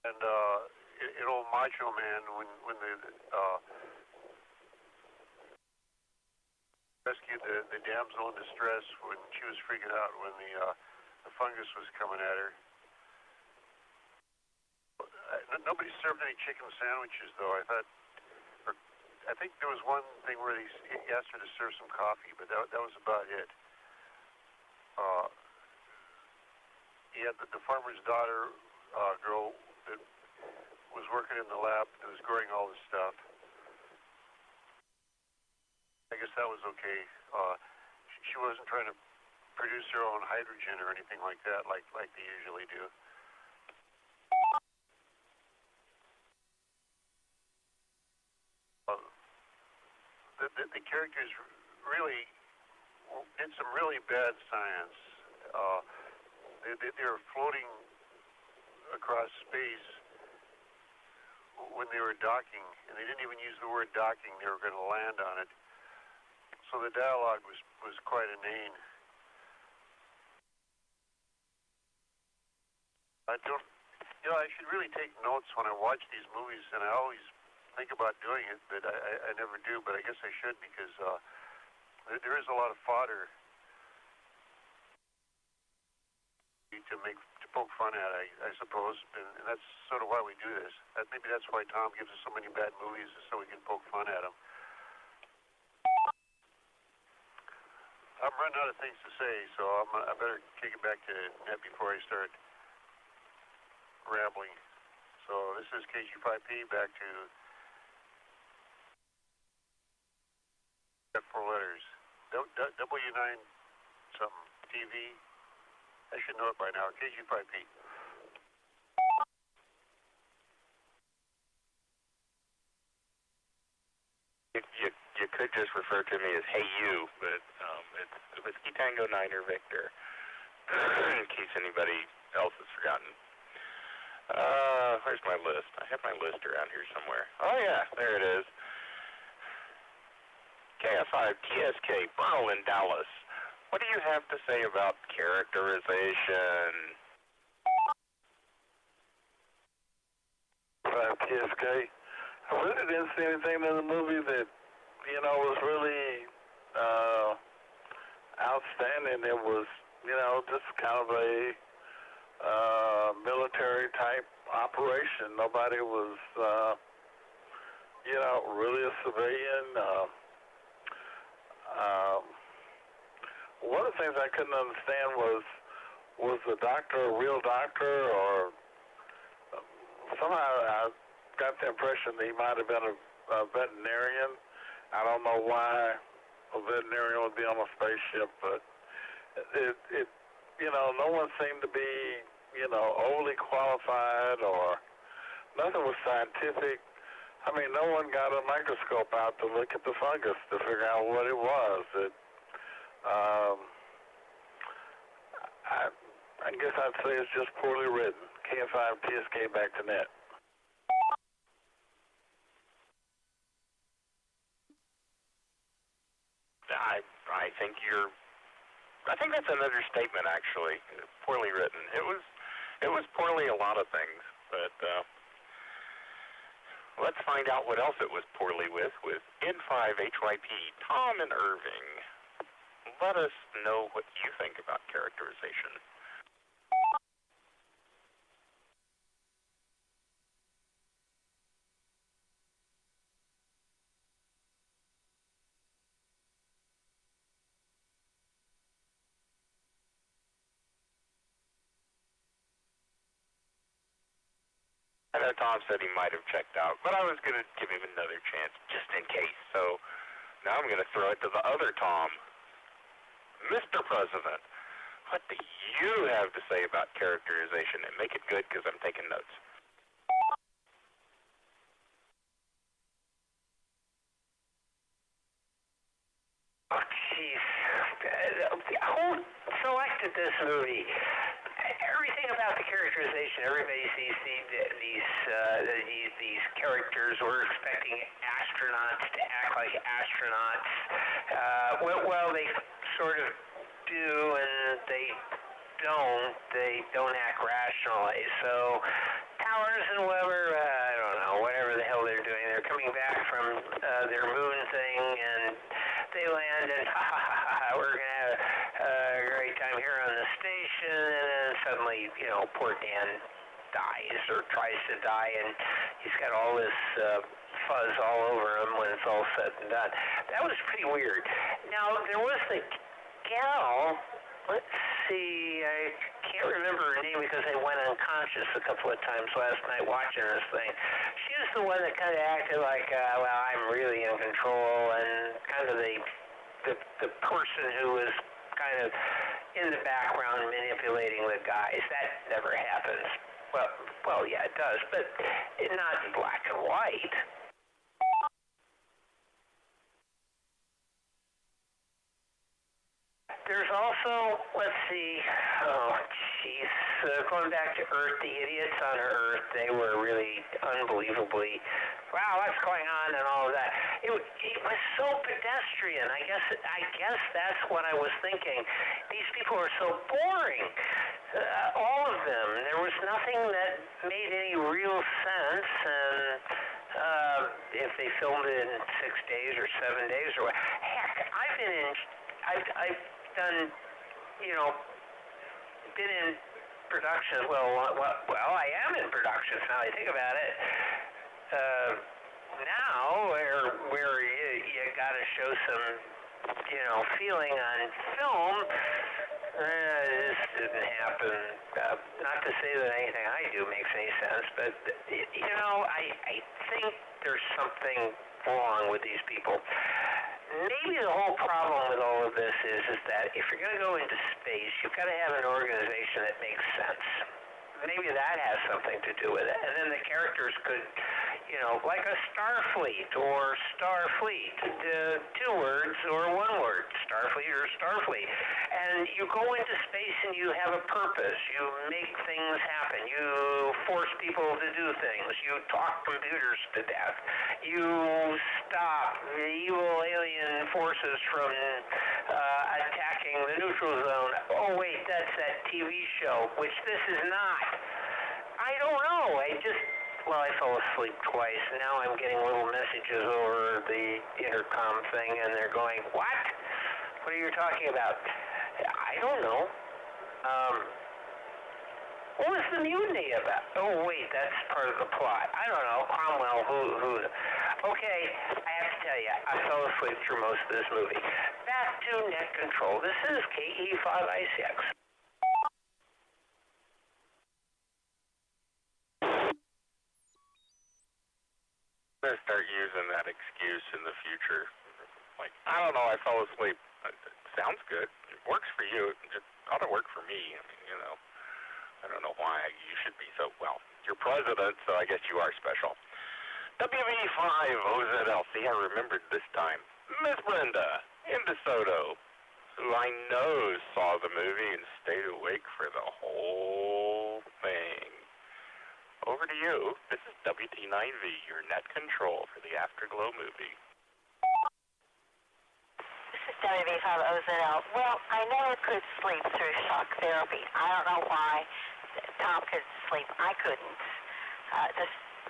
And an old macho man when they rescued the damsel in distress when she was freaking out when the fungus was coming at her. Nobody served any chicken sandwiches though. I think there was one thing where he asked her to serve some coffee, but that was about it. He had the farmer's daughter girl that was working in the lab that was growing all this stuff. I guess that was okay. She wasn't trying to produce her own hydrogen or anything like that, like they usually do. The characters really did some really bad science. They were floating across space when they were docking, and they didn't even use the word docking. They were going to land on it. So the dialogue was quite inane. I should really take notes when I watch these movies, and I always think about doing it, but I never do. But I guess I should, because there is a lot of fodder to poke fun at, I suppose, and that's sort of why we do this. Maybe that's why Tom gives us so many bad movies, is so we can poke fun at them. I'm running out of things to say, so I better kick it back to Ned before I start rambling. So this is KG5P, back to four letters. W9 something, TV. I should know it by now. KG5P. You could just refer to me as Hey You, but it's Whiskey Tango 9er Victor, in case anybody else has forgotten. Where's my list? I have my list around here somewhere. Oh yeah, there it is. KF5 TSK, Berlin, Dallas. What do you have to say about characterization? 5 TSK. I really didn't see anything in the movie that, was really outstanding. It was, just kind of a military type operation. Nobody was, really a civilian. One of the things I couldn't understand was the doctor a real doctor, or somehow I got the impression that he might have been a veterinarian. I don't know why a veterinarian would be on a spaceship, but it no one seemed to be, overly qualified, or nothing was scientific. I mean, no one got a microscope out to look at the fungus to figure out what it was. I guess I'd say it's just poorly written. KF5 TSK, back to net. I think that's an understatement, actually. Poorly written. It was poorly a lot of things, but let's find out what else it was poorly with N5HYP, Tom and Irving. Let us know what you think about characterization. I know Tom said he might have checked out, but I was going to give him another chance just in case. So now I'm going to throw it to the other Tom. Mr. President, what do you have to say about characterization? And make it good, because I'm taking notes. Oh, jeez. Who selected this movie? Everything about the characterization, everybody sees these characters. We're expecting astronauts to act like astronauts. Well, they sort of do, and they don't act rationally. So Towers and Weber, I don't know, whatever the hell they're doing. They're coming back from their moon thing, and they land, and we're going to have a great time here on the station, and then suddenly, poor Dan dies, or tries to die, and he's got all this fuzz all over him when it's all said and done. That was pretty weird. Now, there was the gal, let's see, I can't remember her name because I went unconscious a couple of times last night watching this thing. She was the one that kind of acted like, I'm really in control, and kind of the person who was kind of in the background manipulating the guys. That never happens. Well, yeah, it does, but not in black and white. there's also, let's see, oh, jeez, going back to Earth, the idiots on Earth, they were really unbelievably, wow, what's going on and all of that. It was so pedestrian. I guess that's what I was thinking. These people are so boring. All of them. There was nothing that made any real sense, and if they filmed it in 6 days or 7 days or what. Heck, I've done, been in production. Well, I am in productions now I think about it. Now, where you got to show some, feeling on film. This didn't happen. Not to say that anything I do makes any sense, but I think there's something wrong with these people. Maybe the whole problem with all of this is that if you're going to go into space, you've got to have an organization that makes sense. Maybe that has something to do with it. And then the characters could, like a Starfleet or Starfleet, 2 words or 1 word, Starfleet or Starfleet. And you go into space and you have a purpose. You make things happen. You force people to do things. You talk computers to death. You stop the evil alien forces from attacking the neutral zone. Oh, wait, that's that TV show, which this is not. I don't know. I fell asleep twice. Now I'm getting little messages over the intercom thing, and they're going, what? What are you talking about? I don't know. What was the mutiny about? Oh, wait, that's part of the plot. I don't know. Cromwell, who? Okay, I have to tell you, I fell asleep through most of this movie. Back to net control. This is KE5I6. I'm gonna start using that excuse in the future. Like, I don't know, I fell asleep. It sounds good. It works for you. It ought to work for me. I mean, I don't know why you should be so, well, you're president, so I guess you are special. WV5OZLC, I remembered this time. Miss Brenda in DeSoto, who I know saw the movie and stayed awake for the whole thing. Over to you. This is WT9V, your net control for the Afterglow movie. This is WV5OZL. Well, I never could sleep through shock therapy. I don't know why Tom could sleep. I couldn't.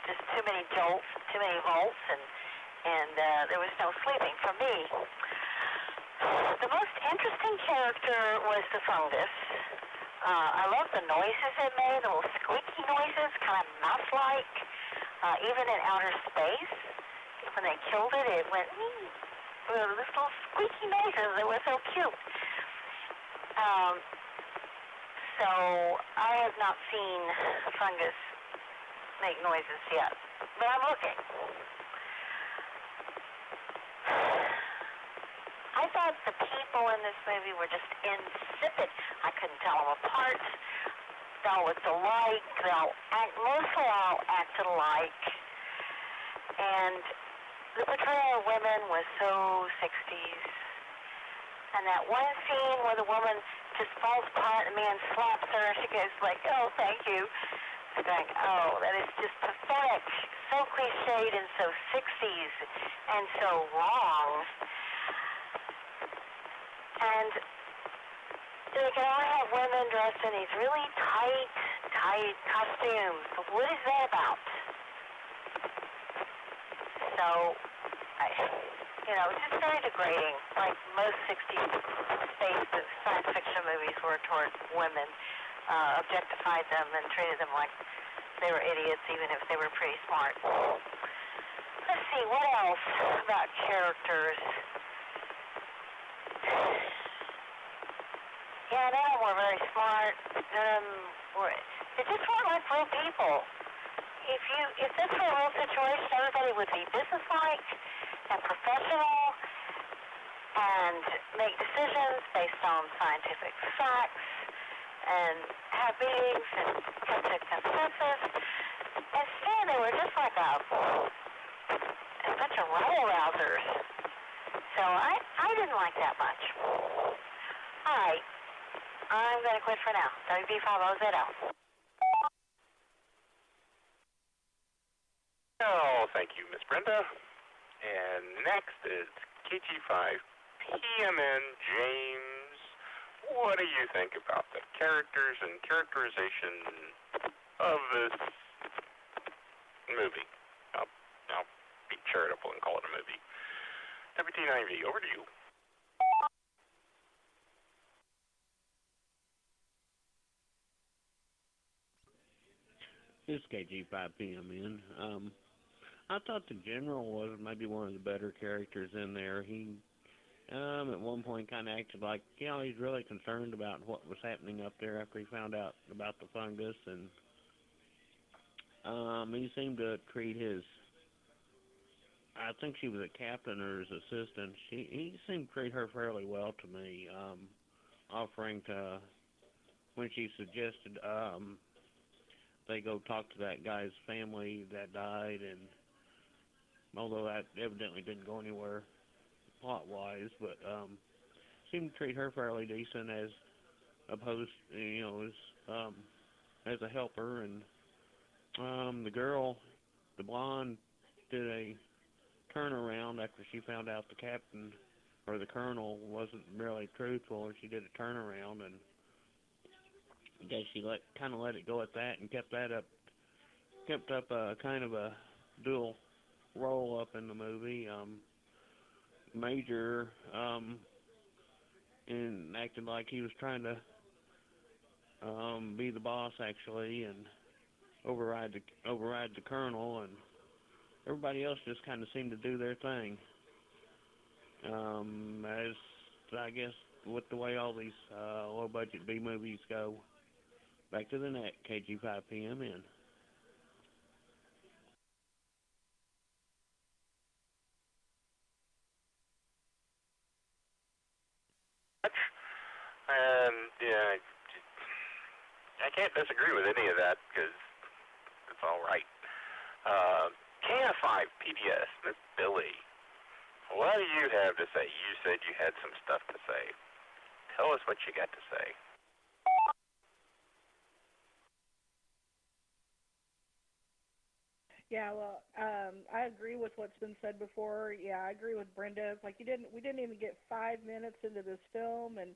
Just too many jolts, too many volts, and there was no sleeping for me. The most interesting character was the fungus. I love the noises it made, the little squeaky noises, kind of mouse-like. Even in outer space, when they killed it, it went, this little squeaky noises. It was so cute. So I have not seen fungus make noises yet, but I'm looking. I thought the people in this movie were just insipid. I couldn't tell them apart. They all looked alike. Mostly all acted alike. And the portrayal of women was so 60s. And that one scene where the woman just falls apart and the man slaps her and she goes like, oh, thank you. I'm going, oh, that is just pathetic. So cliched and so 60s and so wrong. And they can all have women dressed in these really tight costumes. What is that about? So, it's just very degrading, like most 60s space science fiction movies were toward women, objectified them and treated them like they were idiots, even if they were pretty smart. Let's see, what else about characters? Yeah, none of them were very smart. They just weren't like real people. If this were a real situation, everybody would be businesslike and professional and make decisions based on scientific facts and have meetings and come to consensus. Instead, they were just like a bunch of rabble-rousers. So I didn't like that much. All right. I'm going to quit for now. WB50ZL. Oh, thank you, Miss Brenda. And next is KG5PMN James. What do you think about the characters and characterization of this movie? I'll be charitable and call it a movie. WT9V, over to you. This is KG5PMN. I thought the General was maybe one of the better characters in there. He, at one point kind of acted like, he's really concerned about what was happening up there after he found out about the fungus, and he seemed to treat his, I think she was a captain or his assistant. He seemed to treat her fairly well to me, offering to, when she suggested they go talk to that guy's family that died, and although that evidently didn't go anywhere plot-wise, but seemed to treat her fairly decent as opposed, as a helper. And the girl, the blonde, did a turnaround after she found out the captain or the colonel wasn't really truthful, and she did a turnaround, and I guess she kind of let it go at that and kept up a kind of a dual role up in the movie. Major and acted like he was trying to be the boss actually and override the colonel, and everybody else just kind of seemed to do their thing. As I guess with the way all these low budget B movies go. Back to the net, KG5PMN. Yeah, I can't disagree with any of that because it's all right. KF5 PBS, Miss Billy, what do you have to say? You said you had some stuff to say. Tell us what you got to say. Yeah, well, I agree with what's been said before. Yeah, I agree with Brenda. It's like we didn't even get 5 minutes into this film, and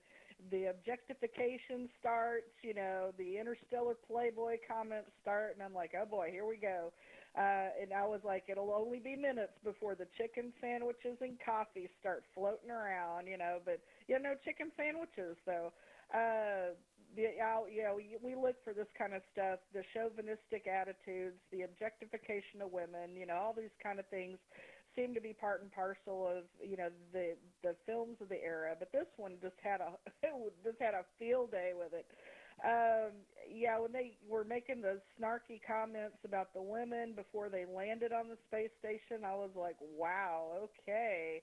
the objectification starts. The interstellar playboy comments start, and I'm like, oh boy, here we go. And I was like, it'll only be minutes before the chicken sandwiches and coffee start floating around. But no chicken sandwiches though. We look for this kind of stuff, the chauvinistic attitudes, the objectification of women, all these kind of things seem to be part and parcel of, the films of the era. But this one just had a field day with it. When they were making the snarky comments about the women before they landed on the space station, I was like, wow, okay.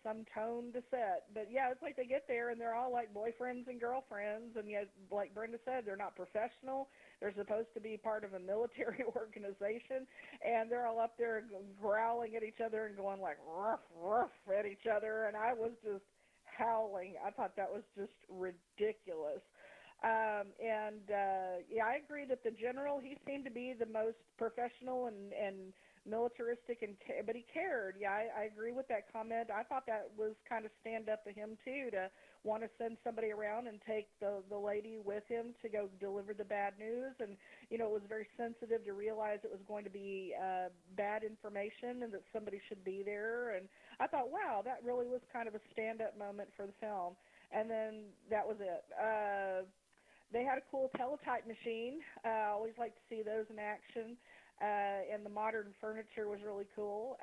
Some tone to set. But yeah, it's like they get there and they're all like boyfriends and girlfriends, and yet, like Brenda said, they're not professional. They're supposed to be part of a military organization, and they're all up there growling at each other and going like ruff, ruff at each other, and I was just howling. I thought that was just ridiculous. I agree that the general, he seemed to be the most professional and militaristic, but he cared. Yeah, I agree with that comment. I thought that was kind of stand up to him too, to want to send somebody around and take the lady with him to go deliver the bad news. And it was very sensitive to realize it was going to be bad information and that somebody should be there. And I thought, wow, that really was kind of a stand up moment for the film. And then that was it. They had a cool teletype machine. I always like to see those in action. And the modern furniture was really cool.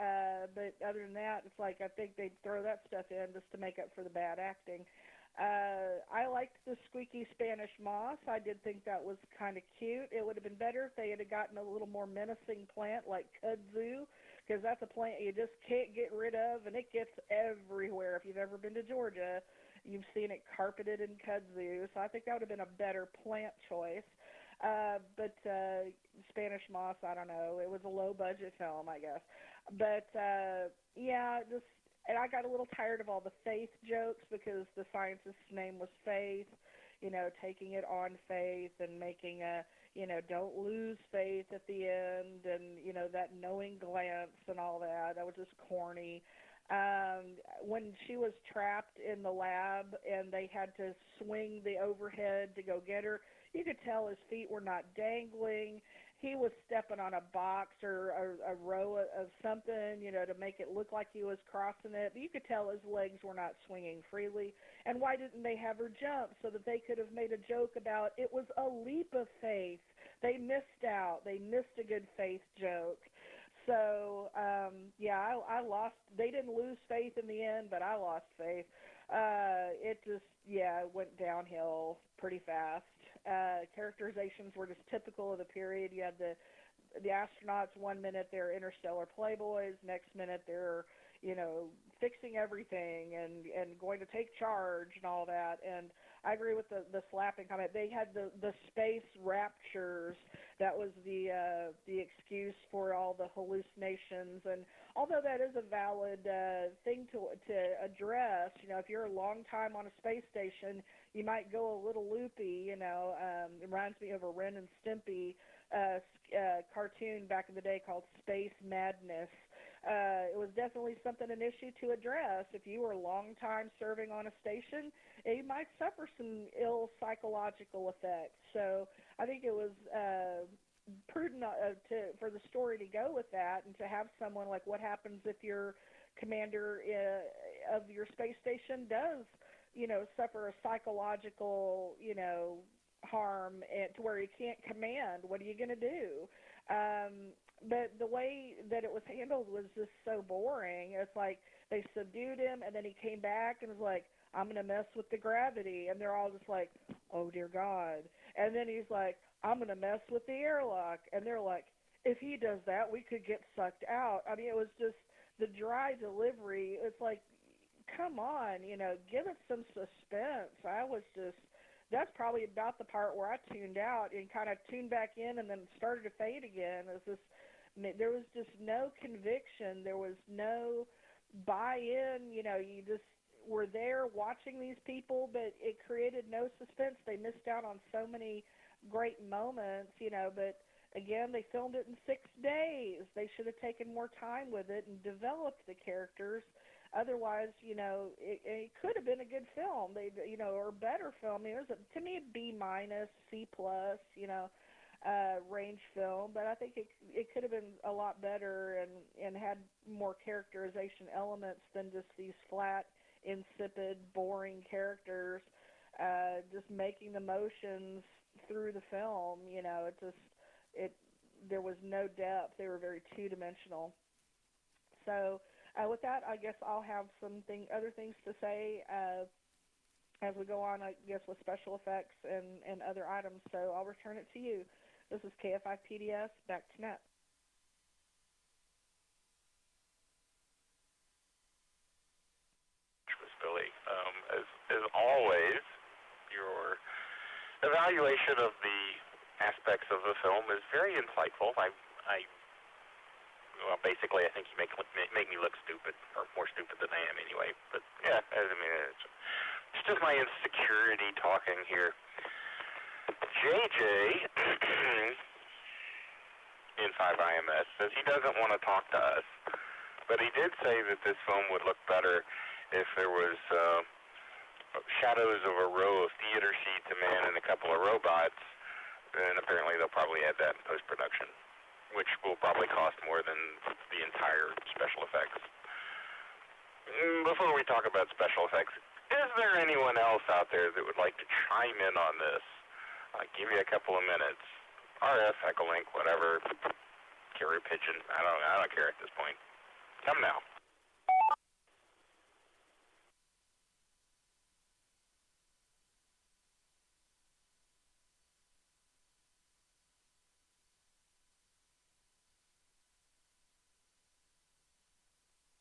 But other than that, it's like I think they'd throw that stuff in just to make up for the bad acting. I liked the squeaky Spanish moss. I did think that was kind of cute. It would have been better if they had gotten a little more menacing plant like kudzu, because that's a plant you just can't get rid of, and it gets everywhere. If you've ever been to Georgia, you've seen it carpeted in kudzu. So I think that would have been a better plant choice. But Spanish moss, I don't know. It was a low-budget film, I guess. But, and I got a little tired of all the Faith jokes because the scientist's name was Faith, taking it on faith and making a, don't lose faith at the end, and, that knowing glance and all that. That was just corny. When she was trapped in the lab and they had to swing the overhead to go get her, you could tell his feet were not dangling. He was stepping on a box or a row of something, to make it look like he was crossing it. But you could tell his legs were not swinging freely. And why didn't they have her jump so that they could have made a joke about it was a leap of faith? They missed out. They missed a good faith joke. So, I lost. They didn't lose faith in the end, but I lost faith. It just, it went downhill pretty fast. Characterizations were just typical of the period. You had the astronauts 1 minute they're interstellar playboys, next minute they're, fixing everything and going to take charge and all that. And I agree with the slapping comment. They had the space raptures. That was the excuse for all the hallucinations. And although that is a valid thing to address, if you're a long time on a space station, you might go a little loopy. It reminds me of a Ren and Stimpy cartoon back in the day called Space Madness. It was definitely an issue to address. If you were a long time serving on a station, you might suffer some ill psychological effects. So I think it was prudent for the story to go with that and to have someone like what happens if your commander of your space station does, suffer a psychological, harm to where he can't command. What are you going to do? But the way that it was handled was just so boring. It's like they subdued him, and then he came back and was like, I'm going to mess with the gravity. And they're all just like, oh, dear God. And then he's like, I'm going to mess with the airlock. And they're like, if he does that, we could get sucked out. I mean, it was just the dry delivery. It's like, come on, give it some suspense. That's probably about the part where I tuned out and kind of tuned back in and then started to fade again. There was just no conviction. There was no buy-in. You just were there watching these people, but it created no suspense. They missed out on so many great moments, but again, they filmed it in 6 days. They should have taken more time with it and developed the characters. Otherwise, it could have been a good film, or a better film. It was, to me, a B-, C+, range film, but I think it could have been a lot better and had more characterization elements than just these flat, insipid, boring characters, just making the motions through the film. There was no depth. They were very two-dimensional. So with that, I guess I'll have other things to say as we go on, I guess, with special effects and other items. So I'll return it to you. This is KF5PDS, back to net. Miss Billy, as always, your evaluation of the aspects of the film is very insightful. Well, basically, I think you make me look stupid, or more stupid than I am anyway. But yeah, it's just my insecurity talking here. JJ in 5IMS says he doesn't want to talk to us, but he did say that this film would look better if there was shadows of a row of theater seats, a man, and a couple of robots. And apparently they'll probably add that in post-production, which will probably cost more than the entire special effects. Before we talk about special effects, is there anyone else out there that would like to chime in on this? I'll give you a couple of minutes. RF, Echolink, whatever, carrier pigeon, I don't care at this point. Come now.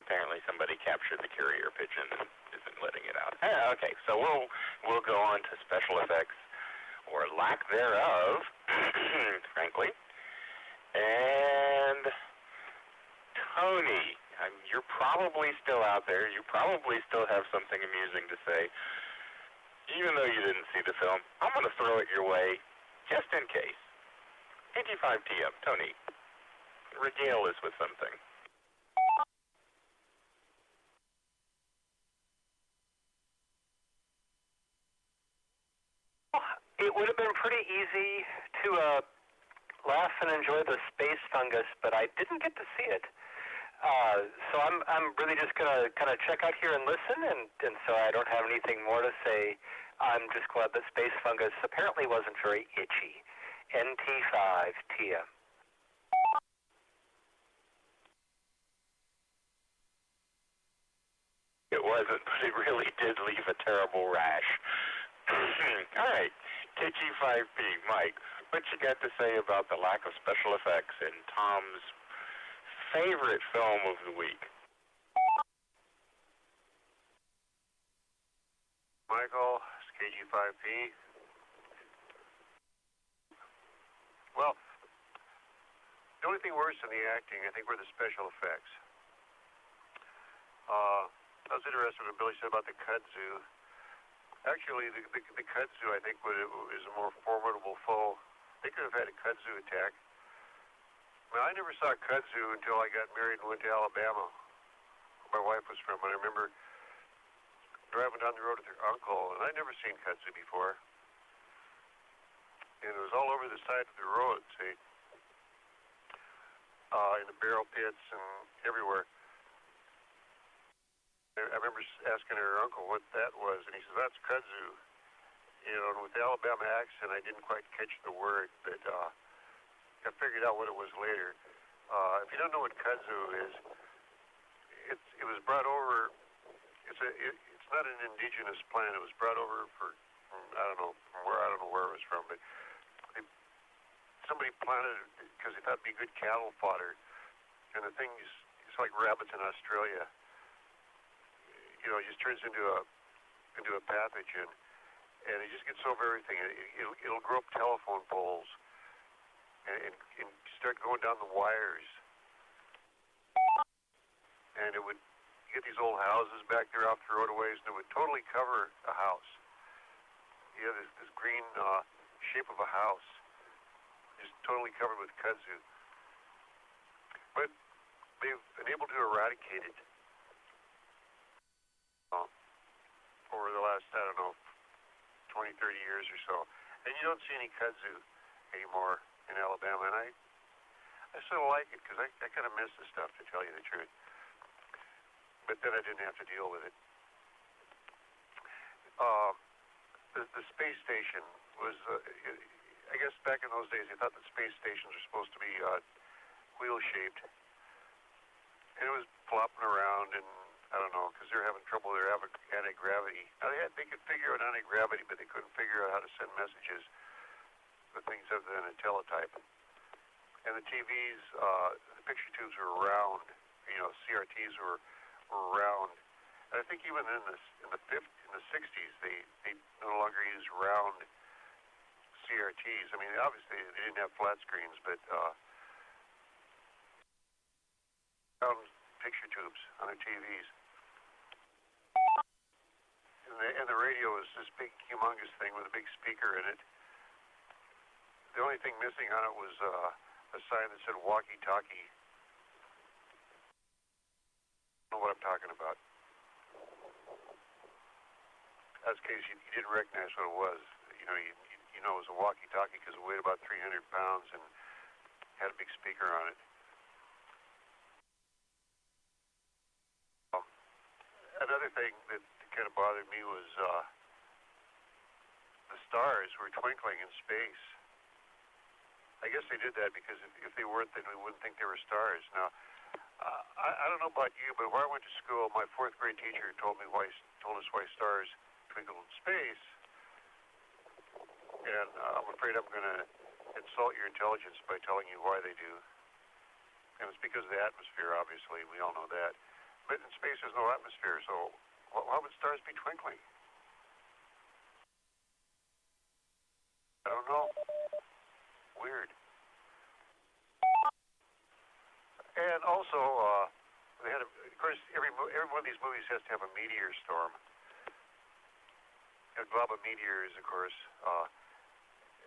Apparently somebody captured the carrier pigeon and isn't letting it out. Okay, so we'll go on to special effects, or lack thereof, frankly. And Tony, You're probably still out there. You probably still have something amusing to say. Even though you didn't see the film, I'm going to throw it your way, just in case. 85 TM, Tony, regale us with something. It would have been pretty easy to laugh and enjoy the space fungus, but I didn't get to see it. So I'm really just gonna kind of check out here and listen, and so I don't have anything more to say. I'm just glad that space fungus apparently wasn't very itchy. NT5 TM. It wasn't, but it really did leave a terrible rash. All right, KG5P, Mike, what you got to say about the lack of special effects in Tom's favorite film of the week? Michael, it's KG5P. Well, the only thing worse than the acting, I think, were the special effects. I was interested in what Billy said about the kudzu. Actually, the kudzu, I think, is a more formidable foe. They could have had a kudzu attack. Well, I never saw kudzu until I got married and went to Alabama. My wife was from, and I remember driving down the road with her uncle, and I'd never seen kudzu before. And it was all over the side of the road, see, in the barrel pits and everywhere. I remember asking her uncle what that was, and he said, that's kudzu. You know, and with the Alabama accent, I didn't quite catch the word, but I figured out what it was later. If you don't know what kudzu is, it was brought over. It's not an indigenous plant. It was brought over from I don't know where it was from, but somebody planted it because they thought it'd be good cattle fodder. And the thing is, it's like rabbits in Australia. You know, it just turns into a pathogen, and it just gets over everything. It'll grow up telephone poles and start going down the wires, and it would get these old houses back there off the roadways, and it would totally cover a house. You know, this green shape of a house, just totally covered with kudzu. But they've been able to eradicate it over the last, 20, 30 years or so. And you don't see any kudzu anymore in Alabama. And I sort of like it because I kind of miss the stuff, to tell you the truth. But then I didn't have to deal with it. The space station was, I guess back in those days, they thought that space stations were supposed to be wheel-shaped. And it was flopping around, and I don't know, because they're having trouble with their anti-gravity. Now, they could figure out anti-gravity, but they couldn't figure out how to send messages with things other than a teletype. And the TVs, the picture tubes were round. You know, CRTs were round. And I think even in the 60s, they no longer used round CRTs. I mean, obviously they didn't have flat screens, but round picture tubes on their TVs. And the radio was this big, humongous thing with a big speaker in it. The only thing missing on it was a sign that said walkie-talkie. I don't know what I'm talking about. That's the case, you didn't recognize what it was. You know, you know it was a walkie-talkie because it weighed about 300 pounds and had a big speaker on it. Another thing that kind of bothered me was the stars were twinkling in space. I guess they did that because if they weren't, then we wouldn't think they were stars. Now, I don't know about you, but when I went to school, my fourth grade teacher told us why stars twinkle in space. And I'm afraid I'm going to insult your intelligence by telling you why they do. And it's because of the atmosphere, obviously. We all know that. But in space, there's no atmosphere, so why would stars be twinkling? I don't know. Weird. And also, they had every one of these movies has to have a meteor storm. A glob of meteors, of course,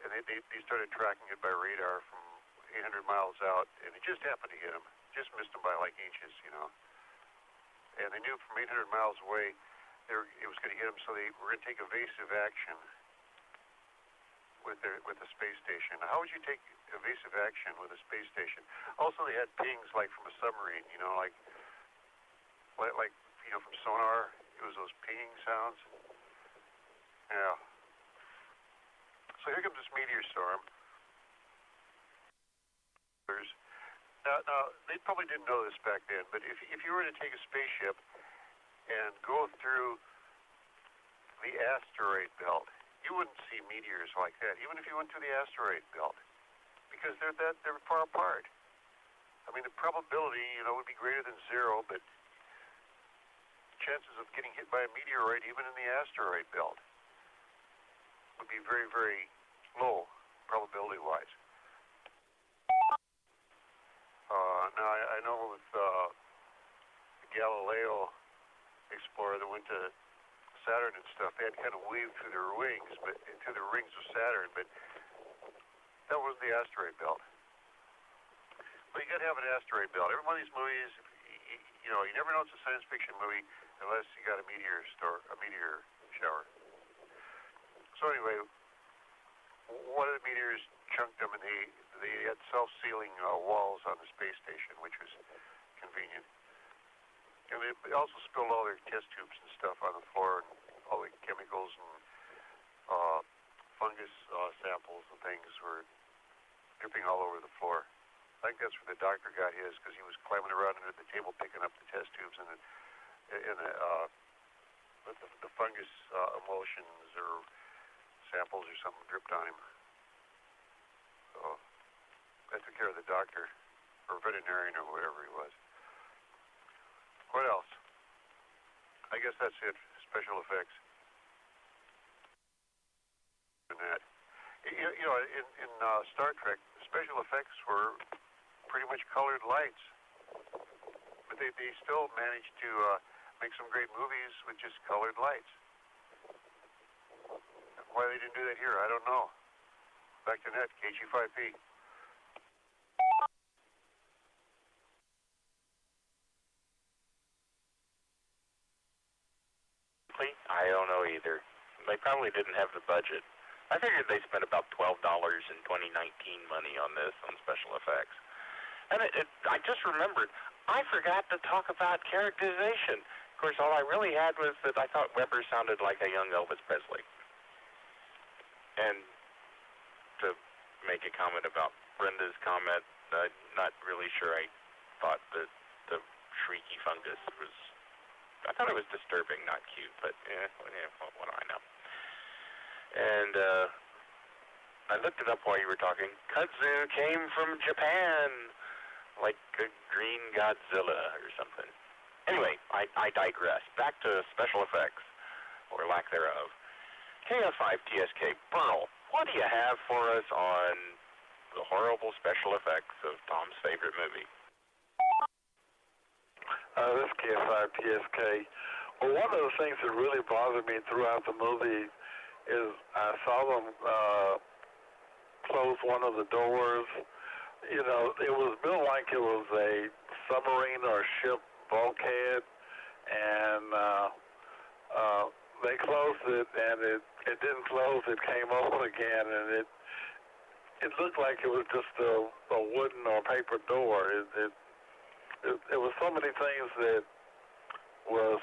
and they started tracking it by radar from 800 miles out, and it just happened to hit them. Just missed them by like inches, you know. And they knew from 800 miles away it was going to hit them, so they were going to take evasive action with the space station. Now, how would you take evasive action with a space station? Also, they had pings like from a submarine, you know, like you know, from sonar. It was those pinging sounds. Yeah. So here comes this meteor storm. Now, they probably didn't know this back then, but if you were to take a spaceship and go through the asteroid belt, you wouldn't see meteors like that, even if you went through the asteroid belt, because they're far apart. I mean, the probability, you know, would be greater than zero, but chances of getting hit by a meteoroid, even in the asteroid belt, would be very, very low, probability-wise. Now, I know with the Galileo explorer that went to Saturn and stuff, they had kind of weaved through their wings, but through the rings of Saturn, but that was the asteroid belt. But you got to have an asteroid belt. Every one of these movies, you know, you never know it's a science fiction movie unless you got a meteor shower. So anyway, one of the meteors chunked them, and they had self-sealing walls on the space station, which was convenient. And they also spilled all their test tubes and stuff on the floor, and all the chemicals and fungus samples and things were dripping all over the floor. I think that's where the doctor got his, because he was climbing around under the table picking up the test tubes, and the fungus emulsions or samples or something dripped on him. So I took care of the doctor, or veterinarian, or whatever he was. What else? I guess that's it. Special effects. And that, you know, in Star Trek, special effects were pretty much colored lights, but they still managed to make some great movies with just colored lights. Why they didn't do that here, I don't know. Back to net, KG5P. I don't know either. They probably didn't have the budget. I figured they spent about $12 in 2019 money on this, on special effects. And I just remembered, I forgot to talk about characterization. Of course, all I really had was that I thought Weber sounded like a young Elvis Presley. And to make a comment about Brenda's comment, I'm not really sure I thought that the shrieky fungus was... I thought it was disturbing, not cute, but what do I know? And I looked it up while you were talking. Kudzu came from Japan, like a green Godzilla or something. Anyway, I digress. Back to special effects, or lack thereof. KF5TSK, Burl, what do you have for us on the horrible special effects of Tom's favorite movie? This is KF5TSK. Well, one of the things that really bothered me throughout the movie is I saw them close one of the doors. You know, it was built like it was a submarine or ship bulkhead, and they closed it, and it didn't close. It came open again, and it looked like it was just a wooden or paper door. It was so many things that was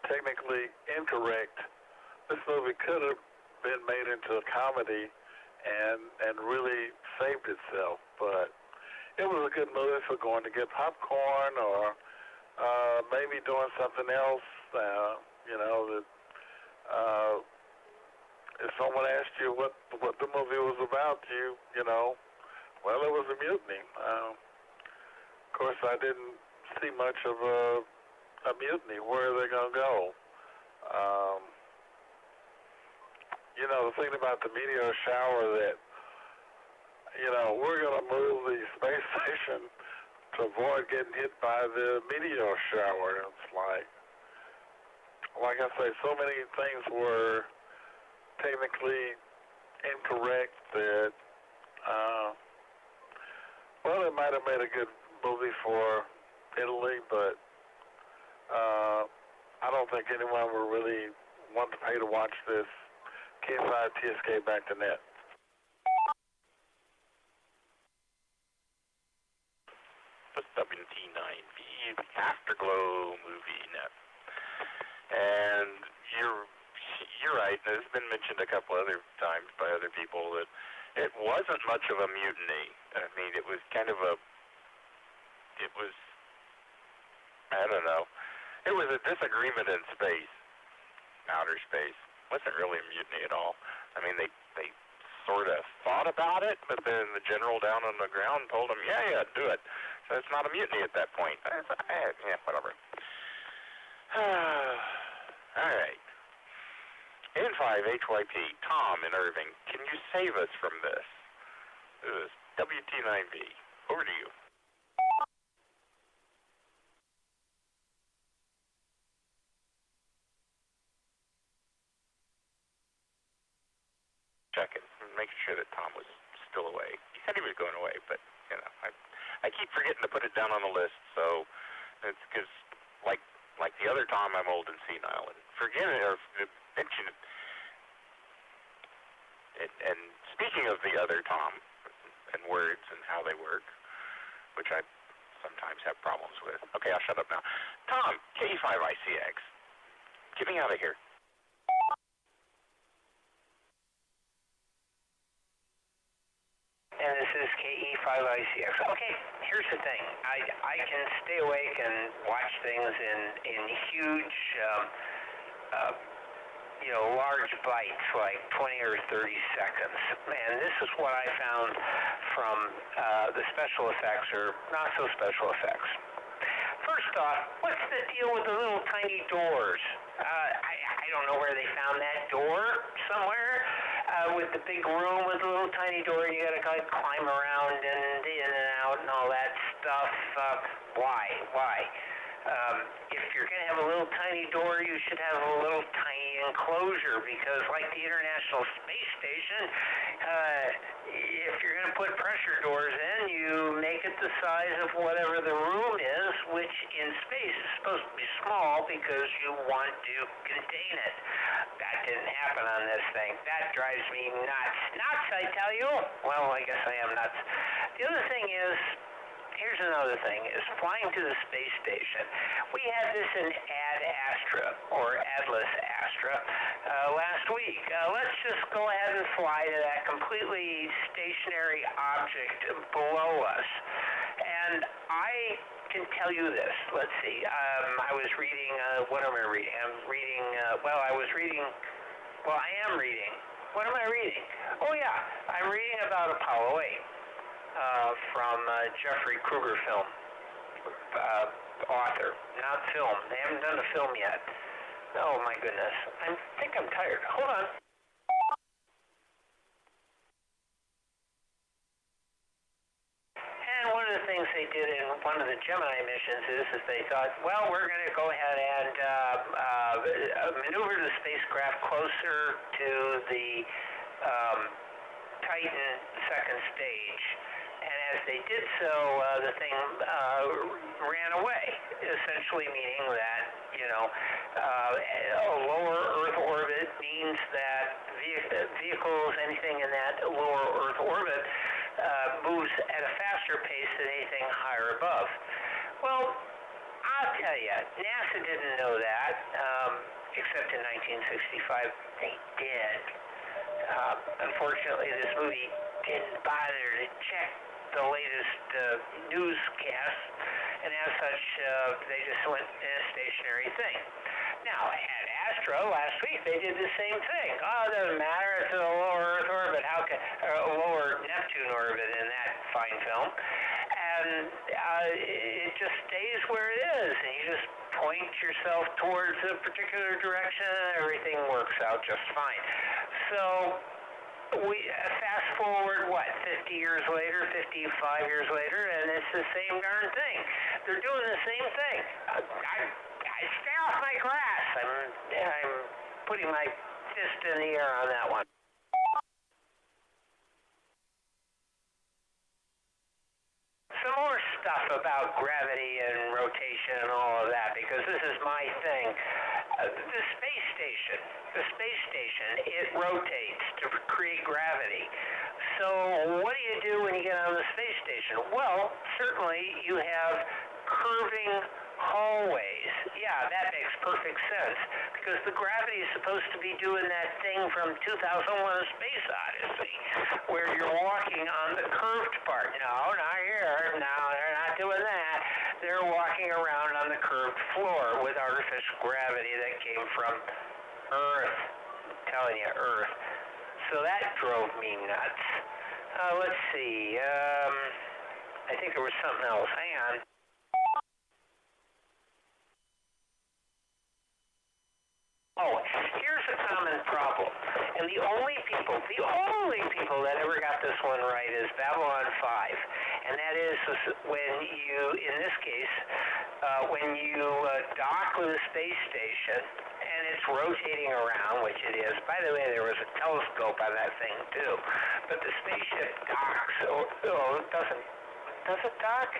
technically incorrect. This movie could have been made into a comedy and really saved itself, but it was a good movie for going to get popcorn or maybe doing something else. You know, that if someone asked you what the movie was about, you know, well, it was a mutiny. Of course, I didn't see much of a mutiny. Where are they going to go? You know, the thing about the meteor shower that, you know, we're going to move the space station to avoid getting hit by the meteor shower. It's like I say, so many things were technically incorrect that, well, it might have made a good movie for Italy, but I don't think anyone would really want to pay to watch this KSI TSK back to net. The WT9V Afterglow movie net. And you're right, and it's been mentioned a couple other times by other people that it wasn't much of a mutiny. I mean, it was kind of I don't know. It was a disagreement in space, outer space. It wasn't really a mutiny at all. I mean, they sort of thought about it, but then the general down on the ground told them, yeah, do it. So it's not a mutiny at that point. Yeah, whatever. All right. N5HYP, Tom in Irving, can you save us from this? This is WT9V. Over to you. Checking, making sure that Tom was still away. He said he was going away, but, you know, I keep forgetting to put it down on the list, so it's because, like the other Tom, I'm old and senile, and forget it, or mention it. And speaking of the other Tom, and words and how they work, which I sometimes have problems with. Okay, I'll shut up now. Tom, KE5ICX, get me out of here. And this is KE5ICX. Okay, here's the thing. I can stay awake and watch things in huge, large bites, like 20 or 30 seconds. And this is what I found from the special effects or not so special effects. First off, what's the deal with the little tiny doors? I don't know where they found that door somewhere. With the big room with the little tiny door, you gotta climb around and in and out and all that stuff. Why? If you're gonna have a little tiny door, you should have a little tiny enclosure, because like the International Space Station, if you're gonna put pressure doors in, you make it the size of whatever the room is, which in space is supposed to be small because you want to contain it. That didn't happen on this thing. That drives me nuts. Nuts, I tell you. Well, I guess I am nuts. The other thing is, here's another thing, is flying to the space station. We had this in Ad Astra, or Atlas Astra, last week. Let's just go ahead and fly to that completely stationary object below us. And I can tell you this. Let's see. I was reading, what am I reading? I am reading. What am I reading? Oh, yeah. I'm reading about Apollo 8. From Jeffrey Kruger film, author, not film. They haven't done a film yet. Oh my goodness. I think I'm tired. Hold on. And one of the things they did in one of the Gemini missions is they thought, well, we're going to go ahead and maneuver the spacecraft closer to the Titan second stage. And as they did so, the thing ran away, essentially meaning that, a lower Earth orbit means that vehicles, anything in that lower Earth orbit, moves at a faster pace than anything higher above. Well, I'll tell you, NASA didn't know that, except in 1965. They did. Unfortunately, this movie didn't bother to check the latest newscast, and as such, they just went in a stationary thing. Now, at Astra last week, they did the same thing. Oh, it doesn't matter, it's a lower Earth orbit, a lower Neptune orbit in that fine film, and it just stays where it is, and you just point yourself towards a particular direction, and everything works out just fine. So, fast forward, 50 years later, 55 years later, and it's the same darn thing. They're doing the same thing. I stay off my grass. I'm putting my fist in the air on that one. Some more stuff about gravity and rotation and all of that, because this is my thing. The space station, it rotates to create gravity. So what do you do when you get on the space station? Well, certainly you have curving hallways. Yeah, that makes perfect sense, because the gravity is supposed to be doing that thing from 2001: A Space Odyssey, where you're walking on the curved part. No, not here. No, they're not doing that. They're walking around on the curved floor with artificial gravity that came from Earth. I'm telling you, Earth. So that drove me nuts. Let's see. I think there was something else. Hang on. Oh, here's a common problem. And the only people that ever got this one right is Babylon 5. And that is when you, in this case, when you dock with a space station and it's rotating around, which it is. By the way, there was a telescope on that thing too. But the spaceship docks. Does it dock?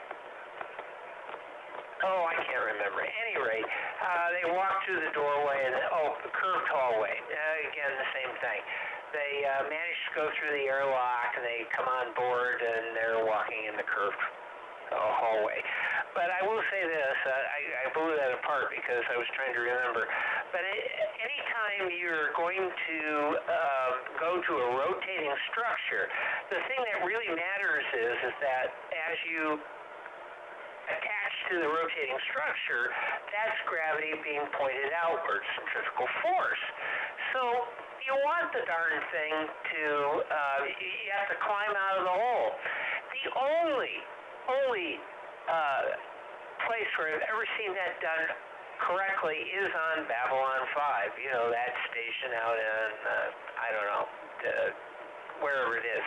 Oh, I can't remember. At any rate, they walk through the doorway and, the curved hallway. Again, the same thing. They manage to go through the airlock, and they come on board, and they're walking in the curved hallway. But I will say this, I blew that apart because I was trying to remember. But anytime you're going to go to a rotating structure, the thing that really matters is that as you attached to the rotating structure, that's gravity being pointed outward, centrifugal force. So you want the darn thing to, you have to climb out of the hole. The only place where I've ever seen that done correctly is on Babylon 5, that station out in, wherever it is.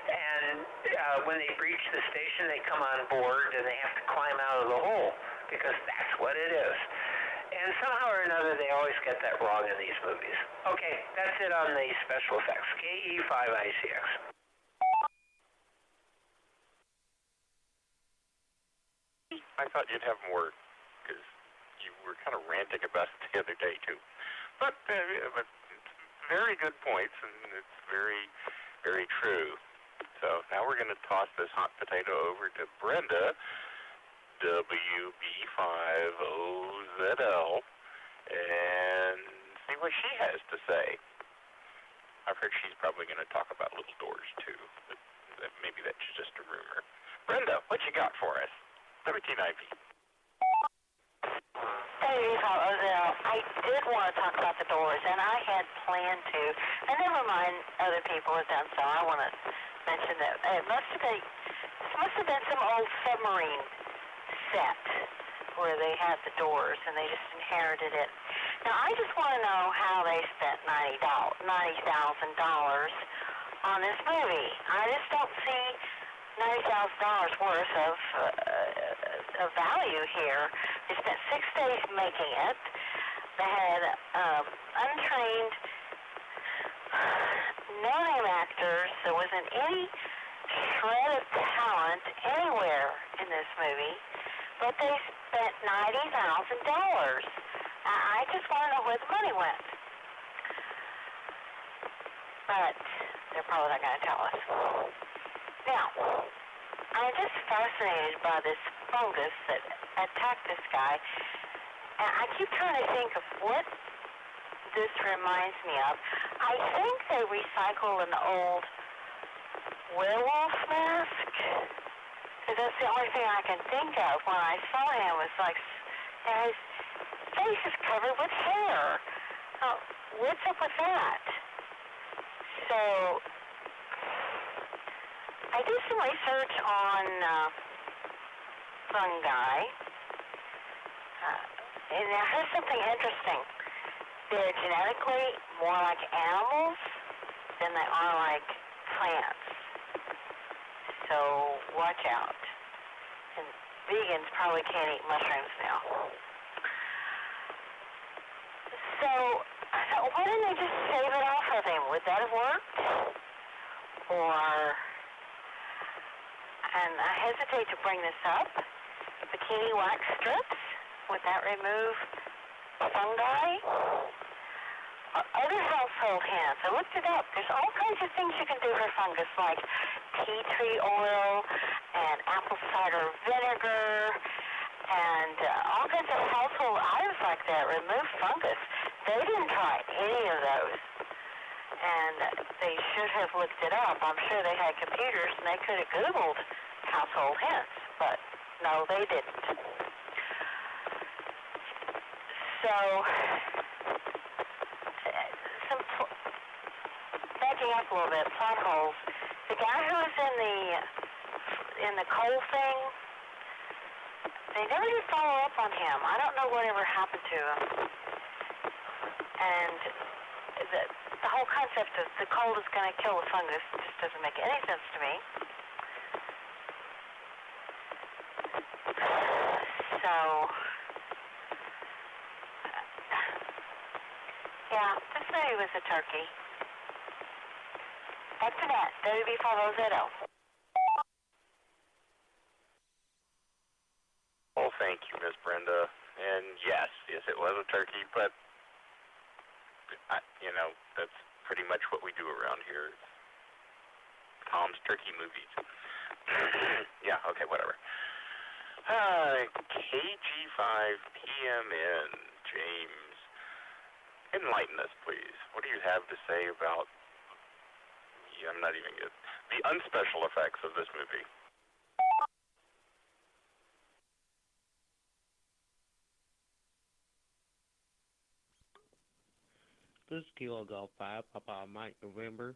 And when they breach the station, they come on board and they have to climb out of the hole, because that's what it is. And somehow or another, they always get that wrong in these movies. Okay, that's it on the special effects. KE5ICX. I thought you'd have more, because you were kind of ranting about it the other day, too. But very good points, and it's very, very true. So now we're going to toss this hot potato over to Brenda, WB50ZL, and see what she has to say. I've heard she's probably going to talk about little doors, too, but maybe that's just a rumor. Brenda, what you got for us? WT9V. Hey, I did want to talk about the doors, and I had planned to, and never mind, other people have done so. I want to mention that this must have been some old submarine set where they had the doors, and they just inherited it. Now, I just want to know how they spent $90,000 on this movie. I just don't see $90,000 worth of value here. They spent 6 days making it. They had untrained, no-name actors. There wasn't any shred of talent anywhere in this movie, but they spent $90,000. I just want to know where the money went. But they're probably not going to tell us. Now, I'm just fascinated by this fungus that attacked this guy, and I keep trying to think of what this reminds me of. I think they recycled an old werewolf mask, because that's the only thing I can think of when I saw him. Was like, his face is covered with hair. What's up with that? So I did some research on fungi, and I heard something interesting. They're genetically more like animals than they are like plants. So watch out. And vegans probably can't eat mushrooms now. So why didn't they just shave it off of him? Would that have worked? Or, and I hesitate to bring this up, bikini wax strips, would that remove fungi? Or other household hints. I looked it up. There's all kinds of things you can do for fungus, like tea tree oil and apple cider vinegar and all kinds of household items like that remove fungus. They didn't try any of those. And they should have looked it up. I'm sure they had computers and they could have Googled household hints, but no, they didn't. So, backing up a little bit, plot holes. The guy who was in the coal thing, they never did follow up on him. I don't know whatever happened to him. And the whole concept of the coal is going to kill the fungus just doesn't make any sense to me. So, yeah, this movie was a turkey. Back to that, WB5OZO. Well, thank you, Miss Brenda. And yes, it was a turkey, but that's pretty much what we do around here. Tom's Turkey Movies. Yeah, okay, whatever. KG5PMN, James. Enlighten us, please. What do you have to say about, I'm not even good, the unspecial effects of this movie? This is Kilo Golf 5, Papa Mike November.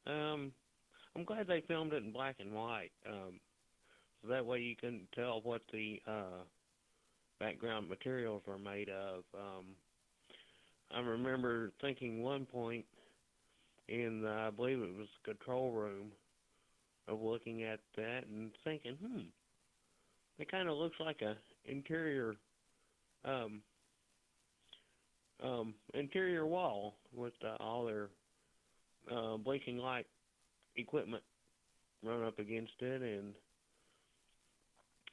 I'm glad they filmed it in black and white. So that way you can tell what the background materials are made of. I remember thinking one point in, I believe it was the control room, of looking at that and thinking, it kind of looks like a interior wall with all their blinking light equipment run up against it,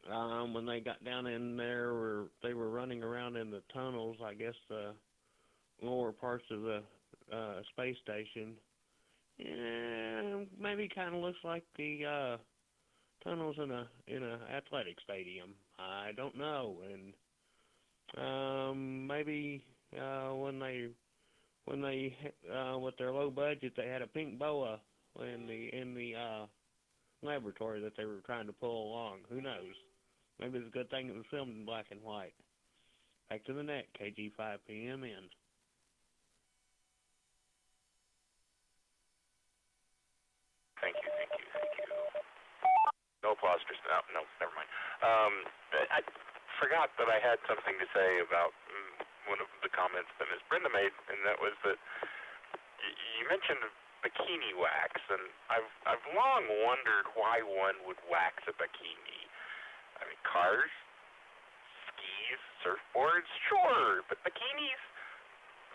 and when they got down in there, they were running around in the tunnels, I guess the lower parts of the space station, and maybe kind of looks like the tunnels in a athletic stadium. I don't know, and maybe when they with their low budget, they had a pink boa in the laboratory that they were trying to pull along. Who knows? Maybe it's a good thing it was filmed in black and white. Back to the net, KG5PMN. Thank you. No applause, just no, never mind. I forgot that I had something to say about one of the comments that Ms. Brenda made, and that was that you mentioned bikini wax, and I've long wondered why one would wax a bikini. I mean, cars, skis, surfboards, sure, but bikinis?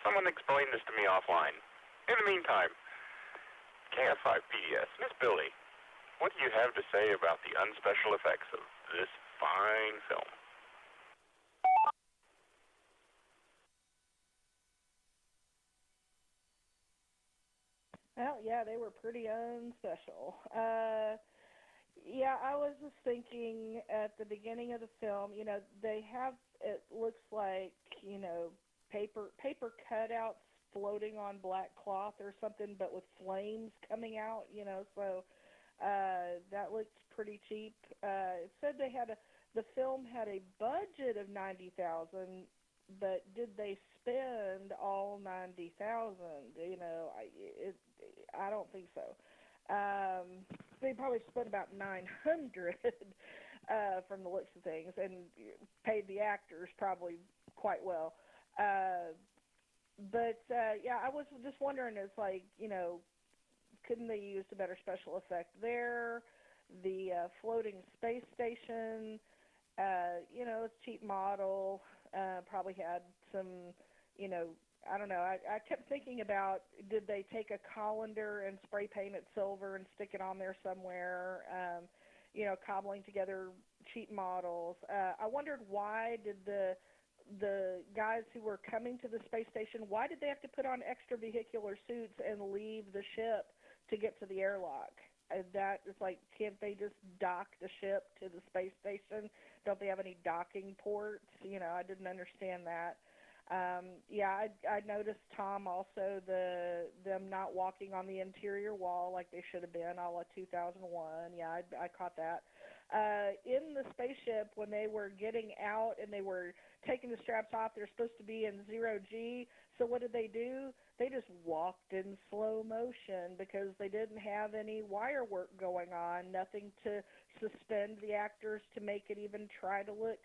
Someone explain this to me offline. In the meantime, KF5PDS, Miss Billy, what do you have to say about the unspecial effects of this fine film? Well, yeah, they were pretty unspecial. Yeah, I was just thinking at the beginning of the film, they have, it looks like, paper cutouts floating on black cloth or something, but with flames coming out, so that looked pretty cheap. It said the film had a budget of $90,000, but did they spend all $90,000? I don't think so. They probably spent about $900 from the looks of things, and paid the actors probably quite well. But yeah, I was just wondering, it's like, couldn't they use a better special effect there? The floating space station, it's a cheap model, probably had some, I don't know. I kept thinking about, did they take a colander and spray paint it silver and stick it on there somewhere? Cobbling together cheap models. I wondered, why did the guys who were coming to the space station, why did they have to put on extra vehicular suits and leave the ship to get to the airlock? That is like, can't they just dock the ship to the space station? Don't they have any docking ports? I didn't understand that. I noticed, Tom, also them not walking on the interior wall like they should have been, a la 2001. Yeah, I caught that. In the spaceship, when they were getting out and they were taking the straps off, they're supposed to be in 0G. So what did they do? They just walked in slow motion because they didn't have any wire work going on, nothing to suspend the actors to make it even try to look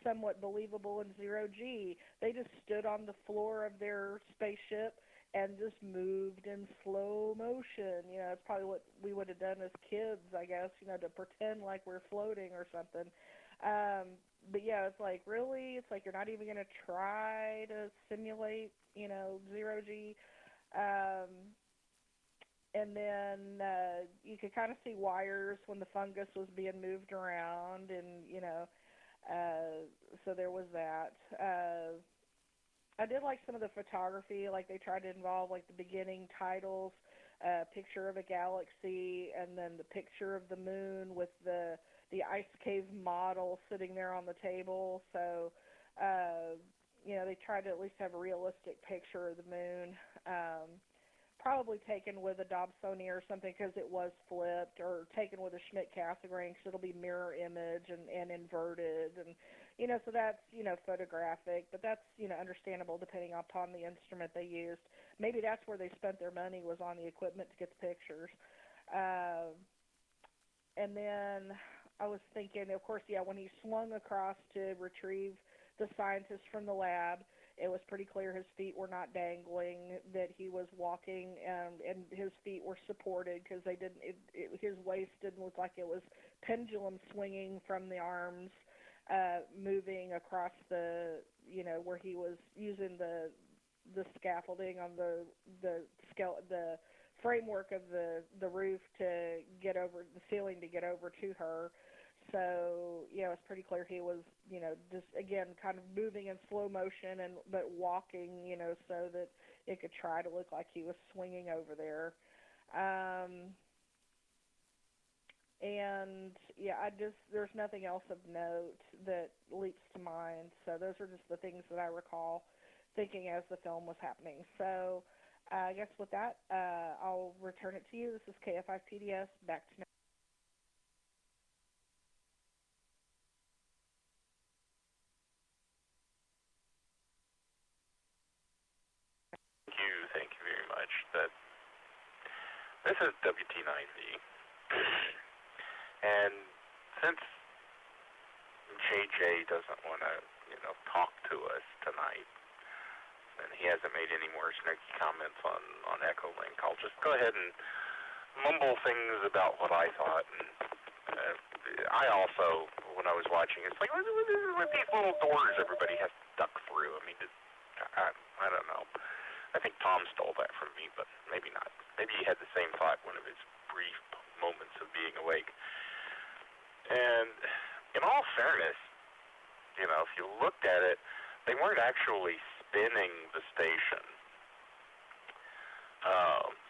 somewhat believable in 0G. They just stood on the floor of their spaceship and just moved in slow motion. It's probably what we would have done as kids, I guess, to pretend like we're floating or something. But yeah, it's like, really? It's like you're not even going to try to simulate, 0G. And then you could kind of see wires when the fungus was being moved around, and, so there was that. I did like some of the photography, like they tried to involve like the beginning titles, picture of a galaxy, and then the picture of the moon with the ice cave model sitting there on the table. So, they tried to at least have a realistic picture of the moon. Probably taken with a Dobsoni or something because it was flipped, or taken with a Schmidt-Cassegrain because it'll be mirror image and inverted, and so that's photographic, but that's understandable depending upon the instrument they used. Maybe that's where they spent their money, was on the equipment to get the pictures. And then I was thinking, of course, when he swung across to retrieve the scientists from the lab, it was pretty clear his feet were not dangling, that he was walking, and his feet were supported because they didn't. His waist didn't look like it was pendulum swinging from the arms, moving across the, where he was using the scaffolding on the framework of the roof to get over the ceiling to get over to her. So, it's pretty clear he was, just, again, kind of moving in slow motion, but walking, so that it could try to look like he was swinging over there. And, there's nothing else of note that leaps to mind. So those are just the things that I recall thinking as the film was happening. So I guess with that, I'll return it to you. This is KF5PDS, back to Thank you very much. This is WT9V, and since JJ doesn't want to, talk to us tonight, and he hasn't made any more snarky comments on Echolink, I'll just go ahead and mumble things about what I thought. And I also, when I was watching, it's like, what these little doors everybody has to duck through? I mean, I don't know. I think Tom stole that from me, but maybe not. Maybe he had the same thought one of his brief moments of being awake. And in all fairness, if you looked at it, they weren't actually spinning the station.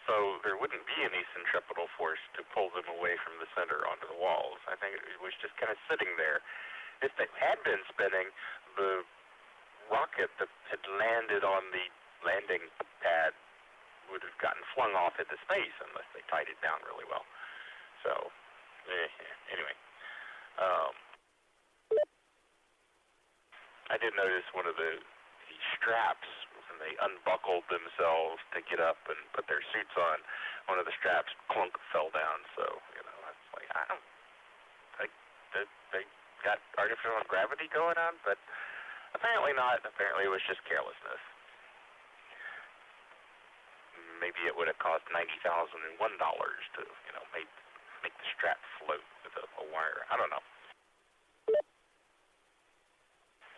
So there wouldn't be any centripetal force to pull them away from the center onto the walls. I think it was just kind of sitting there. If they had been spinning, the rocket that had landed on the landing pad would have gotten flung off into space unless they tied it down really well. So, anyway. I did notice one of the straps, when they unbuckled themselves to get up and put their suits on, one of the straps, clunk, fell down. So, that's like, I don't think that they got artificial gravity going on, but apparently not. Apparently it was just carelessness. maybe it would have cost $90,001 to, make the strap float with a wire. I don't know.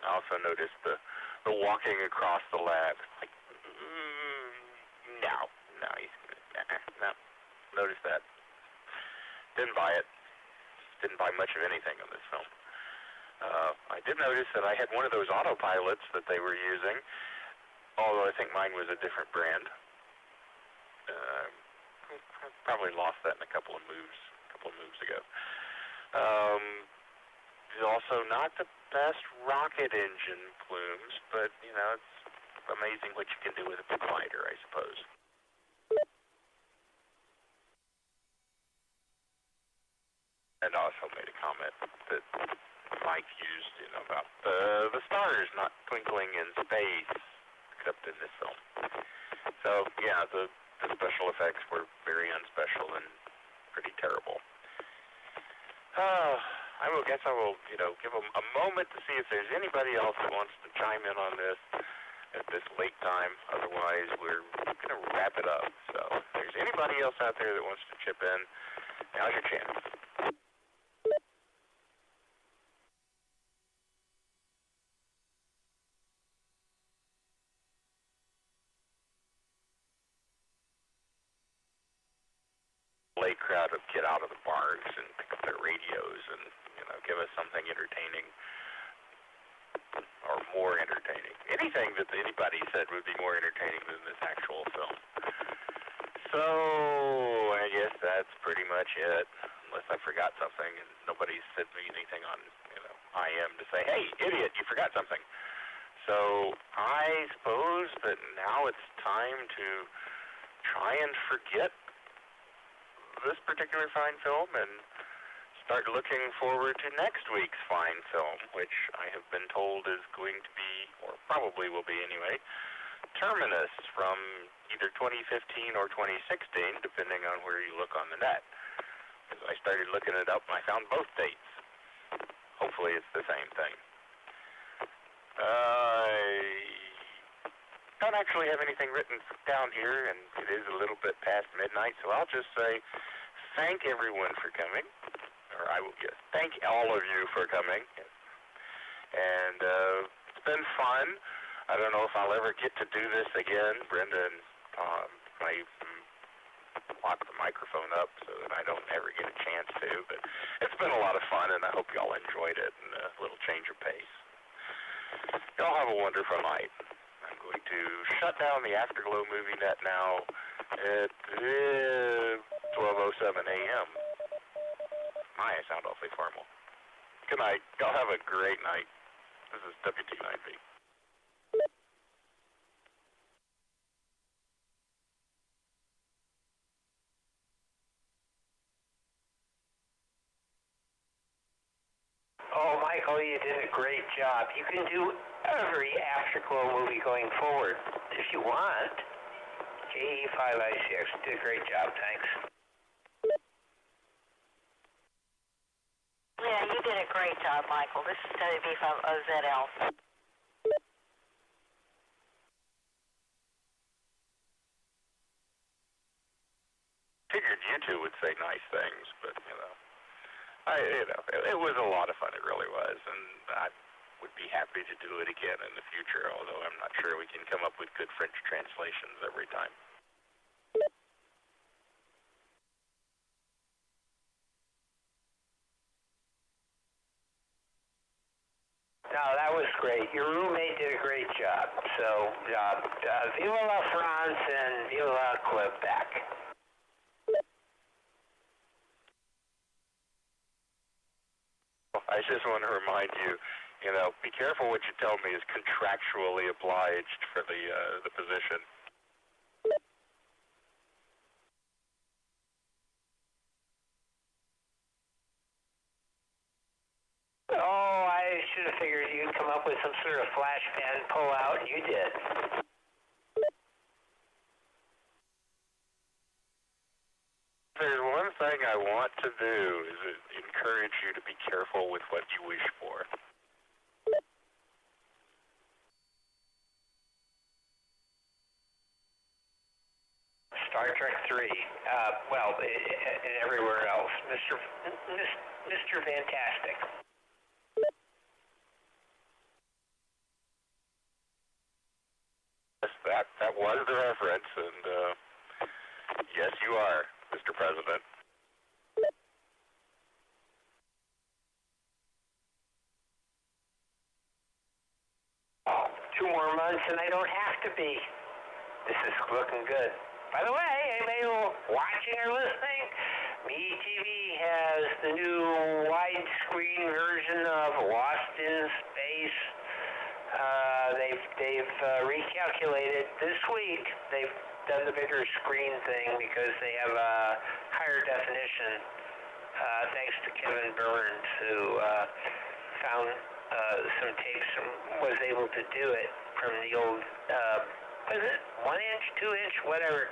I also noticed the walking across the lab. Like, no. Noticed that. Didn't buy it. Didn't buy much of anything on this film. I did notice that I had one of those autopilots that they were using, although I think mine was a different brand. I probably lost that in a couple of moves ago. Also not the best rocket engine plumes, but, it's amazing what you can do with a big glider, I suppose. And also made a comment that Mike used, about the stars not twinkling in space, except in this film. So, yeah, the special effects were very unspecial and pretty terrible. I guess I will, give them a moment to see if there's anybody else that wants to chime in on this at this late time. Otherwise, we're going to wrap it up. So, if there's anybody else out there that wants to chip in, now's your chance. Late crowd would get out of the bars and pick up their radios and, give us something entertaining or more entertaining. Anything that anybody said would be more entertaining than this actual film. So, I guess that's pretty much it, unless I forgot something and nobody said me anything on, IM to say, hey, idiot, you forgot something. So, I suppose that now it's time to try and forget this particular fine film and start looking forward to next week's fine film, which I have been told is going to be, or probably will be anyway, Terminus from either 2015 or 2016, depending on where you look on the net. Because I started looking it up and I found both dates. Hopefully it's the same thing. I don't actually have anything written down here, and it is a little bit past midnight, so I'll just say thank everyone for coming, or I will just thank all of you for coming, and it's been fun. I don't know if I'll ever get to do this again. Brenda and I lock the microphone up so that I don't ever get a chance to, but it's been a lot of fun, and I hope y'all enjoyed it, and a little change of pace. Y'all have a wonderful night. I'm going to shut down the Afterglow Movie Net now at 12:07 a.m. I sound awfully formal. Good night. Y'all have a great night. This is WT9V. Oh, Michael, you did a great job. You can do every Afterglow movie going forward if you want. JE5ICX did a great job. Thanks. Yeah, you did a great job, Michael. This is WB5OZL. Figured you two would say nice things, but, it was a lot of fun. It really was, and I would be happy to do it again in the future, although I'm not sure we can come up with good French translations every time. No, that was great. Your roommate did a great job. So, vive la France and vive la Quebec. I just want to remind you, be careful what you tell me is contractually obliged for the position. Oh, I should have figured you'd come up with some sort of flash pen pull out, and you did. There's one thing I want to do is encourage you to be careful with what you wish for. Mark III. Well, and everywhere else. Mr. Fantastic. Yes, that was the reference, and yes, you are, Mr. President. Oh, 2 more months and I don't have to be. This is looking good. By the way, anybody watching or listening, MeTV has the new widescreen version of Lost in Space. They've recalculated this week. They've done the bigger screen thing because they have a higher definition. Thanks to Kevin Burns, who found some tapes and was able to do it from the old, was it 1 inch, 2 inch, whatever.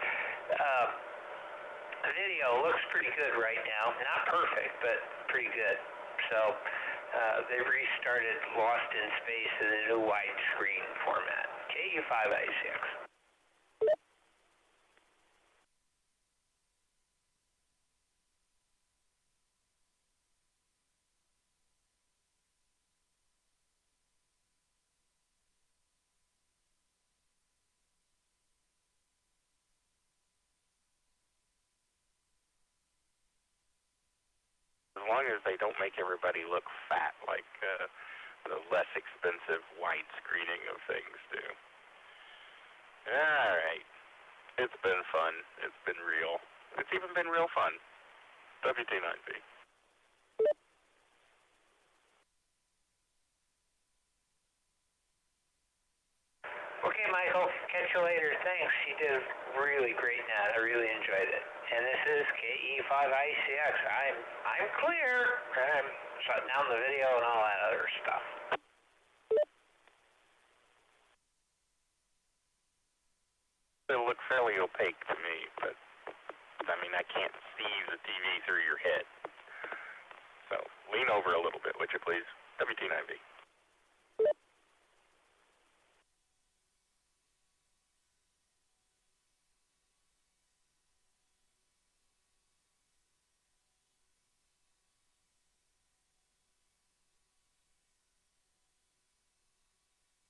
The video looks pretty good right now. Not perfect, but pretty good. So they've restarted Lost in Space in a new widescreen format. KU5I6. As long as they don't make everybody look fat like the less expensive widescreening of things do. Alright. It's been fun. It's been real. It's even been real fun. WT9B. Okay, Michael. Catch you later. Thanks. You did a really great net. I really enjoyed it. And this is KE5ICX. I'm clear. I'm shutting down the video and all that other stuff. It'll look fairly opaque to me, but I mean, I can't see the TV through your head. So lean over a little bit, would you please? WT9B.